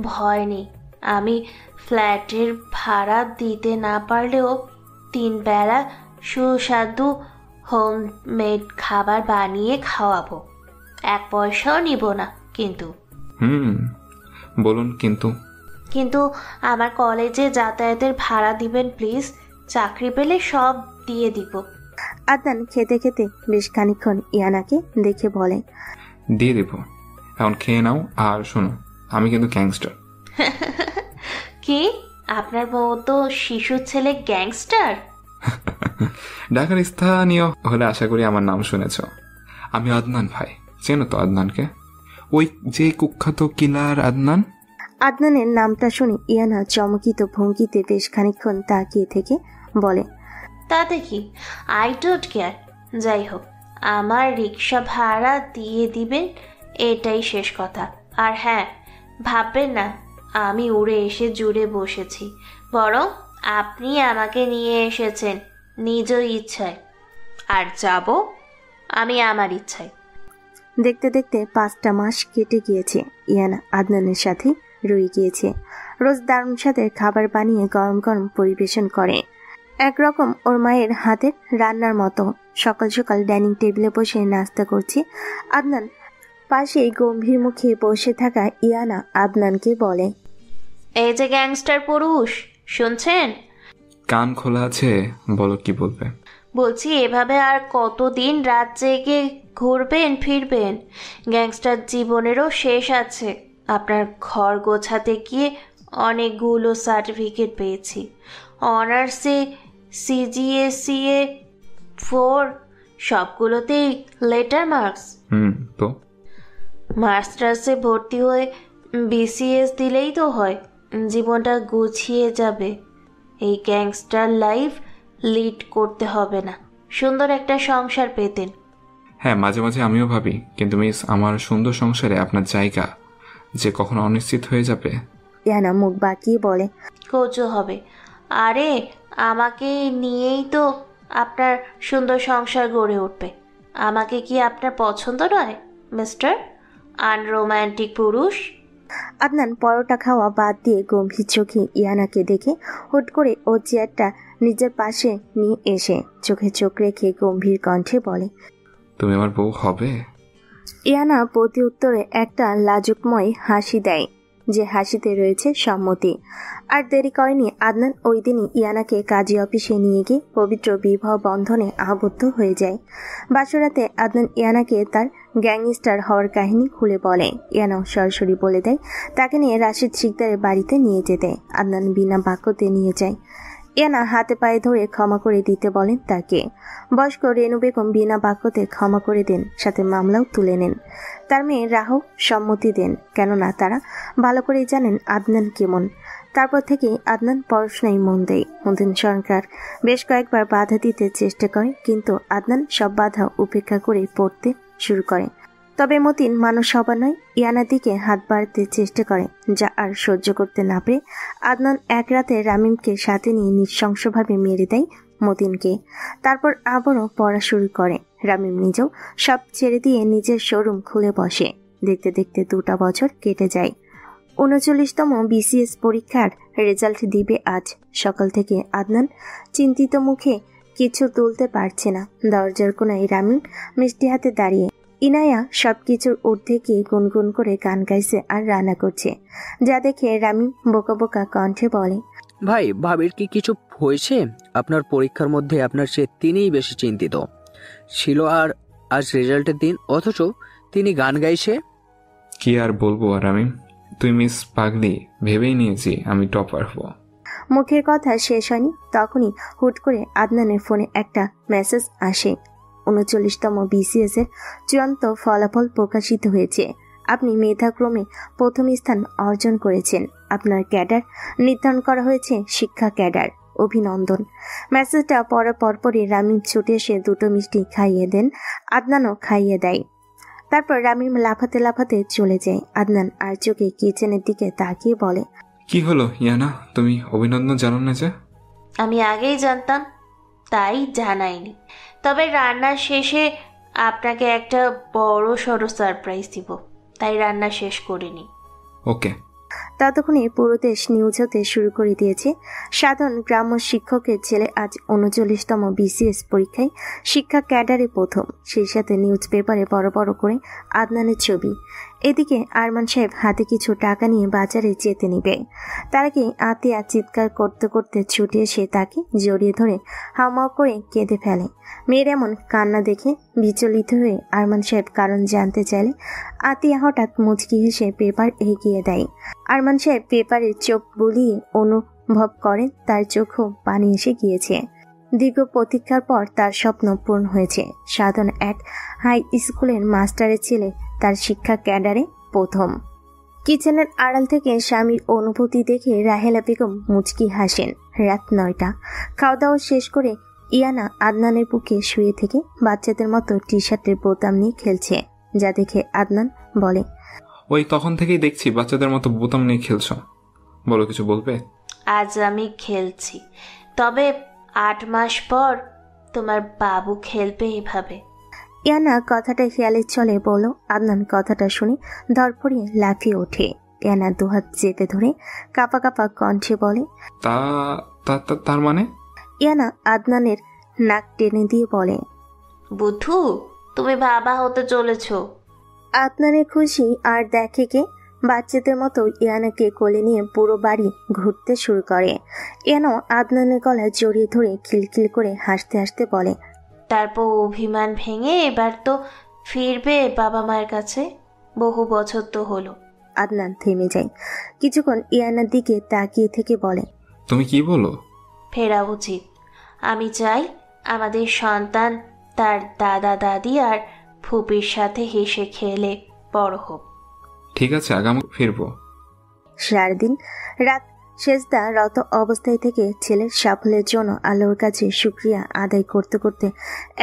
ভয় নেই, আমি ফ্ল্যাটের ভাড়া দিতে না পারলেও 3 বেলা সুস্বাদু হোমমেড খাবার বানিয়ে খাওয়াবো। 1 পয়সাও নিব না। কিন্তু বলুন। কিন্তু আমার কলেজে যাতায়াতের ভাড়া দিবেন প্লিজ। চাকরি পেলে সব দিয়ে দিব। আদনান খেতে খেতে বেশ খানিকক্ষণ ইয়ানাকে দেখে বলে, দিয়ে দিব, এখন খেয়ে নাও। আর শোনো, আমি কিন্তু গ্যাংস্টার। কি? আপনার বউ তো শিশু ছেলে গ্যাংস্টার? ঢাকার স্থানীয় হলে আশা করি আমার নাম শুনেছ। আমি আদনান ভাই, চেনো তো আদনানকে? ওই যে কুখ্যাত কিলার আদনান। আদনানের নামটা শুনে ইয়ানা চমকিত ভঙ্গিতে বেশ খানিকক্ষণ তাকিয়ে থেকে বলে, তাতে কি, আই ডোন্ট কেয়ার। যাই হোক, আমার রিক্সা ভাড়া দিয়ে দিবেন, এটাই শেষ কথা। আর হ্যাঁ, ভাববেন না আমি উড়ে এসে জুড়ে বসেছি, বরং আপনি আমাকে নিয়ে এসেছেন নিজ ইচ্ছায়। আর যাব আমি আমার ইচ্ছায়। দেখতে দেখতে 5টা মাস কেটে গিয়েছে। ইয়ানা আদনানের সাথে রয়ে গিয়েছে। রোজ দারুণ স্বাদের খাবার বানিয়ে গরম গরম পরিবেশন করে, একরকম ওর মায়ের হাতের রান্নার মতো। সকাল সকাল ডাইনিং টেবিলে বসে নাস্তা করছে আদনান। পাশেই গম্ভীর মুখে বসে থাকা ইয়ানা আদনানকে বলে, এই যে গ্যাংস্টার পুরুষ, শুনছেন? কান খোলা আছে, বলো কি বলবে। বলছি, এভাবে আর কতদিন রাত জেগে ঘুরবেন ফিরবেন? গ্যাংস্টার জীবনেরও শেষ আছে। আপনার ঘর গোছাতে গিয়ে অনেকগুলো সার্টিফিকেট পেয়েছি। অনার্সে, CGSE 4, সবগুলোতেই লেটার মার্কস। তো মাস্টার্সে ভর্তি হয়ে BCS দিলেই তো হয়, জীবনটা গুছিয়ে যাবে। এই গ্যাংস্টার লাইফ লিড করতে হবে না, সুন্দর একটা সংসার পেতেন। হ্যাঁ, মাঝে মাঝে আমিও ভাবি, কিন্তু মিস, আমার সুন্দর সংসারে আপনার জায়গা যে কখনো অনিশ্চিত হয়ে যাবে। ইয়ানা মুখ বাঁকিয়ে বলে, কচু হবে। আরে আমাকে নিয়েই তো আপনার সুন্দর সংসার গড়ে উঠবে। আমাকে কি আপনার পছন্দ নয় মিস্টার আনরোম্যান্টিক পুরুষ? আদনান পরোটা খাওয়া বাদ দিয়ে গম্ভীর চোখে ইয়ানাকে দেখে হুট করে ও চেয়ারটা নিজের পাশে নিয়ে এসে চোখে চোখ রেখে গম্ভীর কণ্ঠে বলে, তুমি আমার বউ হবে? ইয়ানা প্রতি উত্তরে একটা লাজুকময় হাসি দেয়, যে হাসিতে রয়েছে সম্মতি। আর দেরি করেনি আদনান ওই দিনই ইয়ানাকে কাজী অফিসে নিয়ে গিয়ে পবিত্র বিবাহ বন্ধনে আবদ্ধ হয়ে যায়। বাসরাতে আদনান ইয়ানাকে তার গ্যাংস্টার হওয়ার কাহিনী খুলে বলে। ইয়ানাও সরাসরি বলে দেয় তাকে নিয়ে রাশিদ শিকদারের বাড়িতে নিয়ে যেতে। আদনান বিনা বাক্যতে নিয়ে যায়। ইয়ানা হাতে পায়ে ধরে ক্ষমা করে দিতে বলেন তাকে। বয়স্ক রেনু বেগম বিনা বাক্যতে ক্ষমা করে দেন, সাথে মামলাও তুলে নেন। তার মেয়ে রাহু সম্মতি দেন, কেননা তারা ভালো করেই জানেন আদনান কেমন। তারপর থেকে আদনান পড়াশোনায় মন দেয়। মতিন সরকার বেশ কয়েকবার বাধা দিতে চেষ্টা করে, কিন্তু আদনান সব বাধা উপেক্ষা করে পড়তে শুরু করে। তবে মতিন মানুষ হবার নয়, ইয়ানার দিকে হাত বাড়াতে চেষ্টা করে, যা আর সহ্য করতে না পেরে আদনান এক রাতে রামিমকে সাথে নিয়ে নৃশংসভাবে মেরে দেয় মতিনকে। তারপর আবারও পড়া শুরু করে। রামিম নিজেও সব ছেড়ে দিয়ে নিজের শোরুম খুলে বসে। দেখতে দেখতে 2টা বছর কেটে যায়। 39তম বিসিএস পরীক্ষার রেজাল্ট দিবে আজ। সকাল থেকে আদনান চিন্তিত মুখে কিছু তুলতে পারছে না। দরজার কোনায় রামিম মিষ্টি হাতে দাঁড়িয়ে। ইনায়া সবকিছুর ঊর্ধ্বে গিয়ে গুনগুন করে গান গাইছে আর রান্না করছে, যা দেখে রামিম বোকা বোকা কণ্ঠে বলে, ভাই, ভাবির কি কিছু হয়েছে? আপনার পরীক্ষার মধ্যে আপনার চেয়ে তিনিই বেশি চিন্তিত ছিল, আর আজ রেজাল্টের দিন, অথচ তিনি গান গাইছে। কি আর বলবো আর আমি, তুই মিস পাগলি ভেবেই নিয়েছি আমি টপার হব। মুখের কথা শেষ হয়নি তখনই হুট করে আদনানের ফোনে একটা মেসেজ আসে। 39তম বিসিএস এর চূড়ান্ত ফলাফল প্রকাশিত হয়েছে। আপনি মেধাক্রমে প্রথম স্থান অর্জন করেছেন। আপনার ক্যাডার নির্ধারণ করা হয়েছে শিক্ষা ক্যাডার। অভিনন্দন। মেসেজটা পড়ার পরপরই রামিম ছুটে এসে 2টো মিষ্টি খাইয়ে দেন। আদনানও খাইয়ে দেয়। তারপর রামিম লাফাতে লাফাতে চলে যায়। আদনান আর চোখে কিচেনের দিকে তাকিয়ে বলে, কি হলো ইয়ানা, তুমি অভিনন্দন জানো না যে? আমি আগেই জানতাম, তাই জানাইনি। তবে রান্নার শেষে আপনাকে একটা বড় সড়ো সারপ্রাইজ দিব, তাই রান্না শেষ করিনি। ওকে। ততক্ষণে পুরো দেশ নিউজ হতে শুরু করে দিয়েছে। সাধারণ গ্রাম্য শিক্ষকের ছেলে আজ 39তম বিসিএস পরীক্ষায় শিক্ষা ক্যাডারে প্রথম। সেই সাথে নিউজ পেপারে বড় বড় করে আদনানের ছবি। এদিকে আরমান সাহেব হাতে কিছু টাকা নিয়ে বাজারে যেতে নিবে। তার আগে আতিয়া চিৎকার করতে করতে ছুটে এসে তাকে জড়িয়ে ধরে হাউমাউ করে কেঁদে ফেলে। মেয়ের এমন কান্না দেখে বিচলিত হয়ে আরমান সাহেব কারণ জানতে চাইলে আতিয়া হঠাৎ মুচকি হেসে পেপার এগিয়ে দেয়। আরমান সাহেব পেপারে চোখ বুলিয়ে অনুভব করেন তার চোখও পানি এসে গিয়েছে। দীর্ঘ প্রতীক্ষার পর তার স্বপ্ন পূরণ হয়েছে। সাধারণ এক হাই স্কুলের মাস্টারের ছেলে তার শিক্ষা ক্যাডারে প্রথম। কিচেনের আড়াল থেকে স্বামীর অনুভূতি দেখে রাহেলা বেগম মুচকি হাসেন। রাত 9টা। খাওয়া দাওয়া শেষ করে ইয়ানা আদনানের বুকে শুয়ে থেকে বাচ্চাদের মতো টি শার্টের বোতাম নিয়ে খেলছে, যা দেখে আদনান বলে, ওই তখন থেকেই দেখছি বাচ্চাদের মতো বোতাম নিয়ে খেলছো, বলো কিছু বলবে? আজ আমি খেলছি, তবে 8 মাস পর তোমার বাবু খেলবে এভাবে। ইয়ানা কথাটা খেয়ালে চলে বলো। আদনান কথাটা শুনে ধরফড়িয়ে লাফিয়ে ওঠে। ইয়ানা দুহাত চেপে ধরে কাপা কাপা কণ্ঠে বলে, তার মানে? ইয়ানা আদনানের নাক টেনে দিয়ে বলে, বুদ্ধু, তুমি বাবা হতে চলেছো। আদনানের খুশি আর দেখে কে বাচ্চাদের মতো ইয়ানাকে কোলে নিয়ে পুরো বাড়ি ঘুরতে শুরু করে। ইয়ানা আদনানের গলায় জড়িয়ে ধরে খিলখিল করে হাসতে হাসতে বলে, তারপর অভিমান ভেঙে এবার তো ফিরবে বাবা মায়ের কাছে। বহু বছর তো হলো। আদনান থেমে যায়। কিছুক্ষণ ইয়ানার দিকে তাকিয়ে থেকে বলে, তুমি কি বলো? ফেরা উচিত। আমি চাই আমাদের সন্তান তার দাদা দাদি আর ফুপির সাথে হেসে খেলে বড় হোক। ঠিক আছে, আগামী ফিরবো। সারাদিন রাত সেজদা রত অবস্থায় থেকে ছেলের সাফল্যের জন্য আল্লাহর কাছে শুকরিয়া আদায় করতে করতে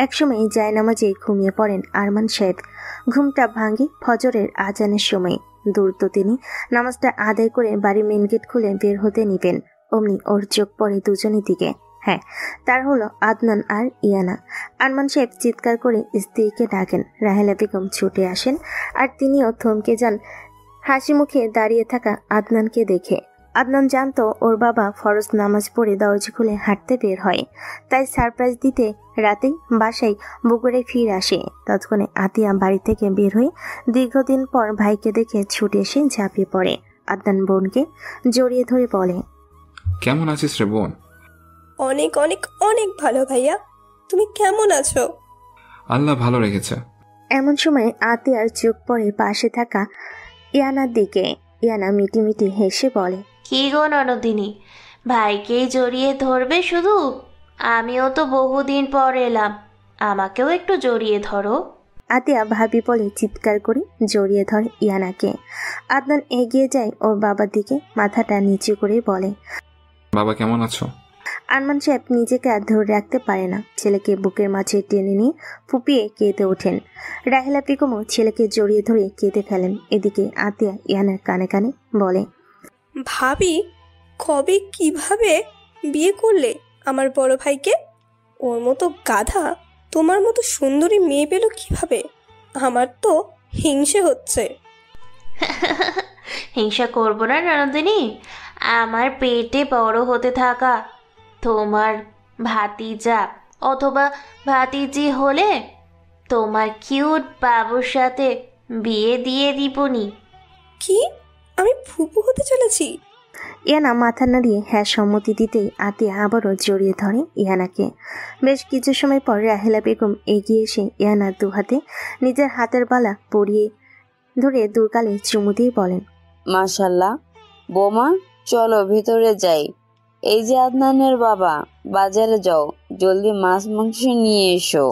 একসময় জায়নামাজে ঘুমিয়ে পড়েন আরমান সাহেব। ঘুমটা ভাঙে ফজরের আজানের সময়। দ্রুত তিনি নামাজটা আদায় করে বাড়ির মেন গেট খুলে বের হতে নিবেন, অমনি ওর চোখ পড়ে দুজনের দিকে। হ্যাঁ, তার হলো আদনান আর ইয়ানা। আরমান সাহেব চিৎকার করে স্ত্রীকে ডাকেন। রাহেলা বেগম ছুটে আসেন আর তিনিও থমকে যান হাসি মুখে দাঁড়িয়ে থাকা আদনানকে দেখে। আদনান জানতো ওর বাবা ফরজ নামাজ পড়ে দরজা খুলে হাঁটতে বের হয়, তাই সারপ্রাইজ দিতে রাতেই বাসায় বগুড়ায় ফিরে আসে। ততক্ষণে আতিয়া বাড়ি থেকে বের হয়ে দীর্ঘদিন পর ভাইকে দেখে ছুটে এসে ঝাঁপিয়ে পড়ে। আদনান বোনকে জড়িয়ে ধরে বলে, কেমন আছিস রে বোন? অনেক অনেক অনেক ভালো ভাইয়া, তুমি কেমন আছো? আল্লাহ ভালো রেখেছে। এমন সময় আতিয়ার চোখ পড়ে পাশে থাকা ইয়ানার দিকে। ইয়ানা মিটিমিটি হেসে বলে, কি গো ননদিনী, ভাইকেই জড়িয়ে ধরবে শুধু? আমিও তো বহুদিন পর এলাম, আমাকেও একটু জড়িয়ে ধরো। আতিয়া ভাবি বলে চিৎকার করে জড়িয়ে ধরে ইয়ানাকে। আদনান এগিয়ে যায় ওর বাবার দিকে, মাথাটা নিচু করে বলে, বাবা কেমন আছো? আরমান সাহেব নিজেকে আর ধরে রাখতে পারে না, ছেলেকে বুকের মাঝে টেনে নিয়ে ফুপিয়ে কেঁদে ওঠেন। রাহেলা বেগমও ছেলেকে জড়িয়ে ধরে কেঁদে ফেলেন। এদিকে আতিয়া ইয়ানার কানে কানে বলে, ভাবি, কবে কিভাবে বিয়ে করলে আমার বড় ভাইকে? ওর মতো গাধা তোমার মতো সুন্দরী মেয়ে পেল কিভাবে? আমার তো হিংসে হচ্ছে। হিংসা করবো না ননদিনী, আমার পেটে বড় হতে থাকা তোমার ভাতিজা অথবা ভাতিজি হলে তোমার কিউট বাবুর সাথে বিয়ে দিয়ে দিবনি। কি, আমি ফুপু হতে চলেছি? ইয়ানা মাথা নাড়িয়ে হ্যাঁ সম্মতি দিতেই আতিয়া আবারও জড়িয়ে ধরে ইয়ানাকে। বেশ কিছু সময় পর রাহেলা বেগম এগিয়ে এসে ইয়ানার দুহাতে নিজের হাতের বালা পরিয়ে ধরে দুগালে চুমু দিয়ে বলেন, মাশাল্লাহ বোমা, চলো ভেতরে যাই। এই যে আদনানের বাবা, বাজারে যাও, জলদি মাছ মাংস নিয়ে এসো।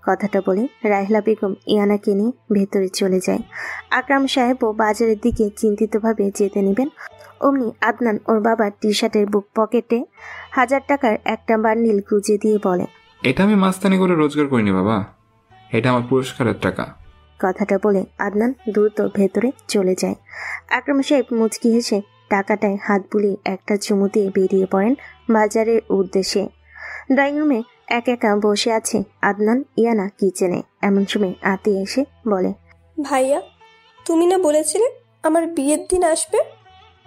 কথাটা বলে রাহেলা বেগম ইয়ানাকে নিয়ে ভেতরে চলে যায়। আকরাম সাহেবও বাজারের দিকে চিন্তিতভাবে যেতে নেবেন, অমনি আদনান ওর বাবার টি শার্টের বুক পকেটে 1000 টাকার একটা বান্ডিল গুজে দিয়ে বলে, এটা আমি মাস্তানি করে রোজগার করিনি বাবা, এটা আমার পুরস্কারের টাকা। কথাটা বলে আদনান দ্রুত ভেতরে চলে যায়। আকরাম সাহেব মুচকি হেসে টাকাটায় হাত বুলিয়ে একটা চুমু দিয়ে বেরিয়ে পড়েন বাজারের উদ্দেশ্যে। ড্রয়িং রুমে একা একা বসে আছে আদনান, ইয়ানা কিচেনে। এমন সময় আতি এসে বলে, ভাইয়া, তুমি না বলেছিলে আমার বিয়ের দিন আসবে?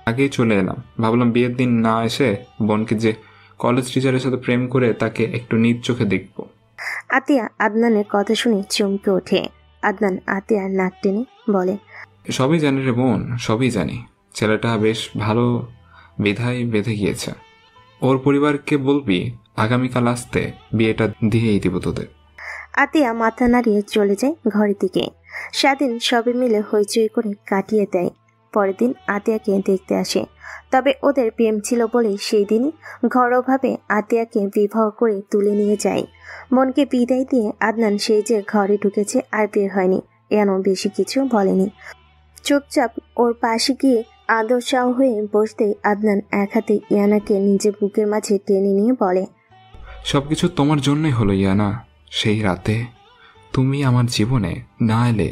আগেই চলে এলাম, ভাবলাম বিয়ের দিন না এসে বোনকে যে কলেজ টিচারের সাথে প্রেম করে তাকে একটু নিজ চোখে দেখব। আতিয়া আদনানের কথা শুনে চমকে ওঠে। আদনান আতিয়ার নাক টেনে বলে, সবই জানি রে বোন, সবই জানি। ছেলেটা বেশ ভালো বিধায় বেঁধে গিয়েছে। ওর পরিবারকে বলবি আগামীকাল আসতে, বিয়েটা দিয়েই দিব তোদের। আতিয়া মাথা নাড়িয়ে চলে যায় ঘরের দিকে। স্বাধীন সবে মিলে হইচই করে কাটিয়ে দেয়। পরের দিন আতিয়াকে দেখতে আসে, তবে ওদের প্রেম ছিল বলেই সেই দিনই ঘরোয়াভাবে আতিয়াকে বিবাহ করে তুলে নিয়ে যায়। মনকে বিদায় দিয়ে আদনান সেই যে ঘরে ঢুকেছে আর বের হয়নি, এমন বেশি কিছু বলেনি। চুপচাপ ওর পাশে গিয়ে আদর্শাও হয়ে বসতেই আদনান এক হাতে ইয়ানাকে নিজের বুকের মাঝে টেনে নিয়ে বলে, সবকিছু তোমার জন্যই হলো ইয়ানা। সেই রাতে তুমি আমার জীবনে না এলে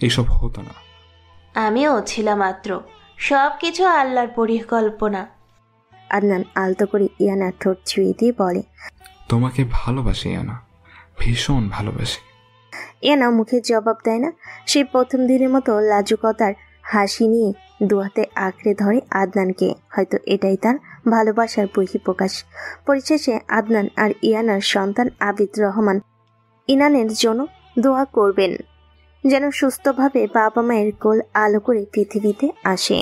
এসব হতো না। আমিও ছিলাম মাত্র, সব কিছু আল্লাহর পরিকল্পনা। আদনান আলতো করে ইয়ানার ঠোঁট ছুঁয়ে দিয়ে বলে, তোমাকে ভালোবাসি ইয়ানা, ভীষণ ভালোবাসি। ইয়ানা মুখে জবাব দেয় না। সেই প্রথম দিনের মতো লাজুকতার হাসি নিয়ে দুহাতে আঁকড়ে ধরে আদনানকে। হয়তো এটাই তার ভালোবাসার বহিঃপ্রকাশ। পরিশেষে আদনান আর ইয়ানার সন্তান আবিদ রহমান ইনানের জন্য দোয়া করবেন যেন সুস্থভাবে বাবা মায়ের কোল আলো করে পৃথিবীতে আসে।